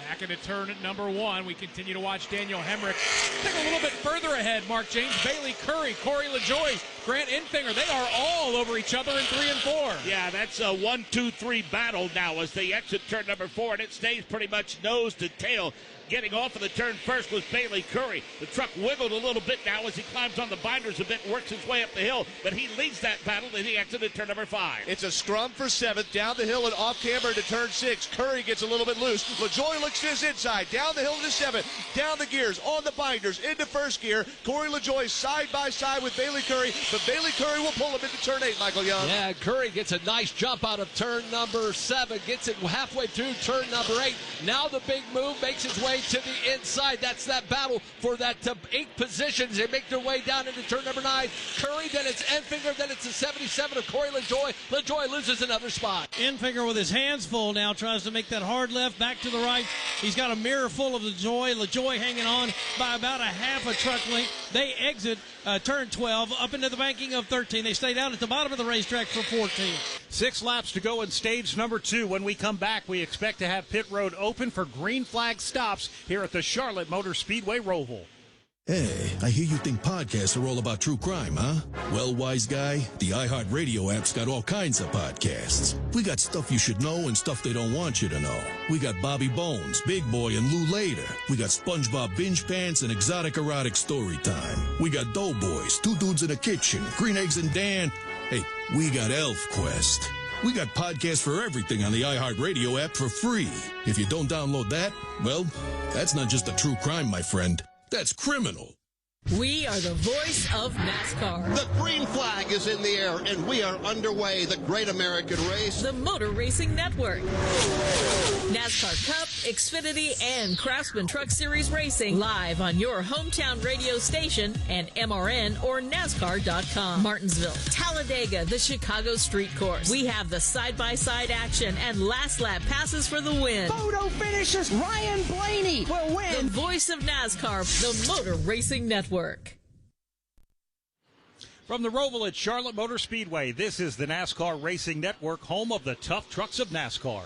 Back into turn at number 1. We continue to watch Daniel Hemrick take a little bit further ahead. Mark James, Bailey Curry, Corey LaJoie, Grant Enfinger. They are all over each other in 3 and 4. Yeah, that's a 1-2-3 battle now as they exit turn number 4, and it stays pretty much nose to tail. Getting off of the turn first was Bailey Curry. The truck wiggled a little bit now as he climbs on the binders a bit, works his way up the hill, but he leads that battle and he exited turn number 5. It's a scrum for 7th, down the hill and off camber to turn 6. Curry gets a little bit loose. LaJoie looks to his inside, down the hill to 7th, down the gears, on the binders, into first gear. Corey LaJoie side by side with Bailey Curry, but Bailey Curry will pull him into turn 8, Michael Young. Yeah, Curry gets a nice jump out of turn number 7, gets it halfway through turn number 8. Now the big move makes his way to the inside. That's that battle for that 8 positions. They make their way down into turn number 9. Curry, then it's Enfinger, then it's the 77 of Corey LaJoie. LaJoie loses another spot. Enfinger with his hands full now tries to make that hard left back to the right. He's got a mirror full of LaJoie. LaJoie hanging on by about a half a truck length. They exit turn 12 up into the banking of 13. They stay down at the bottom of the racetrack for 14. 6 laps to go in stage number 2. When we come back, we expect to have pit road open for green flag stops here at the Charlotte Motor Speedway Roval. Hey, I hear you think podcasts are all about true crime, huh? Well, wise guy, the iHeartRadio app's got all kinds of podcasts. We got stuff you should know and stuff they don't want you to know. We got Bobby Bones, Big Boy, and Lou Later. We got SpongeBob Binge Pants and Exotic Erotic Story Time. We got Doughboys, Two Dudes in a Kitchen, Green Eggs and Dan. Hey, we got Elf Quest. We got podcasts for everything on the iHeartRadio app for free. If you don't download that, well, that's not just a true crime, my friend. That's criminal. We are the voice of NASCAR. The green flag is in the air, and we are underway. The Great American Race. The Motor Racing Network. NASCAR Cup, Xfinity, and Craftsman Truck Series Racing live on your hometown radio station and MRN or NASCAR.com. Martinsville, Talladega, the Chicago Street Course. We have the side-by-side action and last lap passes for the win. Photo finishes, Ryan Blaney will win. The voice of NASCAR, the Motor Racing Network. From the Roval at Charlotte Motor Speedway, this is the NASCAR Racing Network, home of the tough trucks of NASCAR.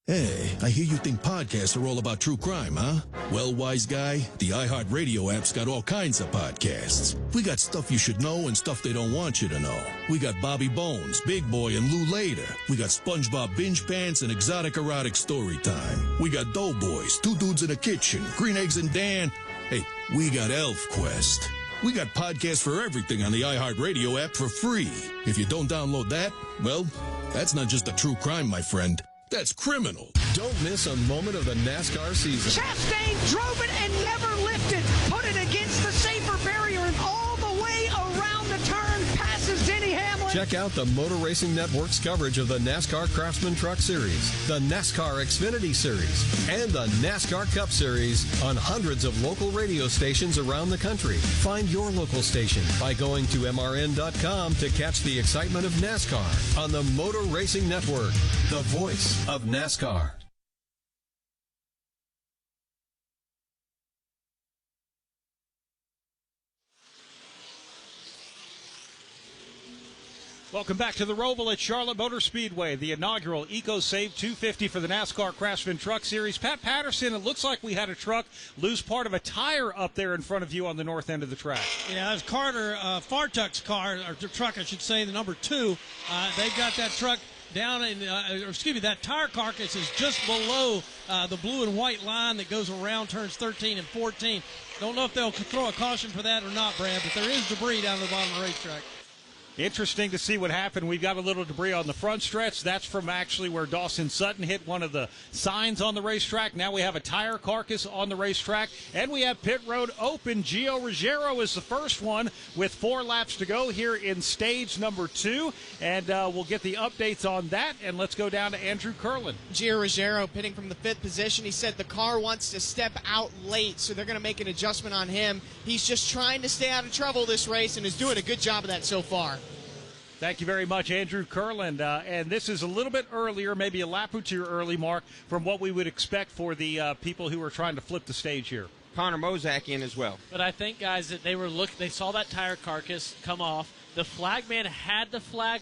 Hey, I hear you think podcasts are all about true crime, huh? Well, wise guy, the iHeartRadio app's got all kinds of podcasts. We got stuff you should know and stuff they don't want you to know. We got Bobby Bones, Big Boy, and Lou Later. We got SpongeBob Binge Pants and Exotic Erotic Story Time. We got Doughboys, Two Dudes in a Kitchen, Green Eggs and Dan. Hey, we got Elf Quest. We got podcasts for everything on the iHeartRadio app for free. If you don't download that, well, that's not just a true crime, my friend. That's criminal. Don't miss a moment of the NASCAR season. Chastain drove it and never lifted. Put it against the safer barrier and all the way around the turn. Passes Denny Hamlin. Check out the Motor Racing Network's coverage of the NASCAR Craftsman Truck Series, the NASCAR Xfinity Series, and the NASCAR Cup Series on hundreds of local radio stations around the country. Find your local station by going to MRN.com to catch the excitement of NASCAR on the Motor Racing Network, the voice of NASCAR. Welcome back to the Roval at Charlotte Motor Speedway, the inaugural EcoSave 250 for the NASCAR Craftsman Truck Series. Pat Patterson, it looks like we had a truck lose part of a tire up there in front of you on the north end of the track. Yeah, that's Carter Fartuk's car, or truck, I should say, the number 2. They've got that truck down in, that tire carcass is just below the blue and white line that goes around turns 13 and 14. Don't know if they'll throw a caution for that or not, Brad, but there is debris down at the bottom of the racetrack. Interesting to see what happened. We've got a little debris on the front stretch. That's from actually where Dawson Sutton hit one of the signs on the racetrack. Now we have a tire carcass on the racetrack, and we have pit road open. Gio Ruggiero is the first one with 4 laps to go here in stage number 2, and we'll get the updates on that, and let's go down to Andrew Curlin. Gio Ruggiero pitting from the 5th position. He said the car wants to step out late, so they're going to make an adjustment on him. He's just trying to stay out of trouble this race and is doing a good job of that so far. Thank you very much, Andrew Curland. And this is a little bit earlier, maybe a lap or two early, Mark, from what we would expect for the people who are trying to flip the stage here. Connor Mozak in as well. But I think, guys, that they saw that tire carcass come off. The flag man had the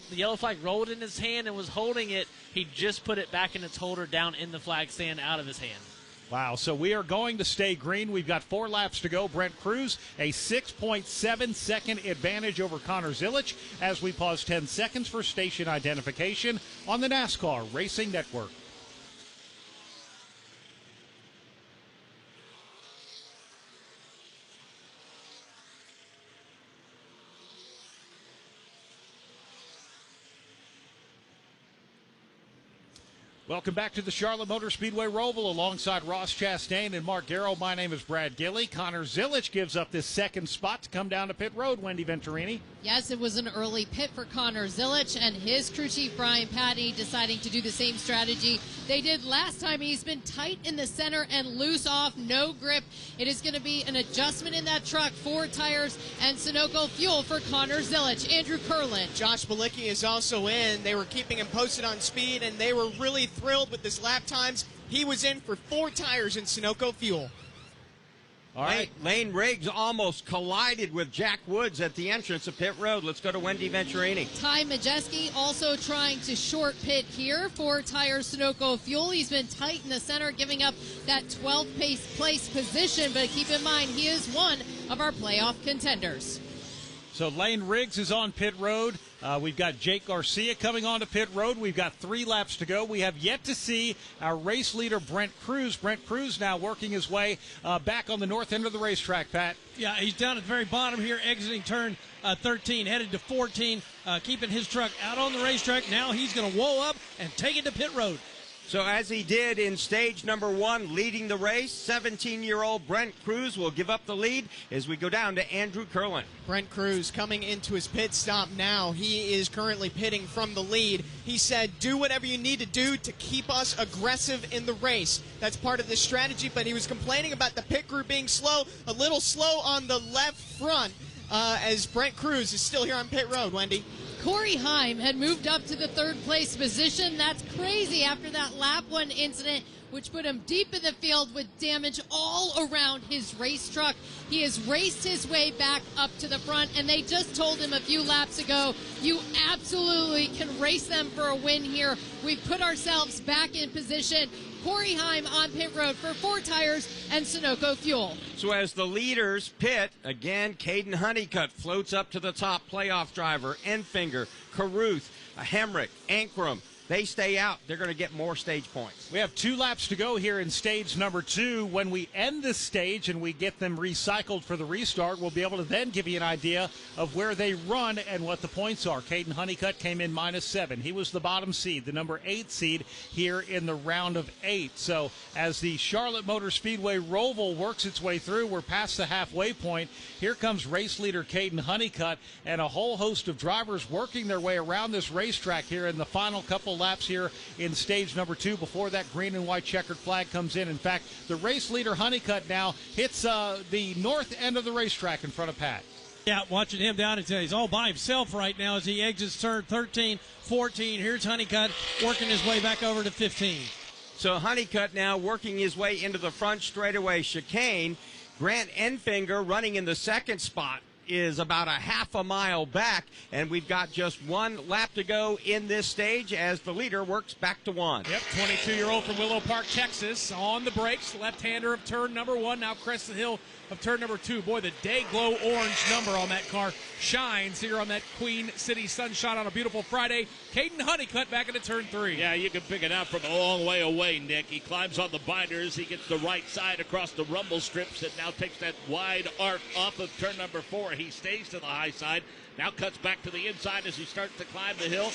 yellow flag rolled in his hand and was holding it. He just put it back in its holder down in the flag stand out of his hand. Wow, so we are going to stay green. We've got 4 laps to go. Brent Cruz, a 6.7-second advantage over Connor Zilic as we pause 10 seconds for station identification on the NASCAR Racing Network. Welcome back to the Charlotte Motor Speedway Roval alongside Ross Chastain and Mark Garrow. My name is Brad Gilley. Connor Zilic gives up this second spot to come down to pit road. Wendy Venturini. Yes, it was an early pit for Connor Zilic and his crew chief Brian Patty deciding to do the same strategy they did last time. He's been tight in the center and loose off, no grip. It is going to be an adjustment in that truck, 4 tires and Sunoco fuel for Connor Zilic. Andrew Curlin. Josh Bilicki is also in. They were keeping him posted on speed, and they were really thrilled with his lap times. He was in for 4 tires in Sunoco fuel. All right, Lane Riggs almost collided with Jack Woods at the entrance of pit road. Let's go to Wendy Venturini. Ty Majeski also trying to short pit here. 4 tires Sunoco fuel. He's been tight in the center, giving up that 12th place position, but keep in mind he is one of our playoff contenders. So Lane Riggs is on pit road. We've got Jake Garcia coming on to pit road. We've got 3 laps to go. We have yet to see our race leader, Brent Cruz. Brent Cruz now working his way back on the north end of the racetrack, Pat. Yeah, he's down at the very bottom here, exiting turn 13, headed to 14, keeping his truck out on the racetrack. Now he's going to whoa up and take it to pit road. So as he did in stage number 1, leading the race, 17-year-old Brent Cruz will give up the lead as we go down to Andrew Curlin. Brent Cruz coming into his pit stop now. He is currently pitting from the lead. He said, do whatever you need to do to keep us aggressive in the race. That's part of the strategy, but he was complaining about the pit crew being slow, a little slow on the left front as Brent Cruz is still here on pit road, Wendy. Corey Heim had moved up to the 3rd place position. That's crazy after that lap 1 incident, which put him deep in the field with damage all around his race truck. He has raced his way back up to the front, and they just told him a few laps ago, you absolutely can race them for a win here. We've put ourselves back in position. Corey Heim on pit road for 4 tires and Sunoco fuel. So as the leaders pit, again, Caden Honeycutt floats up to the top. Playoff driver, Enfinger, Caruth, Hemrick, Ankrum. They stay out. They're going to get more stage points. We have 2 laps to go here in stage number 2. When we end this stage and we get them recycled for the restart, we'll be able to then give you an idea of where they run and what the points are. Caden Honeycutt came in -7. He was the bottom seed, the number 8 seed here in the round of 8. So as the Charlotte Motor Speedway Roval works its way through, we're past the halfway point. Here comes race leader Caden Honeycutt and a whole host of drivers working their way around this racetrack here in the final couple laps here in stage number 2 before that green and white checkered flag comes in. In fact, the race leader Honeycutt now hits the north end of the racetrack in front of Pat. Yeah, watching him down, he's all by himself right now as he exits turn 13, 14. Here's Honeycutt working his way back over to 15. So Honeycutt now working his way into the front straightaway chicane. Grant Enfinger running in the 2nd spot is about a half a mile back, and we've got just 1 lap to go in this stage as the leader works back to 1. Yep, 22-year-old from Willow Park, Texas, on the brakes, left-hander of turn number 1, now crests the hill of turn number 2. Boy, the day glow orange number on that car shines here on that Queen City sunshine on a beautiful Friday. Caden Honeycutt back into turn 3. Yeah, you can pick it out from a long way away, Nick. He climbs on the binders. He gets the right side across the rumble strips and now takes that wide arc off of turn number 4. He stays to the high side. Now cuts back to the inside as he starts to climb the hill.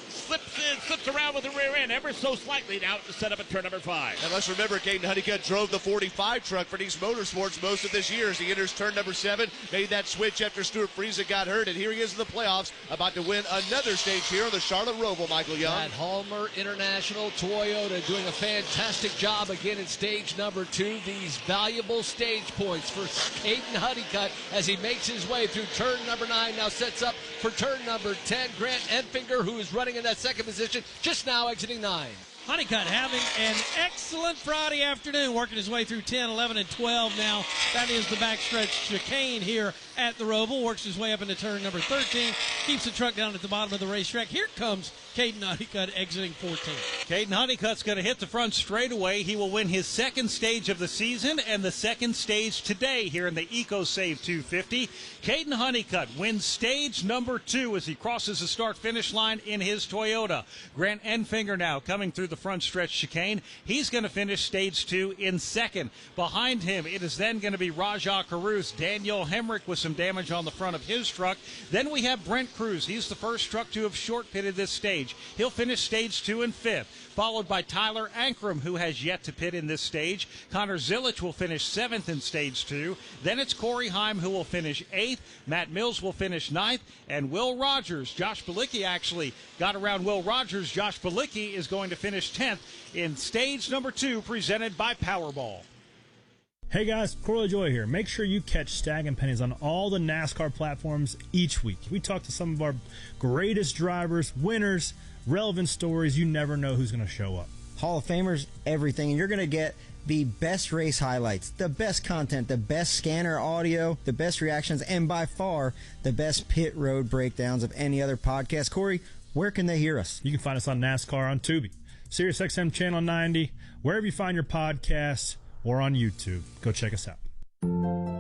Slips around with the rear end ever so slightly now to set up at turn number 5. And let's remember, Caden Honeycutt drove the 45 truck for Nice Motorsports most of this year as he enters turn number 7. Made that switch after Stuart Friesen got hurt, and here he is in the playoffs, about to win another stage here on the Charlotte Roval, Michael Young. That Halmer International Toyota doing a fantastic job again in stage number 2. These valuable stage points for Caden Honeycutt as he makes his way through turn number 9, now sets up for turn number 10. Grant Enfinger, who is running in that second position, just now exiting 9. Honeycutt having an excellent Friday afternoon, working his way through 10, 11, and 12 now. That is the backstretch chicane here at the Roval. Works his way up into turn number 13. Keeps the truck down at the bottom of the racetrack. Here comes Caden Honeycutt exiting 14. Caden Honeycutt's going to hit the front straightaway. He will win his second stage of the season and the second stage today here in the EcoSave 250. Caden Honeycutt wins stage number 2 as he crosses the start-finish line in his Toyota. Grant Enfinger now coming through the front stretch chicane. He's going to finish stage 2 in second. Behind him, it is then going to be Rajah Caruth. Daniel Hemrick with some damage on the front of his truck. Then we have Brent Cruz. He's the first truck to have short pitted this stage. He'll finish stage 2 in 5th, followed by Tyler Ankrum, who has yet to pit in this stage. Connor Zilich will finish 7th in stage 2. Then it's Corey Heim, who will finish 8th. Matt Mills will finish 9th. And Will Rogers, Josh Balicki actually got around Will Rogers. Josh Balicki is going to finish 10th in stage number 2, presented by Powerball. Hey guys, Corey LaJoie here. Make sure you catch Stacking Pennies on all the NASCAR platforms each week. We talk to some of our greatest drivers, winners, relevant stories. You never know who's going to show up. Hall of Famers, everything. And you're going to get the best race highlights, the best content, the best scanner audio, the best reactions, and by far the best pit road breakdowns of any other podcast. Corey, where can they hear us? You can find us on NASCAR on Tubi, SiriusXM Channel 90, wherever you find your podcasts, or on YouTube. Go check us out.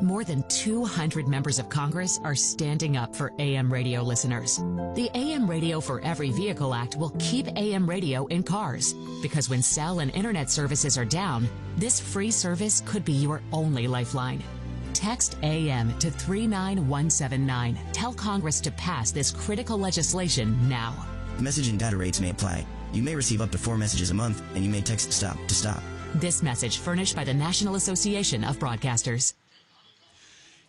More than 200 members of Congress are standing up for AM radio listeners. The AM Radio for Every Vehicle Act will keep AM radio in cars, because when cell and internet services are down, this free service could be your only lifeline. Text AM to 39179. Tell Congress to pass this critical legislation now. Message and data rates may apply. You may receive up to 4 messages a month, and you may text STOP to stop. This message furnished by the National Association of Broadcasters.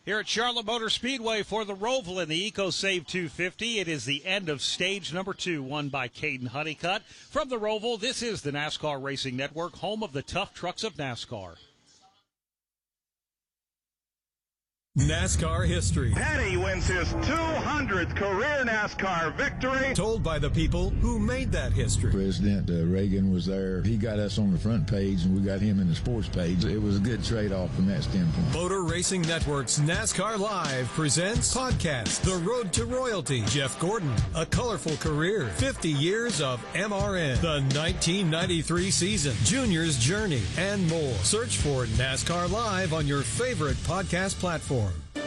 Here at Charlotte Motor Speedway for the Roval in the EcoSave 250, it is the end of stage number 2, won by Caden Honeycutt. From the Roval, this is the NASCAR Racing Network, home of the tough trucks of NASCAR. NASCAR history. Petty wins his 200th career NASCAR victory. Told by the people who made that history. President Reagan was there. He got us on the front page, and we got him in the sports page. It was a good trade-off from that standpoint. Motor Racing Network's NASCAR Live presents podcast The Road to Royalty. Jeff Gordon, A Colorful Career, 50 Years of MRN, the 1993 season, Junior's Journey, and more. Search for NASCAR Live on your favorite podcast platform.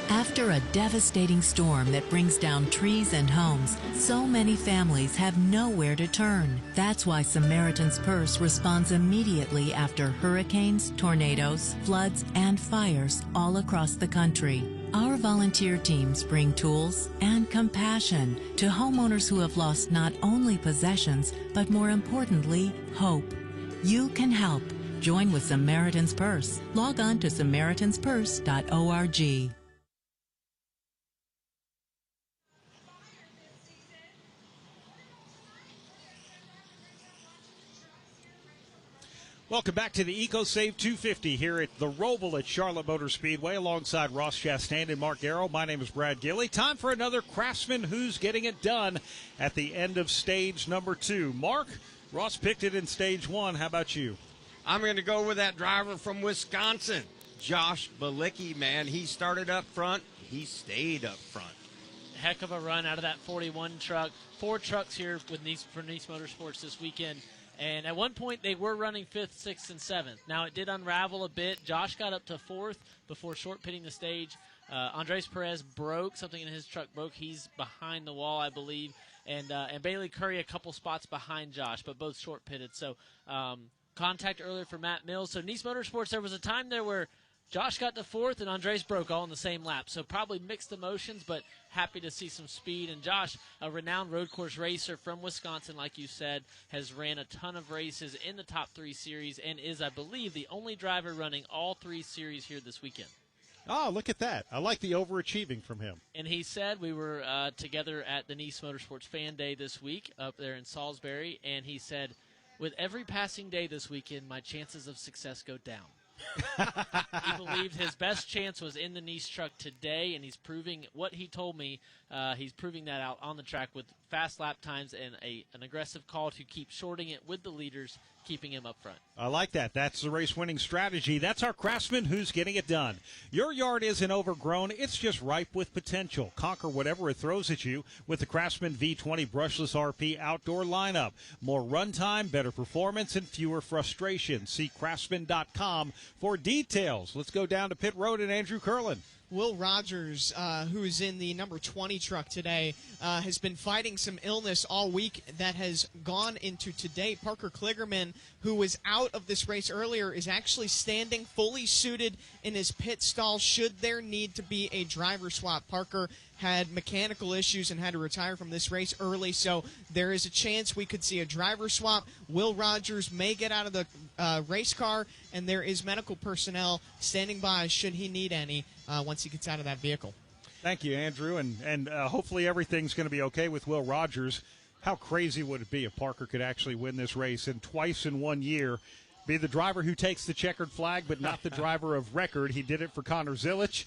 After a devastating storm that brings down trees and homes, so many families have nowhere to turn. That's why Samaritan's Purse responds immediately after hurricanes, tornadoes, floods, and fires all across the country. Our volunteer teams bring tools and compassion to homeowners who have lost not only possessions, but more importantly, hope. You can help. Join with Samaritan's Purse. Log on to SamaritansPurse.org. Welcome back to the EcoSave 250 here at the Roval at Charlotte Motor Speedway alongside Ross Chastain and Mark Arrow. My name is Brad Gilley. Time for another Craftsman Who's Getting It Done at the end of stage number 2. Mark, Ross picked it in stage 1. How about you? I'm going to go with that driver from Wisconsin, Josh Balicki, man. He started up front. He stayed up front. Heck of a run out of that 41 truck. 4 trucks here with Nice Motorsports this weekend. And at one point, they were running 5th, 6th, and 7th. Now, it did unravel a bit. Josh got up to 4th before short pitting the stage. Andres Perez broke. Something in his truck broke. He's behind the wall, I believe. And Bailey Curry a couple spots behind Josh, but both short pitted. So contact earlier for Matt Mills. So Nice Motorsports, there was a time there where Josh got to fourth, and Andres broke all in the same lap. So probably mixed emotions, but happy to see some speed. And Josh, a renowned road course racer from Wisconsin, like you said, has ran a ton of races in the top 3 series and is, I believe, the only driver running all 3 series here this weekend. Oh, look at that. I like the overachieving from him. And he said, we were together at the Nice Motorsports Fan Day this week up there in Salisbury, and he said, with every passing day this weekend, my chances of success go down. He believed his best chance was in the Nice truck today, and he's proving what he told me. He's proving that out on the track with fast lap times and an aggressive call to keep shorting it with the leaders, keeping him up front. I like that. That's the race-winning strategy. That's our Craftsman who's getting it done. Your yard isn't overgrown. It's just ripe with potential. Conquer whatever it throws at you with the Craftsman V20 brushless RP outdoor lineup. More runtime, better performance, and fewer frustrations. See craftsman.com for details. Let's go down to pit road and Andrew Curlin. Will Rogers, who is in the number 20 truck today, has been fighting some illness all week that has gone into today. Parker Kligerman, who was out of this race earlier, is actually standing fully suited in his pit stall should there need to be a driver swap. Parker had mechanical issues and had to retire from this race early, so there is a chance we could see a driver swap. Will Rogers may get out of the race car, and there is medical personnel standing by should he need any once he gets out of that vehicle. Thank you, Andrew, and hopefully everything's going to be okay with Will Rogers. How crazy would it be if Parker could actually win this race and twice in 1 year be the driver who takes the checkered flag, but not the driver of record? He did it for Connor Zilic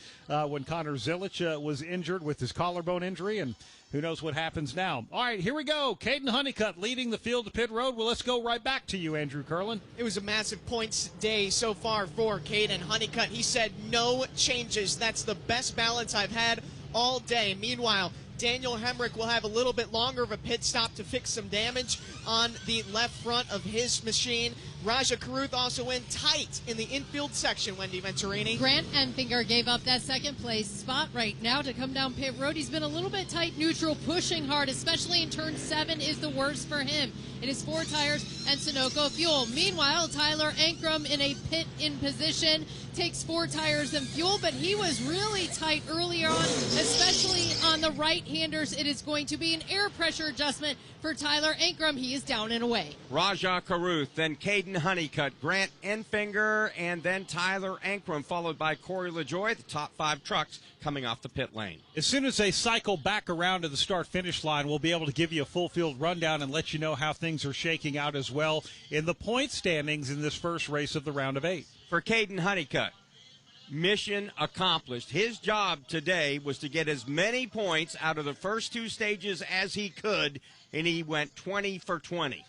when Connor Zilic was injured with his collarbone injury, and who knows what happens now. All right, here we go. Caden Honeycutt leading the field to pit road. Well, let's go right back to you, Andrew Curlin. It was a massive points day so far for Caden Honeycutt. He said no changes. That's the best balance I've had all day. Meanwhile, Daniel Hemrick will have a little bit longer of a pit stop to fix some damage on the left front of his machine. Raja Karuth also in tight in the infield section, Wendy Venturini. Grant Enfinger gave up that second place spot right now to come down pit road. He's been a little bit tight neutral, pushing hard, especially in turn 7 is the worst for him. It is 4 tires and Sunoco fuel. Meanwhile, Tyler Ankrum in a pit in position takes 4 tires and fuel, but he was really tight earlier on, especially on the right-handers. It is going to be an air pressure adjustment for Tyler Ankrum. He is down and away. Raja Karuth, then Caden Honeycutt, Grant Enfinger, and then Tyler Ankrum, followed by Corey LaJoie, the top 5 trucks coming off the pit lane. As soon as they cycle back around to the start-finish line, we'll be able to give you a full field rundown and let you know how things are shaking out as well in the point standings in this first race of the round of 8. For Caden Honeycutt, mission accomplished. His job today was to get as many points out of the first 2 stages as he could, and he went 20 for 20.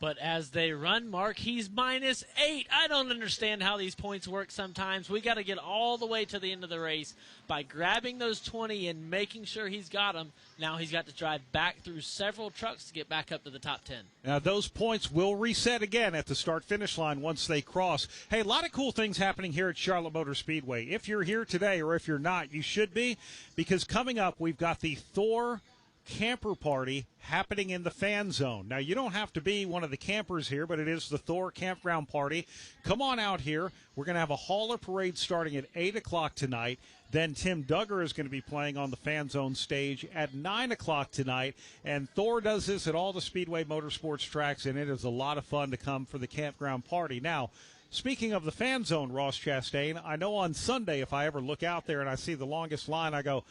But as they run, Mark, he's -8. I don't understand how these points work sometimes. We got to get all the way to the end of the race by grabbing those 20 and making sure he's got them. Now he's got to drive back through several trucks to get back up to the top 10. Now those points will reset again at the start-finish line once they cross. Hey, a lot of cool things happening here at Charlotte Motor Speedway. If you're here today or if you're not, you should be, because coming up we've got the Thor camper party happening in the fan zone. Now, you don't have to be one of the campers here, but it is the Thor campground party. Come on out here. We're going to have a hauler parade starting at 8 o'clock tonight. Then Tim Duggar is going to be playing on the fan zone stage at 9 o'clock tonight. And Thor does this at all the Speedway Motorsports tracks, and it is a lot of fun to come for the campground party. Now, speaking of the fan zone, Ross Chastain, I know on Sunday if I ever look out there and I see the longest line, I go,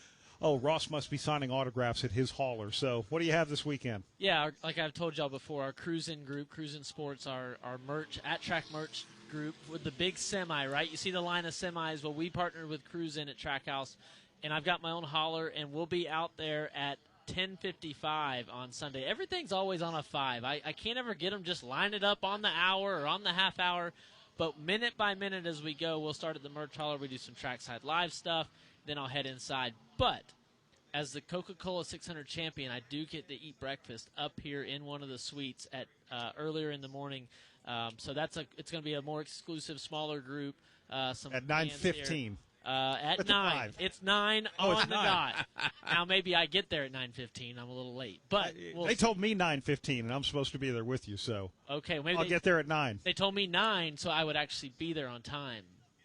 oh, Ross must be signing autographs at his hauler. So what do you have this weekend? Yeah, like I've told y'all before, our Cruisin' group, Cruisin' Sports, our merch, at-track merch group with the big semi, right? You see the line of semis. Well, we partnered with Cruisin' at Trackhouse, and I've got my own hauler, and we'll be out there at 10:55 on Sunday. Everything's always on a 5. I can't ever get them just line it up on the hour or on the half hour, but minute by minute as we go, we'll start at the merch hauler. We do some trackside live stuff. Then I'll head inside. But as the Coca-Cola 600 champion, I do get to eat breakfast up here in one of the suites at earlier in the morning. So it's going to be a more exclusive, smaller group. Some at 9:15. At 9. It's 9 on the dot. Now, maybe I get there at 9:15. I'm a little late. But they told me 9:15, and I'm supposed to be there with you. So okay, maybe I'll get there at 9. They told me 9, so I would actually be there on time.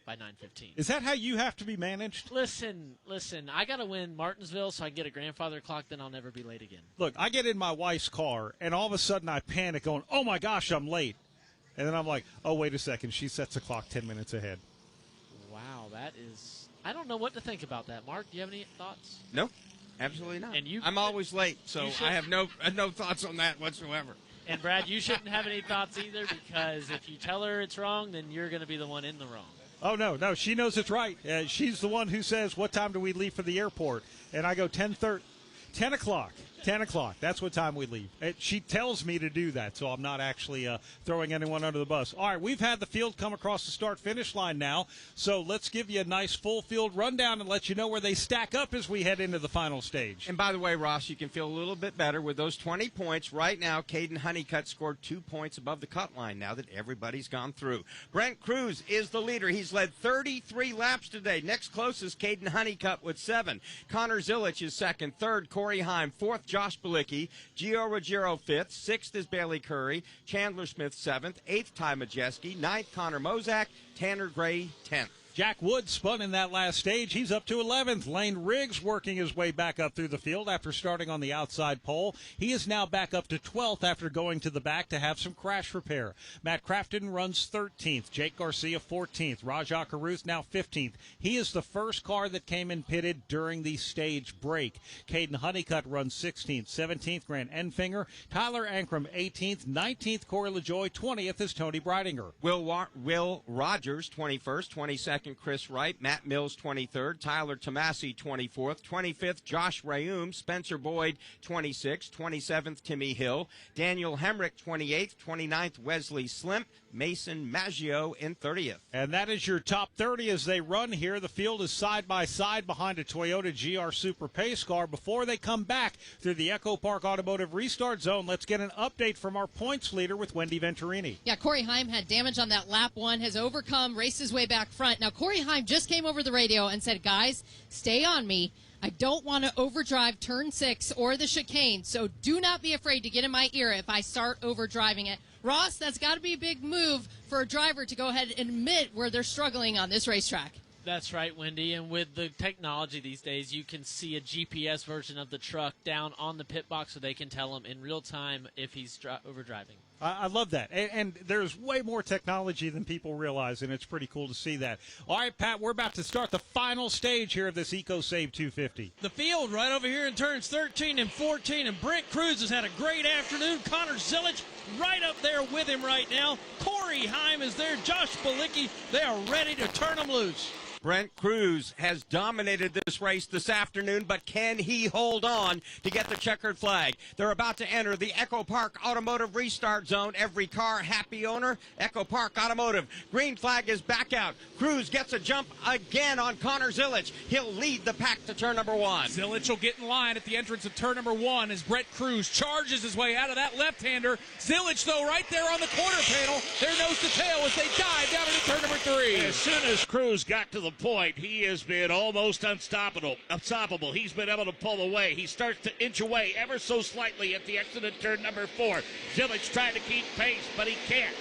by 9:15. Is that how you have to be managed? Listen, I got to win Martinsville so I get a grandfather clock, then I'll never be late again. Look, I get in my wife's car, and all of a sudden I panic going, oh, my gosh, I'm late. And then I'm like, oh, wait a second. She sets the clock 10 minutes ahead. Wow, that is – I don't know what to think about that. Mark, do you have any thoughts? No, absolutely not. And I'm always late, so I have no thoughts on that whatsoever. And, Brad, you shouldn't have any thoughts either, because if you tell her it's wrong, then you're going to be the one in the wrong. Oh, no, she knows it's right. She's the one who says, what time do we leave for the airport? And I go 10 o'clock. 10 o'clock. That's what time we leave. She tells me to do that, so I'm not actually throwing anyone under the bus. All right, we've had the field come across the start-finish line now, so let's give you a nice full field rundown and let you know where they stack up as we head into the final stage. And by the way, Ross, you can feel a little bit better with those 20 points. Right now, Caden Honeycutt scored 2 points above the cut line now that everybody's gone through. Brent Cruz is the leader. He's led 33 laps today. Next closest, Caden Honeycutt with 7. Connor Zilich is second. Third, Corey Heim. Fourth, Josh Balicki. Gio Ruggiero fifth. Sixth is Bailey Curry. Chandler Smith 7th. 8th, Ty Majeski. 9th, Connor Mozak. Tanner Gray 10th. Jack Wood spun in that last stage. He's up to 11th. Lane Riggs working his way back up through the field after starting on the outside pole. He is now back up to 12th after going to the back to have some crash repair. Matt Crafton runs 13th. Jake Garcia 14th. Rajah Caruth now 15th. He is the first car that came in pitted during the stage break. Caden Honeycutt runs 16th. 17th, Grant Enfinger. Tyler Ankrum 18th. 19th, Corey LaJoy. 20th is Tony Breidinger. Will Rogers 21st. 22nd, Chris Wright. Matt Mills 23rd. Tyler Tomasi 24th. 25th, Josh Rayum. Spencer Boyd 26th. 27th, Timmy Hill. Daniel Hemrick 28th. 29th, Wesley Slimp. Mason Maggio in 30th. And that is your top 30 as they run here. The field is side by side behind a Toyota GR Super Pace car. Before they come back through the Echo Park Automotive Restart Zone, let's get an update from our points leader with Wendy Venturini. Yeah, Corey Heim had damage on that lap 1, has overcome, raced his way back front. Now, Corey Heim just came over the radio and said, guys, stay on me. I don't want to overdrive turn 6 or the chicane, so do not be afraid to get in my ear if I start overdriving it. Ross, that's got to be a big move for a driver to go ahead and admit where they're struggling on this racetrack. That's right, Wendy. And with the technology these days, you can see a GPS version of the truck down on the pit box so they can tell him in real time if he's overdriving. I love that. And there's way more technology than people realize, and it's pretty cool to see that. All right, Pat, we're about to start the final stage here of this EcoSave 250. The field right over here in turns 13 and 14, and Brent Cruz has had a great afternoon. Connor Zilich right up there with him right now. Corey Heim is there. Josh Balicki, they are ready to turn them loose. Brent Cruz has dominated this race this afternoon, but can he hold on to get the checkered flag? They're about to enter the Echo Park Automotive Restart Zone. Every car, happy owner, Echo Park Automotive. Green flag is back out. Cruz gets a jump again on Connor Zilich. He'll lead the pack to turn number 1. Zilich will get in line at the entrance of turn number 1 as Brent Cruz charges his way out of that left-hander. Zilich, though, right there on the quarter panel. They're nose to tail as they dive down into turn number 3. As soon as Cruz got to the point, he has been almost unstoppable. He's been able to pull away. He starts to inch away ever so slightly at the exit of turn number 4. Zilich trying to keep pace, but he can't.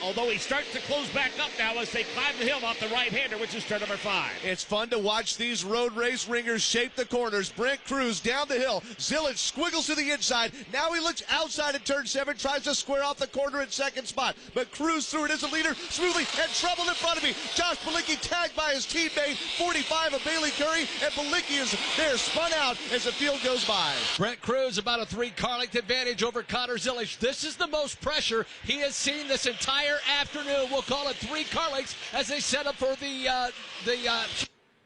Although he starts to close back up now as they climb the hill off the right-hander, which is turn number 5. It's fun to watch these road race ringers shape the corners. Brent Cruz down the hill. Zilich squiggles to the inside. Now he looks outside at turn 7, tries to square off the corner at second spot. But Cruz through it as a leader smoothly and trouble in front of me. Josh Balicki tagged by his teammate, 45 of Bailey Curry, and Balicki is there spun out as the field goes by. Brent Cruz about a 3-car length advantage over Connor Zilich. This is the most pressure he has seen this entire afternoon. We'll call it 3 car lengths as they set up for the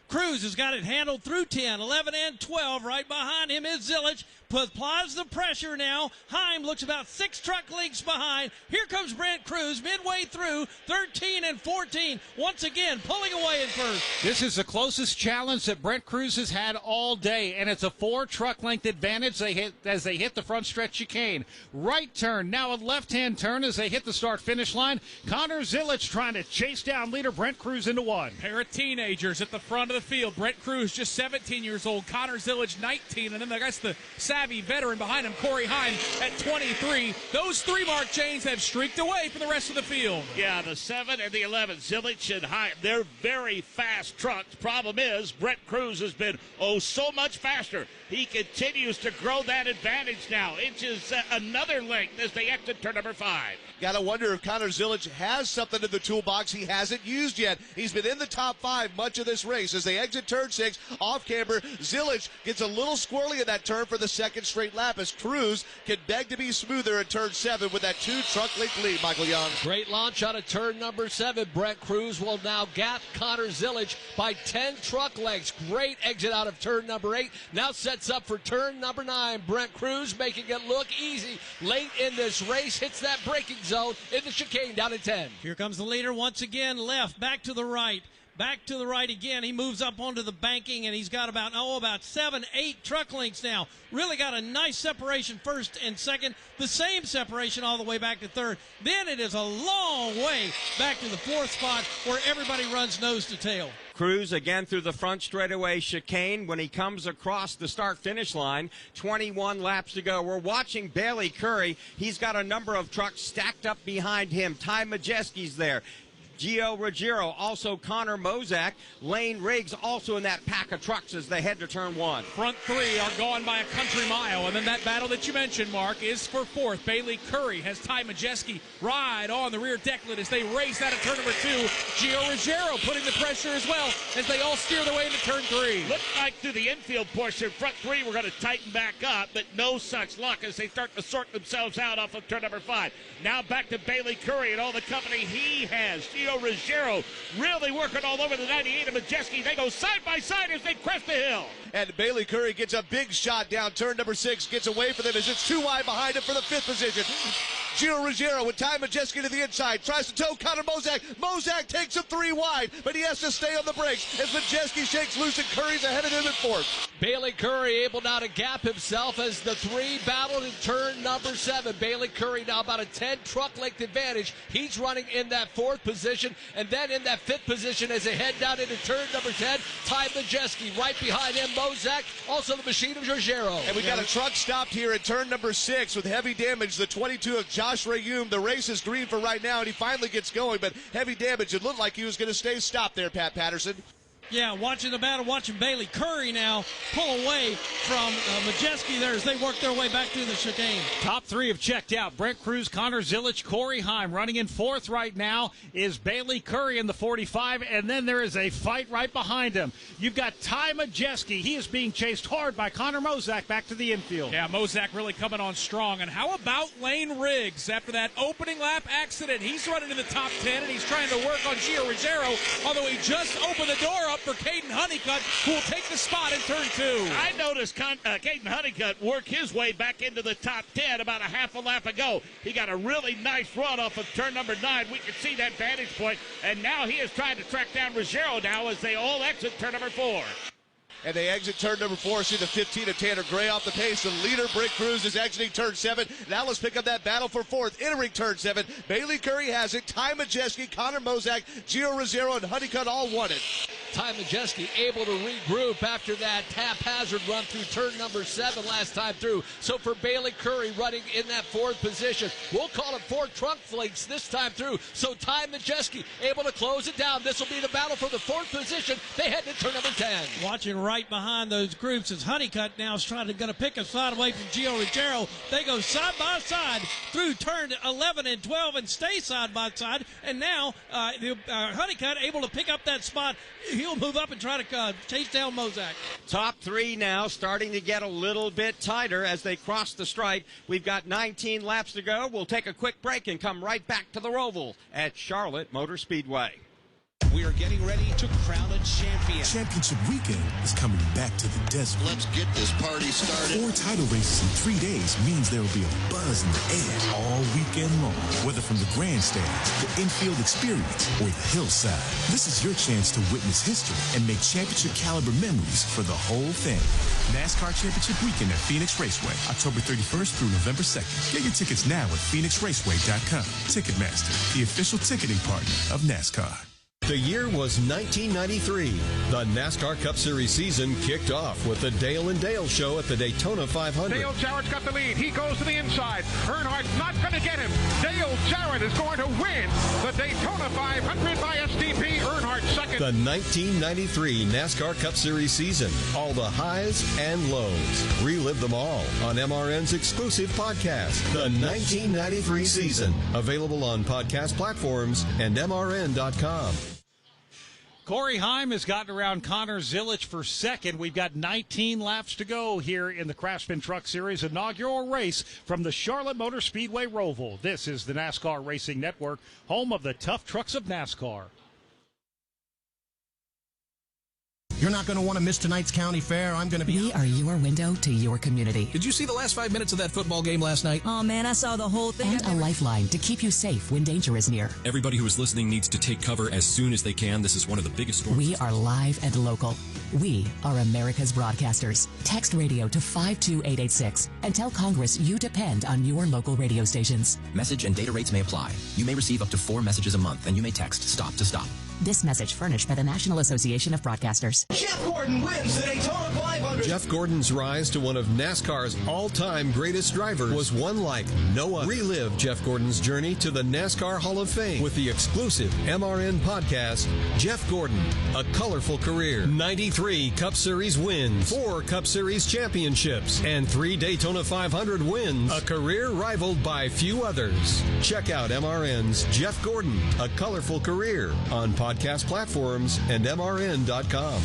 Cruz has got it handled through 10, 11, and 12. Right behind him is Zilich. Applies the pressure now. Heim looks about 6 truck lengths behind. Here comes Brent Cruz midway through 13 and 14. Once again, pulling away in first. This is the closest challenge that Brent Cruz has had all day, and it's a 4 truck length advantage as they hit the front stretch chicane. Right turn, now a left-hand turn as they hit the start-finish line. Connor Zilich trying to chase down leader Brent Cruz into 1. Pair of teenagers at the front of the field. Brent Cruz just 17 years old. Connor Zilich 19, and then I guess the savvy veteran behind him, Corey Heim, at 23. Those 3-mark chains have streaked away from the rest of the field. Yeah, the 7 and the 11, Zilich and Heim, they're very fast trucks. Problem is, Brett Cruz has been, so much faster. He continues to grow that advantage now. Inches another length as they exit turn number 5. Got to wonder if Connor Zilich has something in the toolbox he hasn't used yet. He's been in the top 5 much of this race. As they exit turn 6, off camber, Zilich gets a little squirrely in that turn for the second straight lap as Cruz can beg to be smoother at turn 7 with that 2-truck-length lead, Michael Young. Great launch out of turn number 7. Brett Cruz will now gap Connor Zilich by 10 truck lengths. Great exit out of turn number 8. Now sets up for turn number 9. Brett Cruz making it look easy late in this race. Hits that braking zone in the chicane down at 10. Here comes the leader once again, left, back to the right. Back to the right again. He moves up onto the banking, and he's got about 7, 8 truck lengths now. Really got a nice separation first and second. The same separation all the way back to third. Then it is a long way back to the 4th spot where everybody runs nose to tail. Cruz again through the front straightaway chicane when he comes across the start-finish line. 21 laps to go. We're watching Bailey Curry. He's got a number of trucks stacked up behind him. Ty Majeski's there. Gio Ruggiero, also Connor Mozak, Lane Riggs also in that pack of trucks as they head to turn 1. Front 3 are gone by a country mile, and then that battle that you mentioned, Mark, is for 4th. Bailey Curry has Ty Majeski right on the rear decklet as they race out of turn number 2. Gio Ruggiero putting the pressure as well as they all steer their way into turn 3. Looked like through the infield portion, front 3 we're going to tighten back up, but no such luck as they start to sort themselves out off of turn number 5. Now back to Bailey Curry and all the company he has. Gio Ruggiero really working all over the 98 of Majeski. They go side by side as they crest the hill. And Bailey Curry gets a big shot down turn number 6, gets away from them as it's too wide behind him for the 5th position. Gio Ruggiero with Ty Majeski to the inside, tries to tow Connor Mozak. Mozak takes him 3 wide, but he has to stay on the brakes as Majeski shakes loose and Curry's ahead of him at 4th. Bailey Curry able now to gap himself as the 3 battled in turn number 7. Bailey Curry now about a 10 truck length advantage. He's running in that 4th position, and then in that 5th position as they head down into turn number 10. Ty Majeski right behind him. Mozak, also the machine of Ruggiero. And we got a truck stopped here at turn number 6 with heavy damage. The 22 of Josh Rayum. The race is green for right now, and he finally gets going, but heavy damage. It looked like he was going to stay stopped there, Pat Patterson. Yeah, watching the battle, watching Bailey Curry now pull away from Majeski there as they work their way back through the chicane. Top 3 have checked out. Brett Cruz, Connor Zilich, Corey Heim. Running in 4th right now is Bailey Curry in the 45, and then there is a fight right behind him. You've got Ty Majeski. He is being chased hard by Connor Mozak back to the infield. Yeah, Mozak really coming on strong. And how about Lane Riggs? After that opening lap accident, he's running in the top 10, and he's trying to work on Gio Ruggiero, although he just opened the door up for Caden Honeycutt, who will take the spot in turn 2. I noticed Caden Honeycutt work his way back into the top 10 about a half a lap ago. He got a really nice run off of turn number 9. We can see that vantage point, and now he is trying to track down Ruggiero now as they all exit turn number 4. And they exit turn number 4. See the 15 of Tanner Gray off the pace. The leader, Brett Cruz, is exiting turn 7. Now let's pick up that battle for 4th. Entering turn 7. Bailey Curry has it. Ty Majeski, Connor Mozak, Gio Ruggiero, and Honeycutt all won it. Ty Majeski able to regroup after that haphazard run through turn number 7 last time through. So for Bailey Curry running in that 4th position, we'll call it 4 trunk flanks this time through. So Ty Majeski able to close it down. This will be the battle for the 4th position. They head to turn number 10. Watching right behind those groups as Honeycutt now is going to pick a spot away from Gio Ruggiero. They go side by side through turn 11 and 12 and stay side by side. And now Honeycutt able to pick up that spot. He'll move up and try to chase down Mozak. Top 3 now starting to get a little bit tighter as they cross the stripe. We've got 19 laps to go. We'll take a quick break and come right back to the Roval at Charlotte Motor Speedway. We are getting ready to crown a champion. Championship weekend is coming back to the desert. Let's get this party started. 4 title races in 3 days means there will be a buzz in the air all weekend long. Whether from the grandstands, the infield experience, or the hillside, this is your chance to witness history and make championship caliber memories for the whole family. NASCAR Championship Weekend at Phoenix Raceway, October 31st through November 2nd. Get your tickets now at PhoenixRaceway.com. Ticketmaster, the official ticketing partner of NASCAR. The year was 1993. The NASCAR Cup Series season kicked off with the Dale and Dale Show at the Daytona 500. Dale Jarrett's got the lead. He goes to the inside. Earnhardt's not going to get him. Dale Jarrett is going to win the Daytona 500 by SDP. Earnhardt second. The 1993 NASCAR Cup Series season. All the highs and lows. Relive them all on MRN's exclusive podcast, The 1993 Season. Available on podcast platforms and MRN.com. Corey Heim has gotten around Connor Zilic for second. We've got 19 laps to go here in the Craftsman Truck Series inaugural race from the Charlotte Motor Speedway Roval. This is the NASCAR Racing Network, home of the tough trucks of NASCAR. You're not going to want to miss tonight's county fair. I'm going to be... We are your window to your community. Did you see the last 5 minutes of that football game last night? Oh, man, I saw the whole thing. And a lifeline to keep you safe when danger is near. Everybody who is listening needs to take cover as soon as they can. This is one of the biggest storms. We are live and local. We are America's broadcasters. Text radio to 52886 and tell Congress you depend on your local radio stations. Message and data rates may apply. You may receive up to 4 messages a month, and you may text STOP to stop. This message furnished by the National Association of Broadcasters. Jeff Gordon wins the Daytona 500. Jeff Gordon's rise to one of NASCAR's all-time greatest drivers was one like no other. Relive Jeff Gordon's journey to the NASCAR Hall of Fame with the exclusive MRN podcast, Jeff Gordon, A Colorful Career. 93 Cup Series wins, 4 Cup Series championships, and 3 Daytona 500 wins. A career rivaled by few others. Check out MRN's Jeff Gordon, A Colorful Career on podcast platforms and MRN.com.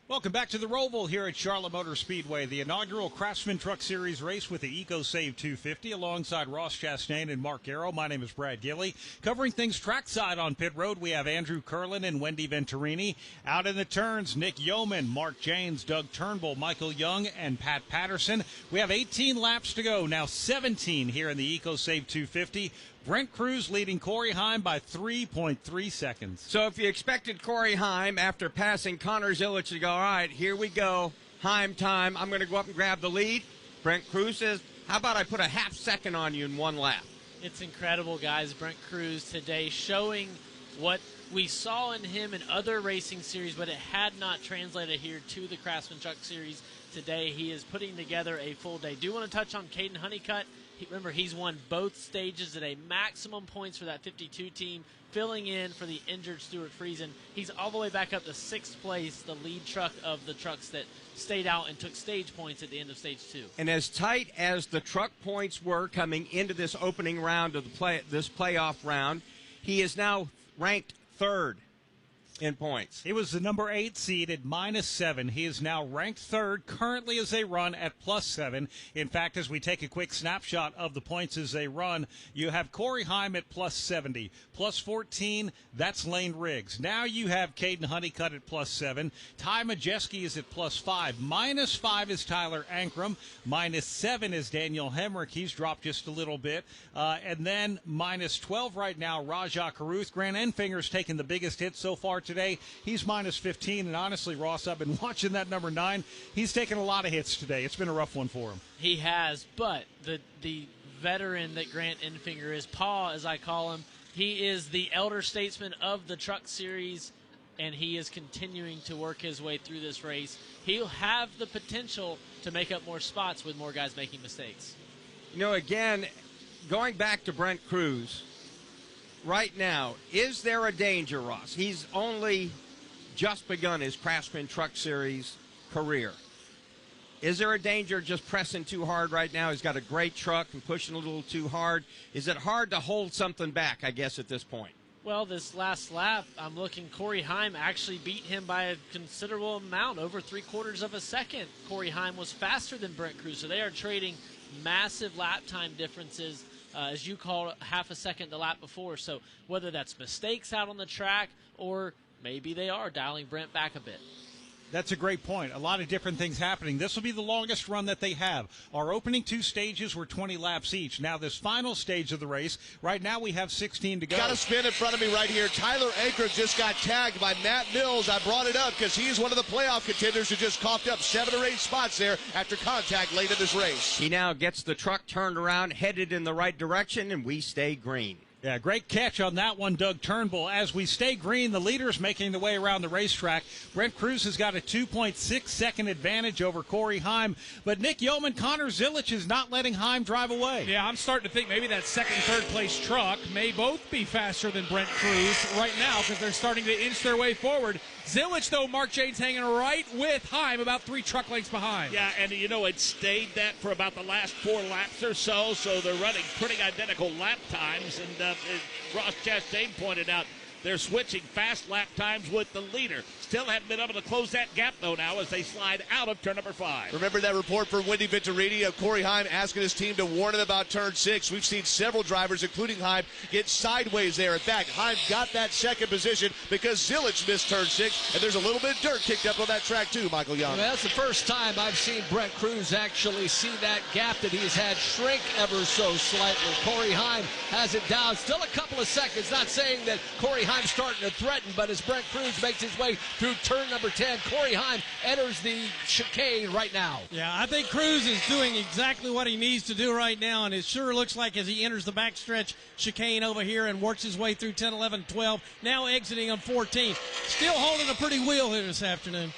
Welcome back to the Roval here at Charlotte Motor Speedway, the inaugural Craftsman Truck Series race with the EcoSave 250 alongside Ross Chastain and Mark Garrow. My name is Brad Gilley. Covering things trackside on pit road, we have Andrew Curlin and Wendy Venturini. Out in the turns, Nick Yeoman, Mark Janes, Doug Turnbull, Michael Young, and Pat Patterson. We have 18 laps to go, now 17 here in the EcoSave 250. Brent Cruz leading Corey Heim by 3.3 seconds. So if you expected Corey Heim, after passing Connor Zilic, to go, all right, here we go, Heim time, I'm going to go up and grab the lead, Brent Cruz says, how about I put a half second on you in one lap? It's incredible, guys. Brent Cruz today showing what we saw in him in other racing series, but it had not translated here to the Craftsman Truck Series today. He is putting together a full day. Do want to touch on Caden Honeycutt. Remember, he's won both stages at a maximum points for that 52 team, filling in for the injured Stuart Friesen. He's all the way back up to 6th place, the lead truck of the trucks that stayed out and took stage points at the end of stage 2. And as tight as the truck points were coming into this opening round of this playoff round, he is now ranked 3rd in points. He was the number 8 seed at -7. He is now ranked 3rd, currently as they run at +7. In fact, as we take a quick snapshot of the points as they run, you have Corey Heim at +70. +14, that's Lane Riggs. Now you have Caden Honeycutt at +7. Ty Majeski is at +5. -5 is Tyler Ankrum. -7 is Daniel Hemrick. He's dropped just a little bit. And then -12 right now, Rajah Caruth. Grant Enfinger's taken the biggest hit so far today. He's -15, and honestly, Ross, I've been watching that number 9. He's taken a lot of hits today. It's been a rough one for him. He has, but the veteran that Grant Enfinger is, Pa as I call him, he is the elder statesman of the Truck Series, and he is continuing to work his way through this race. He'll have the potential to make up more spots with more guys making mistakes. You know, again, going back to Brent Cruz, right now, is there a danger, Ross? He's only just begun his Craftsman Truck Series career. Is there a danger just pressing too hard right now? He's got a great truck and pushing a little too hard. Is it hard to hold something back, I guess, at this point? Well, this last lap, I'm looking, Corey Heim actually beat him by a considerable amount, over 3/4 of a second. Corey Heim was faster than Brent Cruz, so they are trading massive lap time differences. As you called, half a second the lap before. So whether that's mistakes out on the track or maybe they are dialing Brent back a bit. That's a great point. A lot of different things happening. This will be the longest run that they have. Our opening 2 stages were 20 laps each. Now this final stage of the race, right now we have 16 to go. Got a spin in front of me right here. Tyler Anker just got tagged by Matt Mills. I brought it up because he's one of the playoff contenders who just coughed up 7 or 8 spots there after contact late in this race. He now gets the truck turned around, headed in the right direction, and we stay green. Yeah, great catch on that one, Doug Turnbull. As we stay green, the leader's making the way around the racetrack. Brent Cruz has got a 2.6-second advantage over Corey Heim. But Nick Yeoman, Connor Zilich is not letting Heim drive away. Yeah, I'm starting to think maybe that second, third place truck may both be faster than Brent Cruz right now because they're starting to inch their way forward. Zilich, though, Mark Jane's hanging right with Heim, about 3 truck lengths behind. Yeah, and it stayed that for about the last 4 laps or so they're running pretty identical lap times. And as Ross Chastain pointed out, they're switching fast lap times with the leader. Still haven't been able to close that gap, though, now as they slide out of turn number 5. Remember that report from Wendy Venturini of Corey Heim asking his team to warn him about turn 6. We've seen several drivers, including Heim, get sideways there. In fact, Heim got that second position because Zilich missed turn 6, and there's a little bit of dirt kicked up on that track, too, Michael Young. Well, that's the first time I've seen Brent Cruz actually see that gap that he's had shrink ever so slightly. Corey Heim has it down. Still a couple of seconds. Not saying that Corey Heim's starting to threaten, but as Brent Cruz makes his way through turn number 10, Corey Heim enters the chicane right now. Yeah, I think Cruz is doing exactly what he needs to do right now, and it sure looks like as he enters the backstretch chicane over here and works his way through 10, 11, 12, now exiting on 14. Still holding a pretty wheel here this afternoon.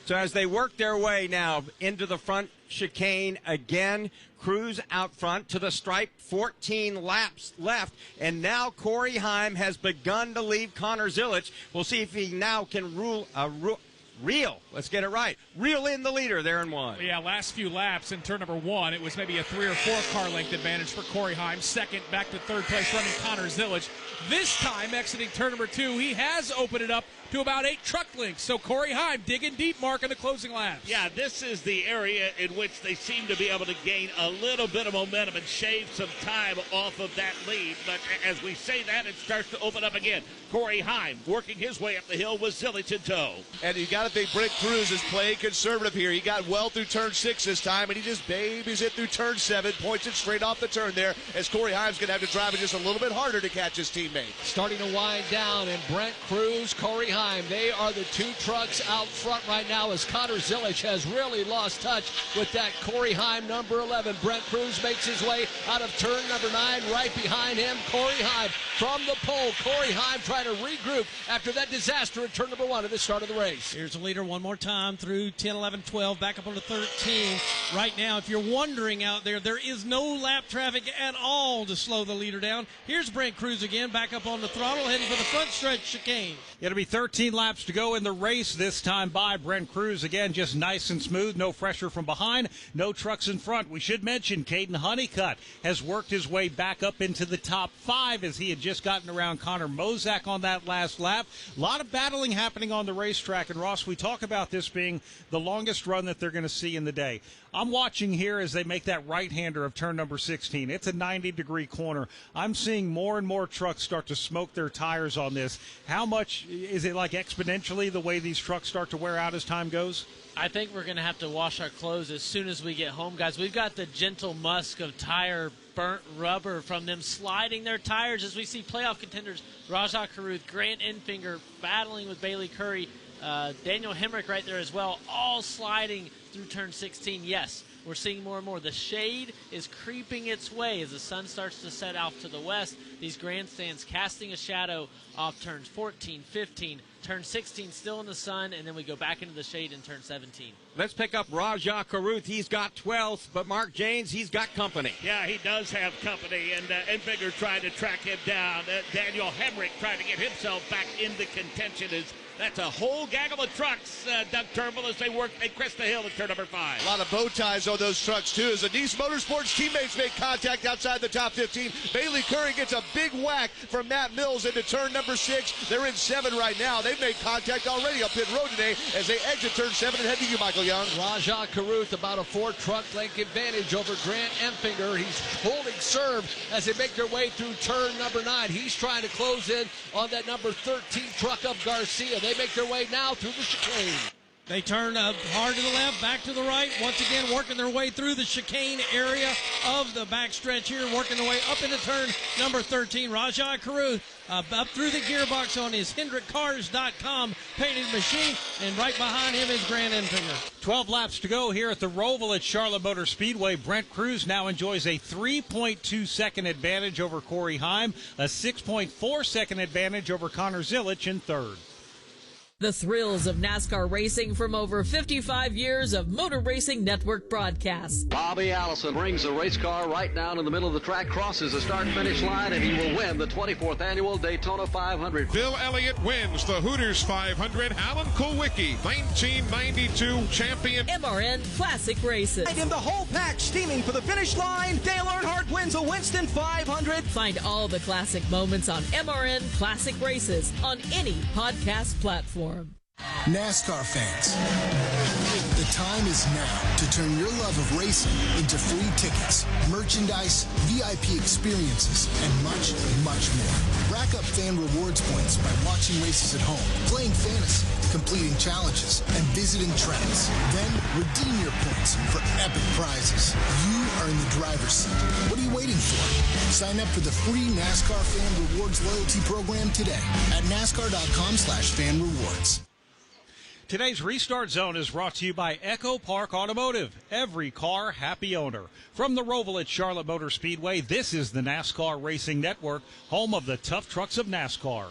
So as they work their way now into the front chicane again, Cruz out front to the stripe, 14 laps left, and now Corey Heim has begun to leave Connor Zilich. We'll see if he now can reel. Let's get it right. Reel in the leader there in 1. Yeah, last few laps in turn number 1, it was maybe a 3 or 4 car length advantage for Corey Heim. Second, back to third place running Connor Zilich. This time, exiting turn number 2, he has opened it up to about 8 truck lengths. So Corey Heim digging deep, Mark, in the closing laps. Yeah, this is the area in which they seem to be able to gain a little bit of momentum and shave some time off of that lead. But as we say that, it starts to open up again. Corey Heim working his way up the hill with Zilich in tow. And you got to think Brent Cruz is playing conservative here. He got well through turn 6 this time, and he just babies it through turn 7, points it straight off the turn there, as Corey Heim's going to have to drive it just a little bit harder to catch his teammate. Starting to wind down, and Brent Cruz, Corey Heim, they are the 2 trucks out front right now as Connor Zilich has really lost touch with that Corey Heim number 11. Brent Cruz makes his way out of turn number 9. Right behind him, Corey Heim from the pole. Corey Heim trying to regroup after that disaster at turn number 1 at the start of the race. Here's the leader one more time through 10, 11, 12, back up on to 13. Right now, if you're wondering out there, there is no lap traffic at all to slow the leader down. Here's Brent Cruz again, back up on the throttle, heading for the front stretch chicane. It'll be 13 laps to go in the race this time by Brent Cruz. Again, just nice and smooth, no pressure from behind, no trucks in front. We should mention Caden Honeycutt has worked his way back up into the top 5 as he had just gotten around Connor Mozak on that last lap. A lot of battling happening on the racetrack, and Ross, we talk about this being the longest run that they're going to see in the day. I'm watching here as they make that right-hander of turn number 16. It's a 90-degree corner. I'm seeing more and more trucks start to smoke their tires on this. How much is it, like exponentially, the way these trucks start to wear out as time goes? I think we're going to have to wash our clothes as soon as we get home, guys. We've got the gentle musk of tire burnt rubber from them sliding their tires as we see playoff contenders Rajah Caruth, Grant Enfinger battling with Bailey Curry, Daniel Hemrick right there as well, all sliding through turn 16. Yes, we're seeing more and more. The shade is creeping its way as the sun starts to set off to the west. These grandstands casting a shadow off turns 14, 15, turn 16 still in the sun, and then we go back into the shade in turn 17. Let's pick up Rajah Caruth. He's got 12th, but Mark Janes, he's got company. Yeah, he does have company, and Enfinger trying to track him down. Daniel Hemrick trying to get himself back into contention. That's a whole gaggle of trucks, Doug Turnbull, as they crest the hill at turn number 5. A lot of bow ties on those trucks, too, as the JBMotorsports teammates make contact outside the top 15. Bailey Curry gets a big whack from Matt Mills into turn number 6. They're in 7 right now. They've made contact already up pit road today as they exit turn 7 and head to you, Michael Young. Rajah Caruth about a 4 truck length advantage over Grant Enfinger. He's holding serve as they make their way through turn number 9. He's trying to close in on that number 13 truck of Garcia. They make their way now through the chicane. They turn hard to the left, back to the right. Once again, working their way through the chicane area of the backstretch here, working their way up into turn number 13. Rajai Caruth up through the gearbox on his HendrickCars.com painted machine, and right behind him is Grant Enfinger. 12 laps to go here at the Roval at Charlotte Motor Speedway. Brent Cruz now enjoys a 3.2-second advantage over Corey Heim, a 6.4-second advantage over Connor Zilic in third. The thrills of NASCAR racing from over 55 years of Motor Racing Network broadcasts. Bobby Allison brings the race car right down in the middle of the track, crosses the start-finish line, and he will win the 24th annual Daytona 500. Bill Elliott wins the Hooters 500. Alan Kulwicki, 1992 champion. MRN Classic Races. And in the whole pack, steaming for the finish line, Dale Earnhardt wins a Winston 500. Find all the classic moments on MRN Classic Races on any podcast platform. NASCAR fans, the time is now to turn your love of racing into free tickets, merchandise, VIP experiences, and much, much more. Rack up fan rewards points by watching races at home, playing fantasy, completing challenges, and visiting tracks. Then redeem your points for epic prizes. You are in the driver's seat. What are you waiting for? Sign up for the free NASCAR Fan Rewards loyalty program today at NASCAR.com/fan-rewards. Today's Restart Zone is brought to you by Echo Park Automotive. Every car, happy owner. From the Roval at Charlotte Motor Speedway, this is the NASCAR Racing Network, home of the tough trucks of NASCAR.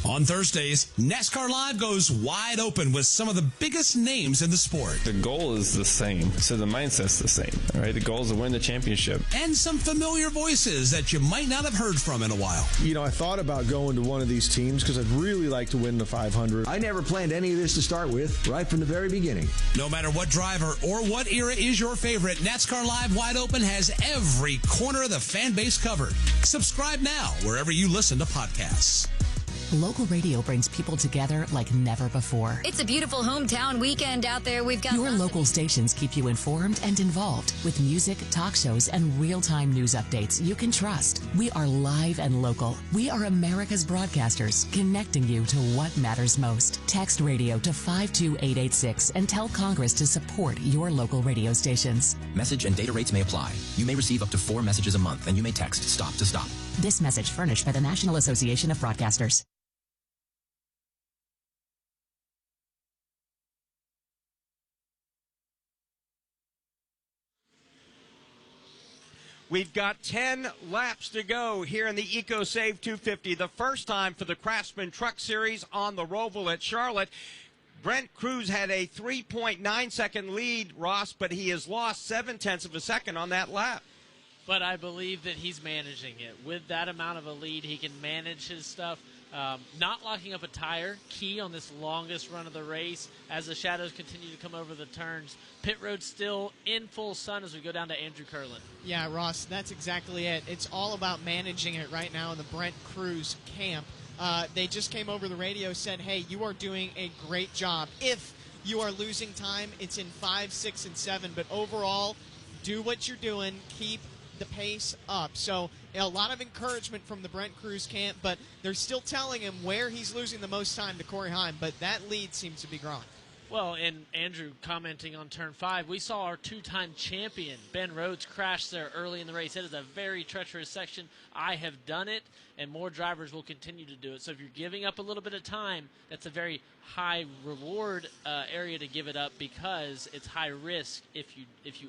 On Thursdays, NASCAR Live goes wide open with some of the biggest names in the sport. The goal is the same, so the mindset's the same, all right? The goal is to win the championship. And some familiar voices that you might not have heard from in a while. You know, I thought about going to one of these teams because I'd really like to win the 500. I never planned any of this to start with, right from the very beginning. No matter what driver or what era is your favorite, NASCAR Live Wide Open has every corner of the fan base covered. Subscribe now wherever you listen to podcasts. Local radio brings people together like never before. It's a beautiful hometown weekend out there. We've got your local stations keep you informed and involved with music, talk shows, and real-time news updates you can trust. We are live and local. We are America's broadcasters, connecting you to what matters most. Text radio to 52886 and tell Congress to support your local radio stations. Message and data rates may apply. You may receive up to 4 messages a month, and you may text STOP to STOP. This message furnished by the National Association of Broadcasters. We've got 10 laps to go here in the EcoSave 250, the first time for the Craftsman Truck Series on the Roval at Charlotte. Brent Cruz had a 3.9-second lead, Ross, but he has lost 0.7 of a second on that lap. But I believe that he's managing it. With that amount of a lead, he can manage his stuff. Not locking up a tire, key on this longest run of the race as the shadows continue to come over the turns. Pit road still in full sun as we go down to Andrew Curlin. Yeah, Ross, that's exactly it. It's all about managing it right now in the Brent Cruz camp. They just came over the radio, said, hey, you are doing a great job. If you are losing time, it's in 5, 6, and 7. But overall, do what you're doing. Keep the pace up. So a lot of encouragement from the Brent Cruz camp, but they're still telling him where he's losing the most time to Corey Heim, but that lead seems to be growing. Well, and Andrew commenting on turn 5, we saw our two-time champion, Ben Rhodes, crash there early in the race. It is a very treacherous section. I have done it, and more drivers will continue to do it. So if you're giving up a little bit of time, that's a very high reward area to give it up because it's high risk. If you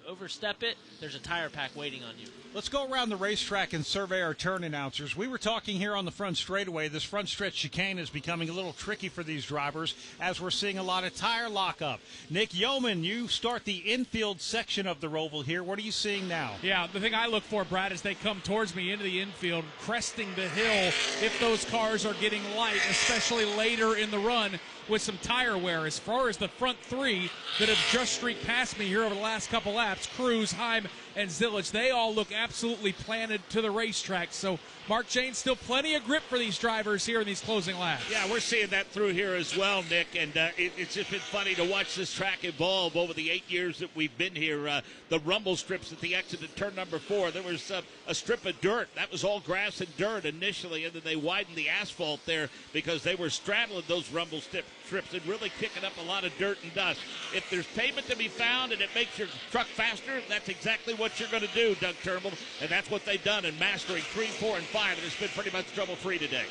overstep it, there's a tire pack waiting on you. Let's go around the racetrack and survey our turn announcers. We were talking here on the front straightaway. This front stretch chicane is becoming a little tricky for these drivers as we're seeing a lot of tire lockup. Nick Yeoman, you start the infield section of the Roval here. What are you seeing now? Yeah, the thing I look for, Brad, is they come towards me into the infield, cresting the hill if those cars are getting light, especially later in the run. with some tire wear. As far as the front three that have just streaked past me here over the last couple laps, Cruz, Heim, and Zilich, they all look absolutely planted to the racetrack. So Mark Jane, still plenty of grip for these drivers here in these closing laps. Yeah, we're seeing that through here as well, Nick, and it's just been funny to watch this track evolve over the 8 years that we've been here. The rumble strips at the exit of turn number 4, there was a strip of dirt. That was all grass and dirt initially, and then they widened the asphalt there because they were straddling those rumble strips and really kicking up a lot of dirt and dust. If there's pavement to be found and it makes your truck faster, that's exactly what you're going to do, Doug Turnbull, and that's what they've done in mastering 3, 4, and 5, and it's been pretty much trouble-free today.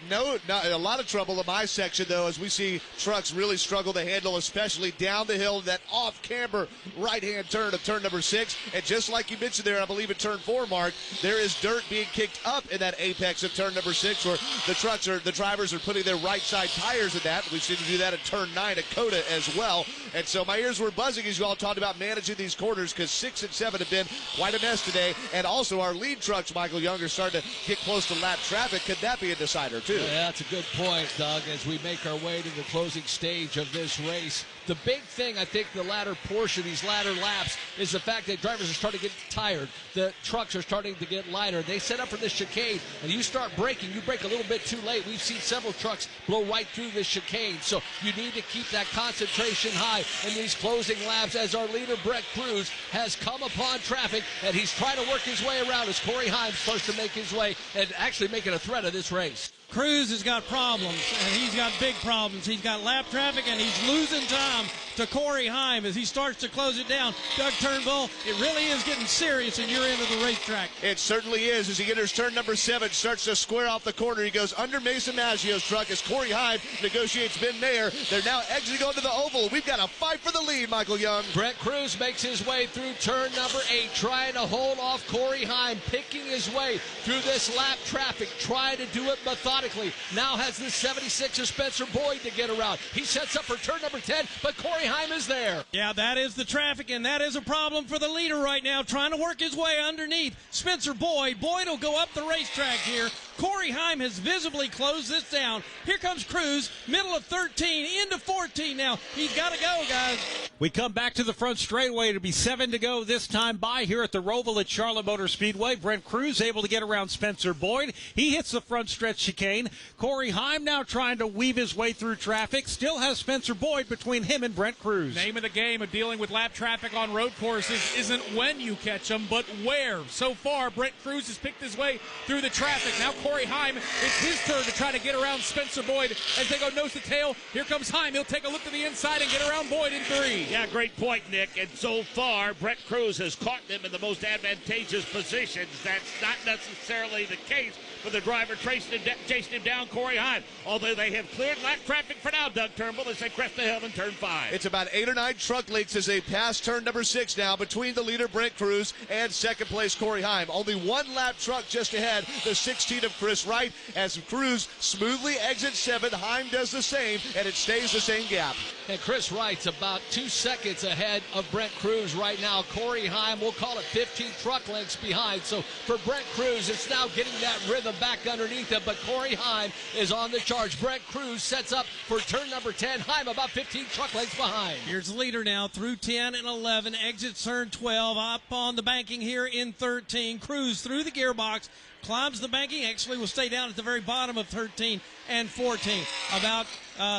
Not a lot of trouble in my section, though, as we see trucks really struggle to handle, especially down the hill, that off-camber right-hand turn of turn number 6. And just like you mentioned there, I believe in turn 4, Mark, there is dirt being kicked up in that apex of turn number 6, where the drivers are putting their right-side tires in that. We've seen them do that in turn 9 at Coda as well. And so my ears were buzzing as you all talked about managing these corners, because 6 and 7 have been quite a mess today. And also our lead trucks, Michael Young, are starting to get close to lap traffic. Could that be a decider, too? Yeah, that's a good point, Doug, as we make our way to the closing stage of this race. The big thing, I think, the latter portion, these latter laps, is the fact that drivers are starting to get tired. The trucks are starting to get lighter. They set up for this chicane, and you start braking. You brake a little bit too late. We've seen several trucks blow right through this chicane. So you need to keep that concentration high in these closing laps, as our leader, Brett Cruz, has come upon traffic, and he's trying to work his way around as Corey Heim starts to make his way and actually making a threat of this race. Cruz has got problems, and he's got big problems. He's got lap traffic, and he's losing time to Corey Heim as he starts to close it down. Doug Turnbull, it really is getting serious in your end of the racetrack. It certainly is. As he enters turn number 7, starts to square off the corner. He goes under Mason Maggio's truck as Corey Heim negotiates Ben Mayer. They're now exiting onto the oval. We've got a fight for the lead, Michael Young. Brett Cruz makes his way through turn number 8, trying to hold off Corey Heim, picking his way through this lap traffic, trying to do it methodically. Now has the 76er Spencer Boyd to get around. He sets up for turn number 10, but Corey Heim is there. Yeah, that is the traffic, and that is a problem for the leader right now, trying to work his way underneath Spencer Boyd. Boyd will go up the racetrack here. Corey Heim has visibly closed this down. Here comes Cruz, middle of 13, into 14 now. He's got to go, guys. We come back to the front straightaway. It'll be 7 to go this time by here at the Roval at Charlotte Motor Speedway. Brent Cruz able to get around Spencer Boyd. He hits the front stretch chicane. Corey Heim now trying to weave his way through traffic. Still has Spencer Boyd between him and Brent Cruz. Name of the game of dealing with lap traffic on road courses isn't when you catch them, but where. So far, Brent Cruz has picked his way through the traffic. Now Corey Heim, it's his turn to try to get around Spencer Boyd as they go nose to tail. Here comes Heim. He'll take a look to the inside and get around Boyd in 3. Yeah, great point, Nick. And so far, Brett Cruz has caught them in the most advantageous positions. That's not necessarily the case for the driver chasing him down, Corey Heim. Although they have cleared lap traffic for now, Doug Turnbull, as they crest the hill in turn 5. It's about 8 or 9 truck lengths as they pass turn number 6 now between the leader, Brent Cruz, and second place, Corey Heim. Only one lap truck just ahead, the 16 of Chris Wright, as Cruz smoothly exits 7. Heim does the same, and it stays the same gap. And Chris Wright's about 2 seconds ahead of Brent Cruz right now. Corey Heim, we'll call it 15 truck lengths behind. So for Brent Cruz, it's now getting that rhythm back underneath him. But Corey Heim is on the charge. Brent Cruz sets up for turn number 10. Heim about 15 truck lengths behind. Here's the leader now through 10 and 11. Exits turn 12. Up on the banking here in 13. Cruz through the gearbox. Climbs the banking. Actually will stay down at the very bottom of 13 and 14. About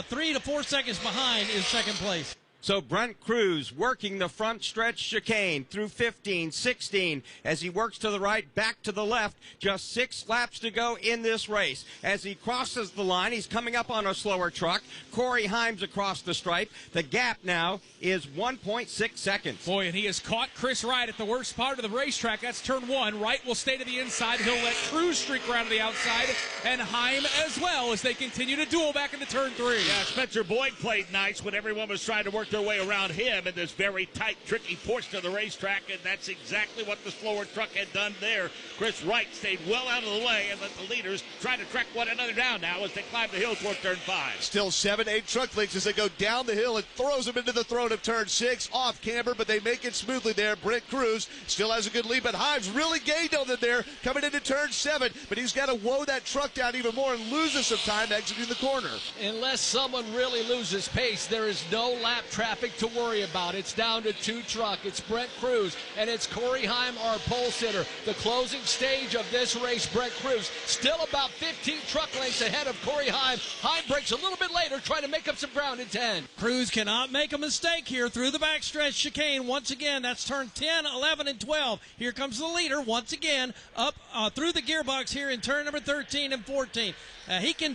3 to 4 seconds behind is second place. So Brent Cruz working the front stretch chicane through 15, 16, as he works to the right, back to the left. Just 6 laps to go in this race. As he crosses the line, he's coming up on a slower truck. Corey Heim's across the stripe. The gap now is 1.6 seconds. Boy, and he has caught Chris Wright at the worst part of the racetrack. That's turn 1. Wright will stay to the inside. He'll let Cruz streak around to the outside, and Heim as well as they continue to duel back into turn 3. Yeah, Spencer Boyd played nice when everyone was trying to work work their way around him in this very tight, tricky portion of the racetrack, and that's exactly what the slower truck had done there. Chris Wright stayed well out of the way and let the leaders try to track one another down now as they climb the hill toward turn 5. Still 7-8 truck lengths as they go down the hill and throws them into the throat of turn 6. Off camber, but they make it smoothly there. Brent Cruz still has a good lead, but Himes really gained on them there coming into turn 7, but he's got to woe that truck down even more and loses some time exiting the corner. Unless someone really loses pace, there is no lap traffic to worry about. It's down to 2 truck. It's Brent Cruz and it's Corey Heim, our pole sitter. The closing stage of this race, Brent Cruz still about 15 truck lengths ahead of Corey Heim. Heim breaks a little bit later, trying to make up some ground in 10. Cruz cannot make a mistake here through the backstretch chicane. Once again, that's turn 10, 11, and 12. Here comes the leader once again up through the gearbox here in turn number 13 and 14. He can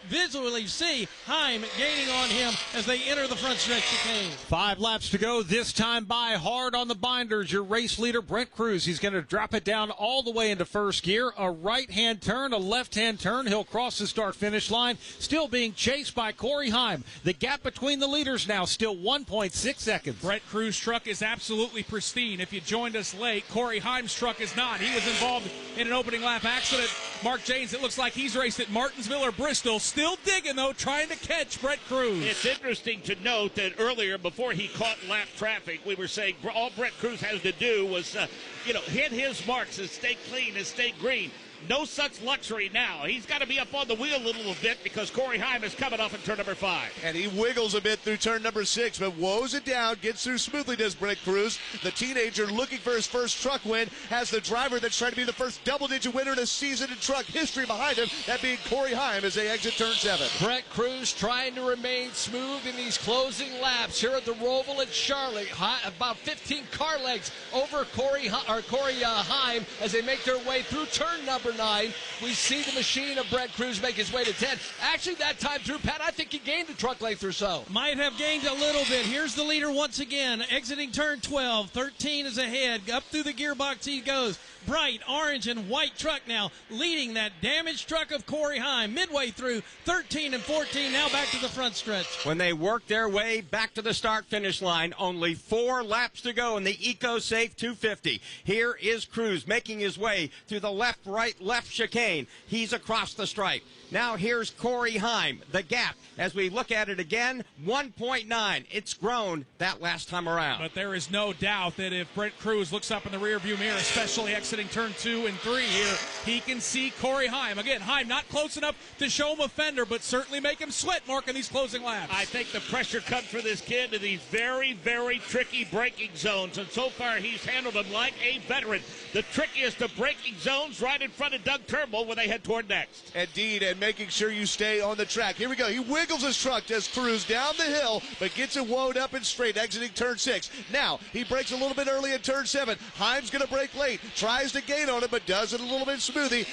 visually see Heim gaining on him as they enter the front stretch chicane. 5 laps to go, this time by hard on the binders. Your race leader, Brent Cruz. He's going to drop it down all the way into first gear. A right-hand turn, a left-hand turn. He'll cross the start-finish line, still being chased by Corey Heim. The gap between the leaders now still 1.6 seconds. Brent Cruz's truck is absolutely pristine. If you joined us late, Corey Heim's truck is not. He was involved in an opening lap accident. Mark James, it looks like he's raced at Martinsville or Bristol. Still digging, though, trying to catch Brent Cruz. It's interesting to note that earlier, before he caught lap traffic, we were saying all Brent Cruz has to do was, hit his marks and stay clean and stay green. No such luxury now. He's got to be up on the wheel a little bit because Corey Heim is coming off in turn number 5. And he wiggles a bit through turn number 6, but woes it down, gets through smoothly, does Brent Cruz. The teenager looking for his first truck win has the driver that's trying to be the first double-digit winner in a season in truck history behind him, that being Corey Heim as they exit turn 7. Brent Cruz trying to remain smooth in these closing laps here at the Roval at Charlotte. About 15 car lengths over Corey Heim as they make their way through turn number 9. We see the machine of Brent Cruz make his way to 10. Actually, that time through, Pat, I think he gained a truck length or so. Might have gained a little bit. Here's the leader once again, exiting turn 12. 13 is ahead. Up through the gearbox he goes. Bright orange and white truck now leading that damaged truck of Corey Heim midway through 13 and 14, now back to the front stretch. When they work their way back to the start-finish line, only 4 laps to go in the EcoSafe 250. Here is Cruz making his way through the left chicane. He's across the stripe. Now here's Corey Heim. The gap, as we look at it again, 1.9. It's grown that last time around. But there is no doubt that if Brent Cruz looks up in the rearview mirror, especially exiting turn 2 and 3 here, he can see Corey Heim. Again, Heim not close enough to show him a fender, but certainly make him sweat, Mark, in these closing laps. I think the pressure comes for this kid in these very, very tricky braking zones, and so far he's handled them like a veteran. The trickiest of braking zones right in front of Doug Turnbull when they head toward next. Indeed, and making sure you stay on the track. Here we go. He wiggles his truck as Cruz down the hill, but gets it wound up and straight, exiting turn 6. Now, he breaks a little bit early in turn 7. Heim's going to break late. Tries to gain on it, but does it a little bit smoothly,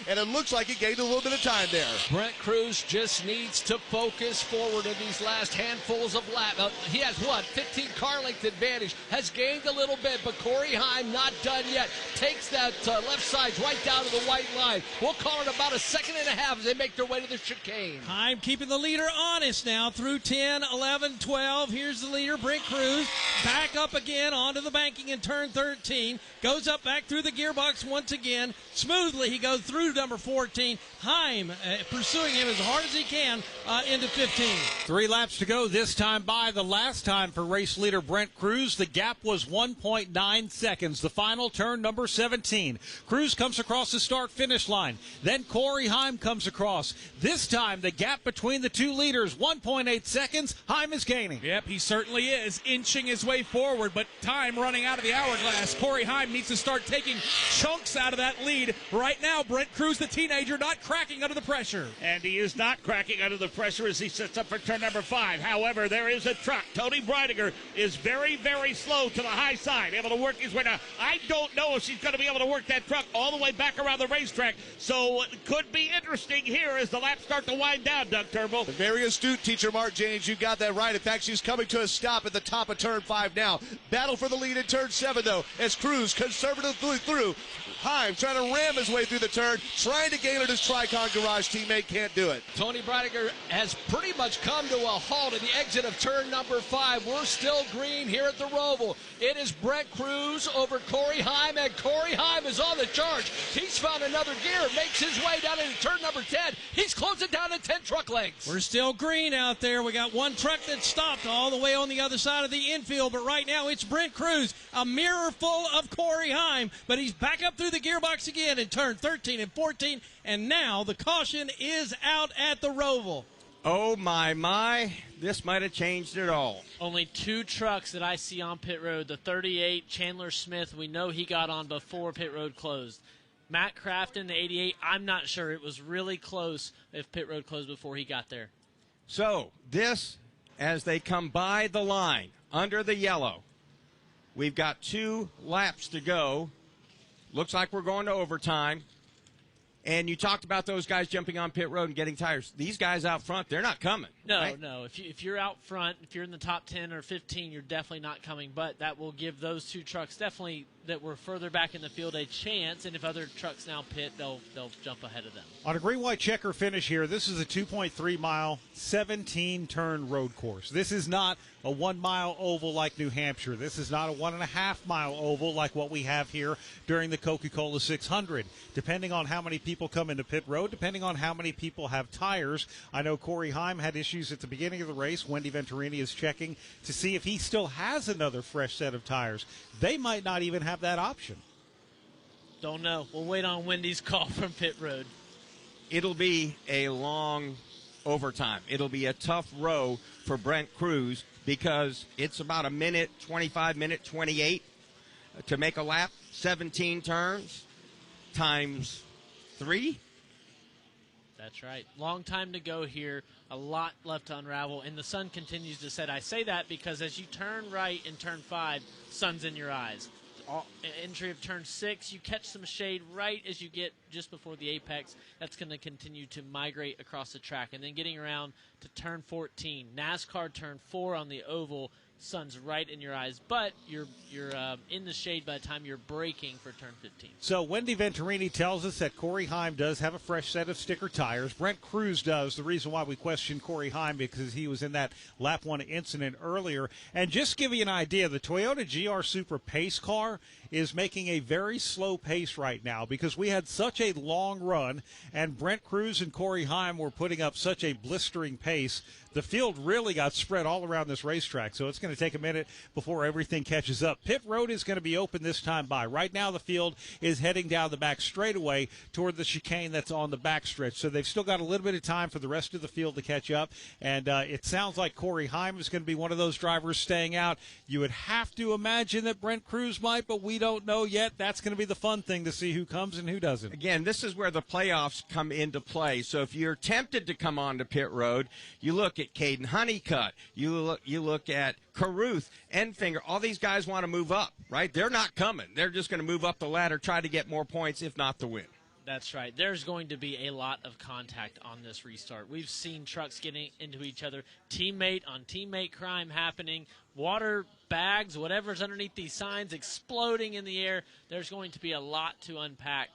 and it looks like he gained a little bit of time there. Brent Cruz just needs to focus forward in these last handfuls of laps. He has, 15 car length advantage. Has gained a little bit, but Corey Heim not done yet. Takes that left side right down to the white line. We'll call it about a second and a half as they make their way to the chicane. Heim keeping the leader honest now through 10, 11, 12. Here's the leader, Brent Cruz. Back up again onto the banking in turn 13. Goes up back through the gearbox once again. Smoothly he goes through number 14. Heim pursuing him as hard as he can into 15. 3 laps to go, this time by the last time for race leader Brent Cruz. The gap was 1.9 seconds. The final turn, number 17. Cruz comes across the start-finish line. Then Corey Heim comes across. This time, the gap between the 2 leaders, 1.8 seconds. Heim is gaining. Yep, he certainly is, inching his way forward, but time running out of the hourglass. Corey Heim needs to start taking chunks out of that lead. Right now, Brent Cruz, the teenager, not cracking under the pressure. And he is not cracking under the pressure as he sets up for turn number 5. However, there is a truck. Tony Breidinger is very, very slow to the high side, able to work his way down. I don't know if she's going to be able to work that truck all the way back around the racetrack. So it could be interesting here as the laps start to wind down, Doug Turnbull. Very astute, teacher Mark James. You got that right. In fact, she's coming to a stop at the top of turn 5 now. Battle for the lead in turn 7, though, as Cruz conservatively through. Heim trying to ram his way through the turn, trying to gain at his Tricon Garage teammate, can't do it. Tony Breidinger has pretty much come to a halt at the exit of turn number 5. We're still green here at the Roval. It is Brent Cruz over Corey Heim, and Corey Heim is on the charge. He's found another gear, makes his way down into turn number 10. He's closing down to 10 truck lengths. We're still green out there. We got one truck that stopped all the way on the other side of the infield, but right now it's Brent Cruz, a mirror full of Corey Heim, but he's back up through the gearbox again in turn 13 and 14, and now the caution is out at the Roval. Oh, my. This might have changed it all. Only 2 trucks that I see on pit road. The 38, Chandler Smith, we know he got on before pit road closed. Matt Crafton, the 88, I'm not sure. It was really close if pit road closed before he got there. So, this, as they come by the line, under the yellow, we've got 2 laps to go. Looks like we're going to overtime. And you talked about those guys jumping on pit road and getting tires. These guys out front, they're not coming. No, right? no. If you're out front, if you're in the top 10 or 15, you're definitely not coming. But that will give those 2 trucks definitely that were further back in the field a chance. And if other trucks now pit, they'll jump ahead of them. On a green-white checker finish here, this is a 2.3-mile, 17-turn road course. This is not a 1-mile oval like New Hampshire. This is not a 1.5-mile oval like what we have here during the Coca-Cola 600. Depending on how many people come into pit road, depending on how many people have tires. I know Corey Heim had issues at the beginning of the race. Wendy Venturini is checking to see if he still has another fresh set of tires. They might not even have that option. Don't know. We'll wait on Wendy's call from pit road. It'll be a long overtime. It'll be a tough row for Brent Cruz because it's about a minute, 25 minute, 28 to make a lap. 17 turns times 3. That's right. Long time to go here. A lot left to unravel, and the sun continues to set. I say that because as you turn right in turn 5, sun's in your eyes. Entry of turn 6, you catch some shade right as you get just before the apex. That's going to continue to migrate across the track. And then getting around to turn 14, NASCAR turn 4 on the oval, sun's right in your eyes, but you're in the shade by the time you're braking for turn 15. So Wendy Venturini tells us that Corey Heim does have a fresh set of sticker tires. Brent Cruz does. The reason why we question Corey Heim because he was in that lap 1 incident earlier. And just to give you an idea, the Toyota GR Supra pace car is making a very slow pace right now because we had such a long run and Brent Cruz and Corey Heim were putting up such a blistering pace. The field really got spread all around this racetrack, so it's going to take a minute before everything catches up. Pit road is going to be open this time by. Right now the field is heading down the back straightaway toward the chicane that's on the backstretch, so they've still got a little bit of time for the rest of the field to catch up, and it sounds like Corey Heim is going to be one of those drivers staying out. You would have to imagine that Brent Cruz might, but we don't know yet. That's going to be the fun thing to see who comes and who doesn't. Again, this is where the playoffs come into play, so if you're tempted to come onto pit road, you look at Caden Honeycutt, you look at Caruth, Enfinger, all these guys want to move up, right? They're not coming. They're just going to move up the ladder, try to get more points, if not the win. That's right. There's going to be a lot of contact on this restart. We've seen trucks getting into each other, teammate on teammate crime happening, water bags, whatever's underneath these signs exploding in the air. There's going to be a lot to unpack.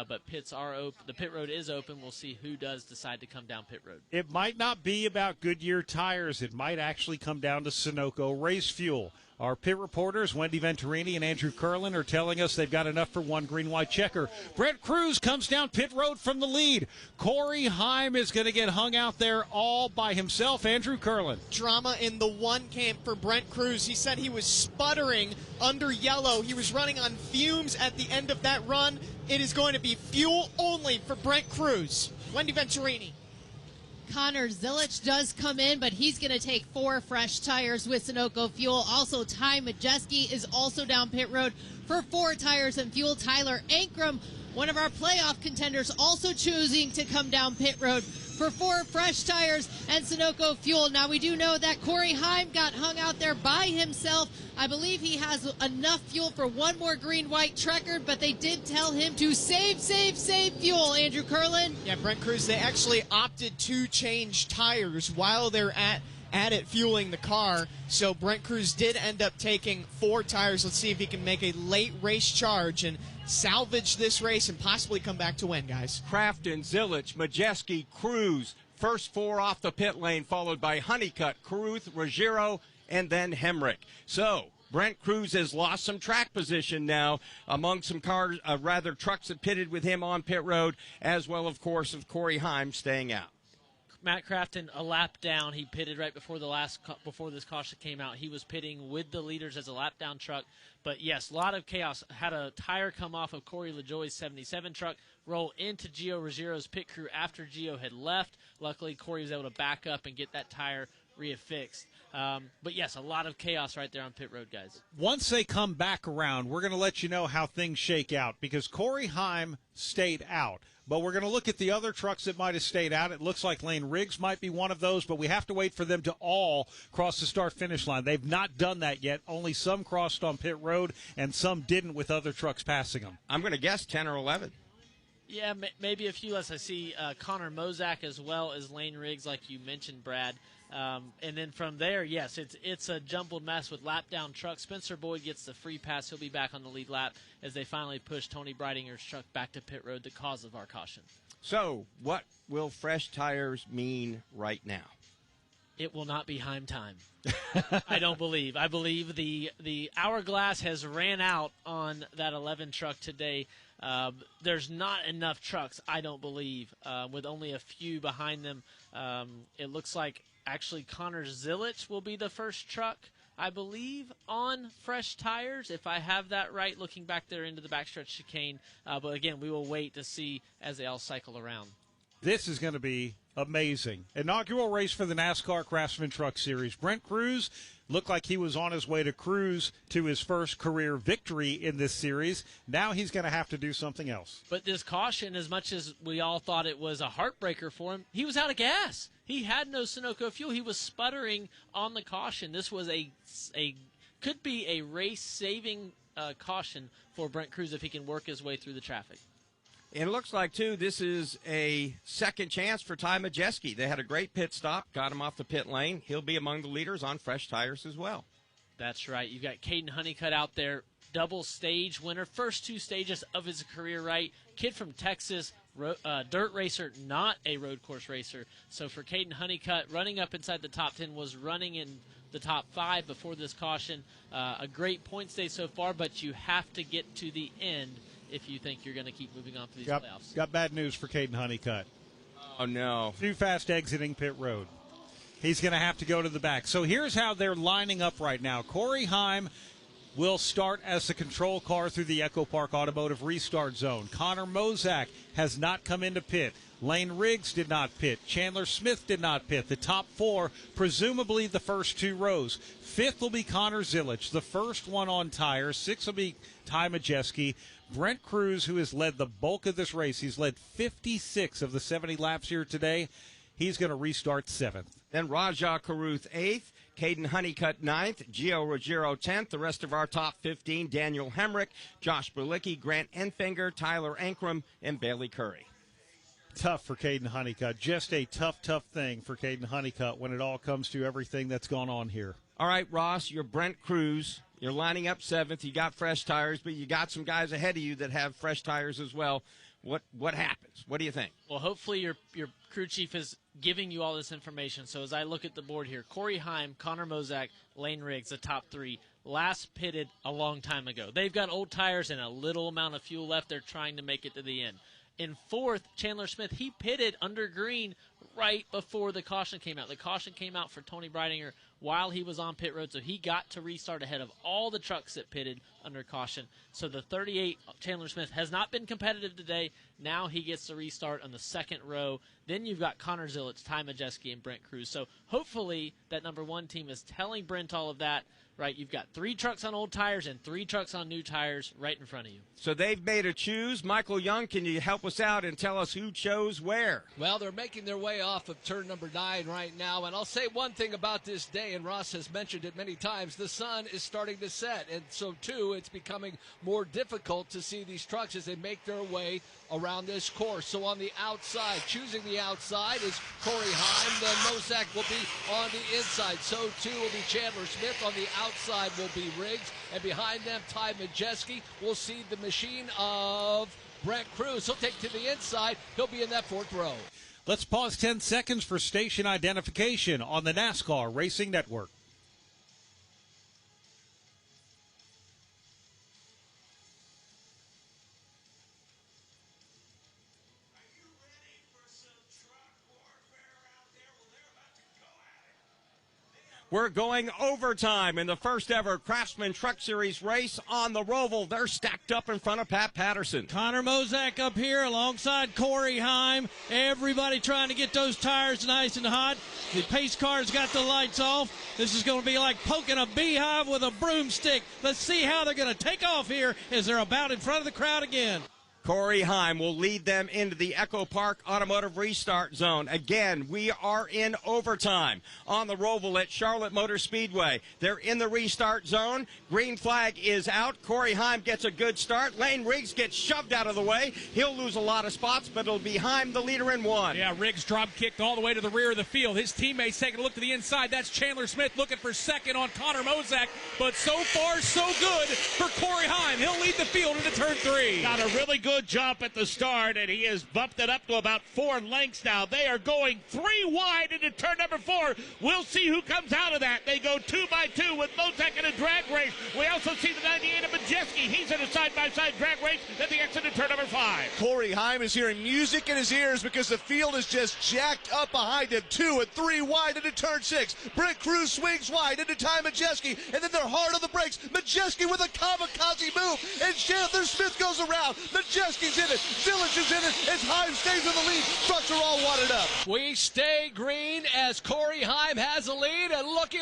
But pits are open. The pit road is open. We'll see who does decide to come down pit road. It might not be about Goodyear tires. It might actually come down to Sunoco race fuel. Our pit reporters, Wendy Venturini and Andrew Curlin, are telling us they've got enough for one green-white checker. Brent Cruz comes down pit road from the lead. Corey Heim is going to get hung out there all by himself. Andrew Curlin. Drama in the 1 camp for Brent Cruz. He said he was sputtering under yellow. He was running on fumes at the end of that run. It is going to be fuel only for Brent Cruz. Wendy Venturini. Connor Zilich does come in, but he's going to take 4 fresh tires with Sunoco fuel. Also, Ty Majeski is also down pit road for 4 tires and fuel. Tyler Ankrum, one of our playoff contenders, also choosing to come down pit road for 4 fresh tires and Sunoco fuel. Now, we do know that Corey Heim got hung out there by himself. I believe he has enough fuel for one more green-white Trekkard, but they did tell him to save fuel, Andrew Curlin. Yeah, Brent Cruz, they actually opted to change tires while they're at it fueling the car. So Brent Cruz did end up taking 4 tires. Let's see if he can make a late race charge and salvage this race and possibly come back to win, guys. Crafton, Zilich, Majeski, Cruz. First 4 off the pit lane, followed by Honeycutt, Caruth, Ruggiero, and then Hemrick. So Brent Cruz has lost some track position now among some cars, trucks that pitted with him on pit road, as well, of course, of Corey Heim staying out. Matt Crafton, a lap down. He pitted right before before this caution came out. He was pitting with the leaders as a lap down truck. But, yes, a lot of chaos. Had a tire come off of Corey LaJoie's 77 truck, roll into Gio Ruggiero's pit crew after Gio had left. Luckily, Corey was able to back up and get that tire reaffixed. But, yes, a lot of chaos right there on pit road, guys. Once they come back around, we're going to let you know how things shake out because Corey Heim stayed out. But we're going to look at the other trucks that might have stayed out. It looks like Lane Riggs might be one of those, but we have to wait for them to all cross the start-finish line. They've not done that yet. Only some crossed on pit road, and some didn't with other trucks passing them. I'm going to guess 10 or 11. Yeah, maybe a few less. I see Connor Mozak as well as Lane Riggs, like you mentioned, Brad. And then from there, yes, it's a jumbled mess with lap-down trucks. Spencer Boyd gets the free pass. He'll be back on the lead lap as they finally push Tony Breidinger's truck back to pit road, the cause of our caution. So what will fresh tires mean right now? It will not be Heim time. I don't believe. I believe the hourglass has ran out on that 11 truck today. There's not enough trucks, I don't believe, with only a few behind them. It looks like actually Connor Zilich will be the first truck, I believe, on fresh tires, if I have that right, looking back there into the backstretch chicane. But, again, we will wait to see as they all cycle around. This is going to be amazing. Inaugural race for the NASCAR Craftsman Truck Series. Brent Cruz looked like he was on his way to cruise to his first career victory in this series. Now he's going to have to do something else. But this caution, as much as we all thought it was a heartbreaker for him, he was out of gas. He had no Sunoco fuel. He was sputtering on the caution. This was could be a race-saving caution for Brent Cruz if he can work his way through the traffic. And it looks like, too, this is a second chance for Ty Majeski. They had a great pit stop, got him off the pit lane. He'll be among the leaders on fresh tires as well. That's right. You've got Caden Honeycutt out there, double stage winner, first 2 stages of his career, right? Kid from Texas, dirt racer, not a road course racer. So for Caden Honeycutt, running up inside the top 10, was running in the top 5 before this caution. A great points day so far, but you have to get to the end if you think you're going to keep moving on to these playoffs. Got bad news for Caden Honeycutt. Oh, no. Too fast exiting pit road. He's going to have to go to the back. So here's how they're lining up right now. Corey Heim will start as the control car through the Echo Park Automotive restart zone. Connor Mozak has not come into pit. Lane Riggs did not pit. Chandler Smith did not pit. The top 4, presumably the first 2 rows. 5th will be Connor Zilich, the first one on tires. 6th will be Ty Majeski. Brent Cruz, who has led the bulk of this race, he's led 56 of the 70 laps here today. He's going to restart 7th. Then Rajah Caruth 8th, Caden Honeycutt 9th, Gio Ruggiero 10th. The rest of our top 15, Daniel Hemrick, Josh Berlicki, Grant Enfinger, Tyler Ankrum, and Bailey Curry. Tough for Caden Honeycutt. Just a tough thing for Caden Honeycutt when it all comes to everything that's gone on here. All right, Ross, you're Brent Cruz. You're lining up 7th. You got fresh tires, but you got some guys ahead of you that have fresh tires as well. What happens? What do you think? Well, hopefully your crew chief is giving you all this information. So as I look at the board here, Corey Heim, Connor Mozak, Lane Riggs, the top 3, last pitted a long time ago. They've got old tires and a little amount of fuel left. They're trying to make it to the end. In 4th, Chandler Smith, he pitted under green right before the caution came out. The caution came out for Tony Breidinger while he was on pit road, so he got to restart ahead of all the trucks that pitted under caution. So the 38, Chandler Smith, has not been competitive today. Now he gets to restart on the 2nd row. Then you've got Connor Zillich, Ty Majeski, and Brent Cruz. So hopefully that number 1 team is telling Brent all of that. Right, you've got 3 trucks on old tires and 3 trucks on new tires right in front of you. So they've made a choose. Michael Young, can you help us out and tell us who chose where? Well, they're making their way off of turn number 9 right now. And I'll say one thing about this day, and Ross has mentioned it many times, the sun is starting to set. And so, too, it's becoming more difficult to see these trucks as they make their way around this course. So on the outside, choosing the outside is Corey Heim. Then Mosak will be on the inside. So, too, will be Chandler Smith. On the outside will be Riggs. And behind them, Ty Majeski. We'll see the machine of Brent Cruz. He'll take to the inside. He'll be in that 4th row. Let's pause 10 seconds for station identification on the NASCAR Racing Network. We're going overtime in the first ever Craftsman Truck Series race on the Roval. They're stacked up in front of Pat Patterson. Connor Mosak up here alongside Corey Heim. Everybody trying to get those tires nice and hot. The pace car's got the lights off. This is going to be like poking a beehive with a broomstick. Let's see how they're going to take off here as they're about in front of the crowd again. Corey Heim will lead them into the Echo Park Automotive Restart Zone. Again, we are in overtime on the Roval at Charlotte Motor Speedway. They're in the restart zone. Green flag is out. Corey Heim gets a good start. Lane Riggs gets shoved out of the way. He'll lose a lot of spots, but it'll be Heim the leader in 1. Yeah, Riggs drop kicked all the way to the rear of the field. His teammates taking a look to the inside. That's Chandler Smith looking for second on Connor Mosak. But so far, so good for Corey Heim. He'll lead the field into turn 3. Got a really good jump at the start, and he has bumped it up to about 4 lengths now. They are going 3 wide into turn number 4. We'll see who comes out of that. They go 2 by 2 with Mosak in a drag race. We also see the 98 of Majeski. He's in a side-by-side drag race at the exit of turn number 5. Corey Heim is hearing music in his ears because the field is just jacked up behind him. 2 and 3 wide into turn 6. Brent Cruz swings wide into Ty Majeski, and then they're hard on the brakes. Majeski with a kamikaze move, and Chandler Smith goes around. Majeski's in it. Zillich is in it as Heim stays in the lead. Trucks are all wadded up. We stay green as Corey Heim has a lead. And looky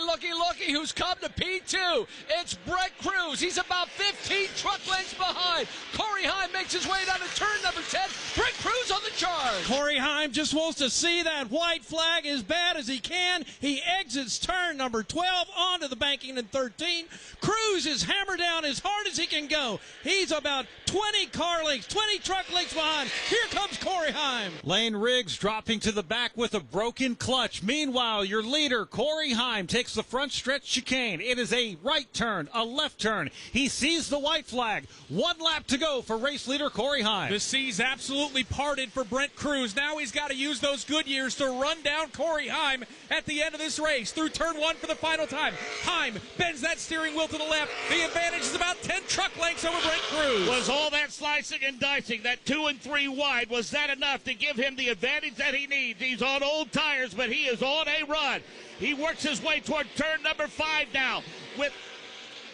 who's come to P2. It's Brent Cruz. He's about 15 truck lengths behind. Corey Heim makes his way down to turn number 10. Brent Cruz on the charge. Corey Heim just wants to see that white flag as bad as he can. He exits turn number 12 onto the banking in 13. Cruz is hammered down as hard as he can go. He's about 20 car lengths, 20 truck lengths behind. Here comes Corey Heim. Lane Riggs dropping to the back with a broken clutch. Meanwhile, your leader, Corey Heim, takes the front stretch chicane. It is a right turn, a left turn. He sees the white flag. 1 lap to go for race leader Corey Heim. The seas absolutely parted for Brent Cruz. Now he's got to use those good years to run down Corey Heim at the end of this race. Through turn 1 for the final time. Heim bends that steering wheel to the left. The advantage is about 10 truck lengths over Brent Cruz. Was all that slicing and dicing, that 2 and 3 wide, was that enough to give him the advantage that he needs? He's on old tires, but he is on a run. He works his way toward turn number 5 now with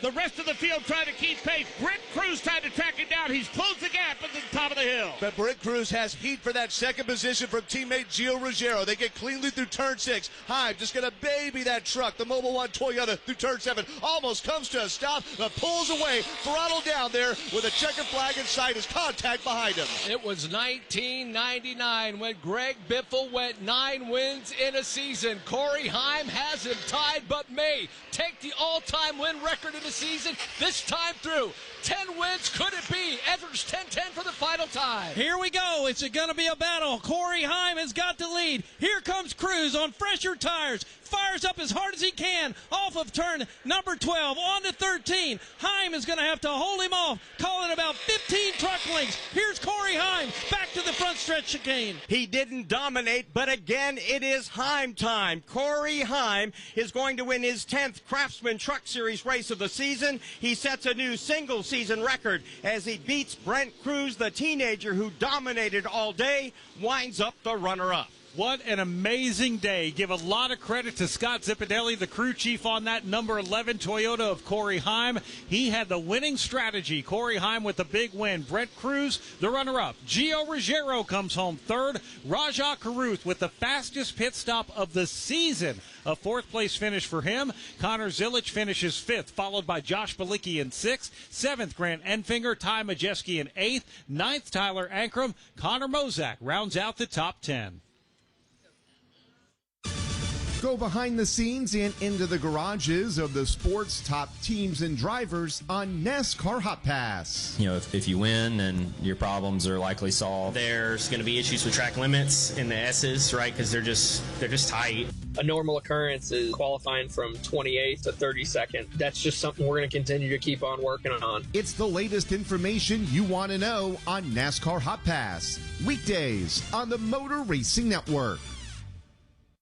the rest of the field trying to keep pace. Brent Cruz trying to track him down. He's closed the gap at the top of the hill. But Brent Cruz has heat for that second position from teammate Gio Ruggiero. They get cleanly through turn 6. Heim just going to baby that truck. The Mobil 1 Toyota through turn 7. Almost comes to a stop, but pulls away. Throttle down there with a checkered flag in sight as contact behind him. It was 1999 when Greg Biffle went 9 wins in a season. Corey Heim has him tied, but may take the all-time win record in the season this time through. 10 wins, could it be? Enters 10-10 for the final time. Here we go. It's going to be a battle. Corey Heim has got the lead. Here comes Cruz on fresher tires. Fires up as hard as he can off of turn number 12 on to 13. Heim is going to have to hold him off, calling about 15 truck lengths. Here's Corey Heim back to the front stretch chicane. He didn't dominate, but again, it is Heim time. Corey Heim is going to win his 10th Craftsman Truck Series race of the season. He sets a new single-season record as he beats Brent Cruz, the teenager who dominated all day, winds up the runner-up. What an amazing day. Give a lot of credit to Scott Zipadelli, the crew chief on that number 11 Toyota of Corey Heim. He had the winning strategy. Corey Heim with the big win. Brent Cruz, the runner-up. Gio Ruggiero comes home third. Rajah Caruth with the fastest pit stop of the season. A fourth-place finish for him. Connor Zilich finishes fifth, followed by Josh Bilicki in sixth. Seventh, Grant Enfinger. Ty Majeski in eighth. Ninth, Tyler Ankrum. Connor Mozak rounds out the top 10. Go behind the scenes and into the garages of the sport's top teams and drivers on NASCAR Hot Pass. You know, if you win, then your problems are likely solved. There's going to be issues with track limits in the S's, right? Because they're just tight. A normal occurrence is qualifying from 28th to 32nd. That's just something we're going to continue to keep on working on. It's the latest information you want to know on NASCAR Hot Pass. Weekdays on the Motor Racing Network.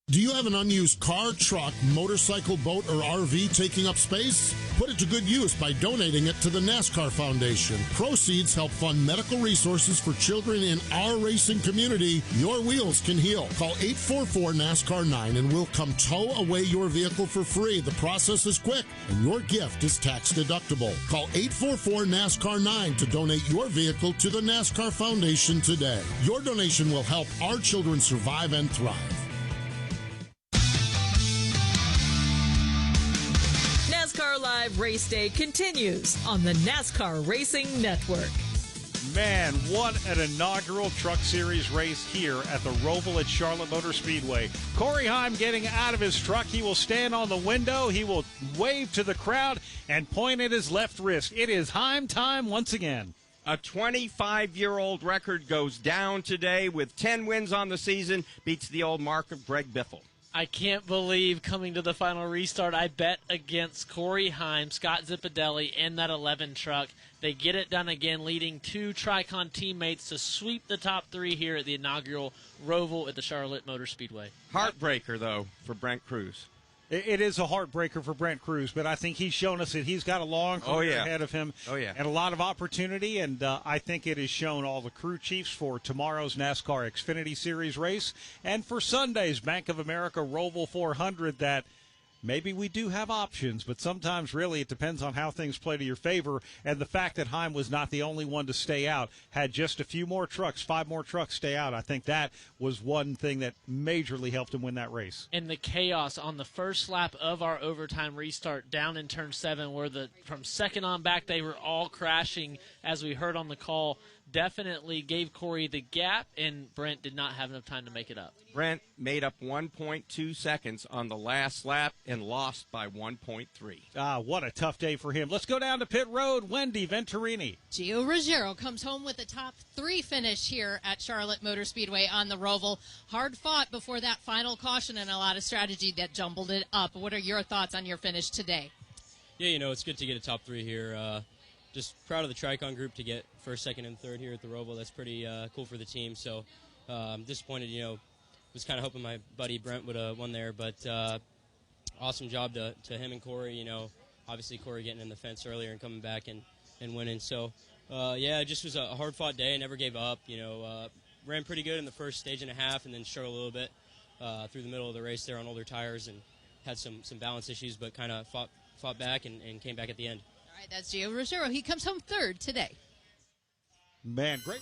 Do you have an unused car, truck, motorcycle, boat, or RV taking up space? Put it to good use by donating it to the NASCAR Foundation. Proceeds help fund medical resources for children in our racing community. Your wheels can heal. Call 844-NASCAR-9 and we'll come tow away your vehicle for free. The process is quick and your gift is tax deductible. Call 844-NASCAR-9 to donate your vehicle to the NASCAR Foundation today. Your donation will help our children survive and thrive. NASCAR Live Race Day continues on the NASCAR Racing Network. Man, what an inaugural Truck Series race here at the Roval at Charlotte Motor Speedway. Corey Heim getting out of his truck. He will stand on the window. He will wave to the crowd and point at his left wrist. It is Heim time once again. A 25-year-old record goes down today with 10 wins on the season, beats the old mark of Greg Biffle. I can't believe coming to the final restart, I bet against Corey Heim, Scott Zipadelli, and that 11 truck. They get it done again, leading two Tricon teammates to sweep the top three here at the inaugural Roval at the Charlotte Motor Speedway. Heartbreaker, though, for Brent Cruz. It is a heartbreaker for Brent Cruz, but I think he's shown us that he's got a long career ahead of him and a lot of opportunity, and I think it has shown all the crew chiefs for tomorrow's NASCAR Xfinity Series race and for Sunday's Bank of America Roval 400 that maybe we do have options, but sometimes really it depends on how things play to your favor, and the fact that Heim was not the only one to stay out, had just a few more trucks, 5 more trucks stay out. I think that was one thing that majorly helped him win that race. And the chaos on the first lap of our overtime restart down in turn 7 where from second on back they were all crashing, as we heard on the call, definitely gave Corey the gap, and Brent did not have enough time to make it up. Brent made up 1.2 seconds on the last lap and lost by 1.3. What a tough day for him. Let's go down to pit road. Wendy Venturini. Gio Ruggiero comes home with the top 3 finish here at Charlotte Motor Speedway on the Roval. Hard fought before that final caution and a lot of strategy that jumbled it up. What are your thoughts on your finish today? Yeah, you know, it's good to get a top 3 here. Just proud of the Tricon group to get first, second, and third here at the Roval. That's pretty cool for the team. So I'm disappointed, you know, was kind of hoping my buddy Brent would have won there. But awesome job to him and Corey. You know, obviously Corey getting in the fence earlier and coming back and winning. So, yeah, it just was a hard-fought day. Never gave up. You know, ran pretty good in the first stage and a half and then struggled a little bit through the middle of the race there on older tires and had some balance issues, but kind of fought back and came back at the end. All right, that's Gio Ruggiero. He comes home third today. Man, great.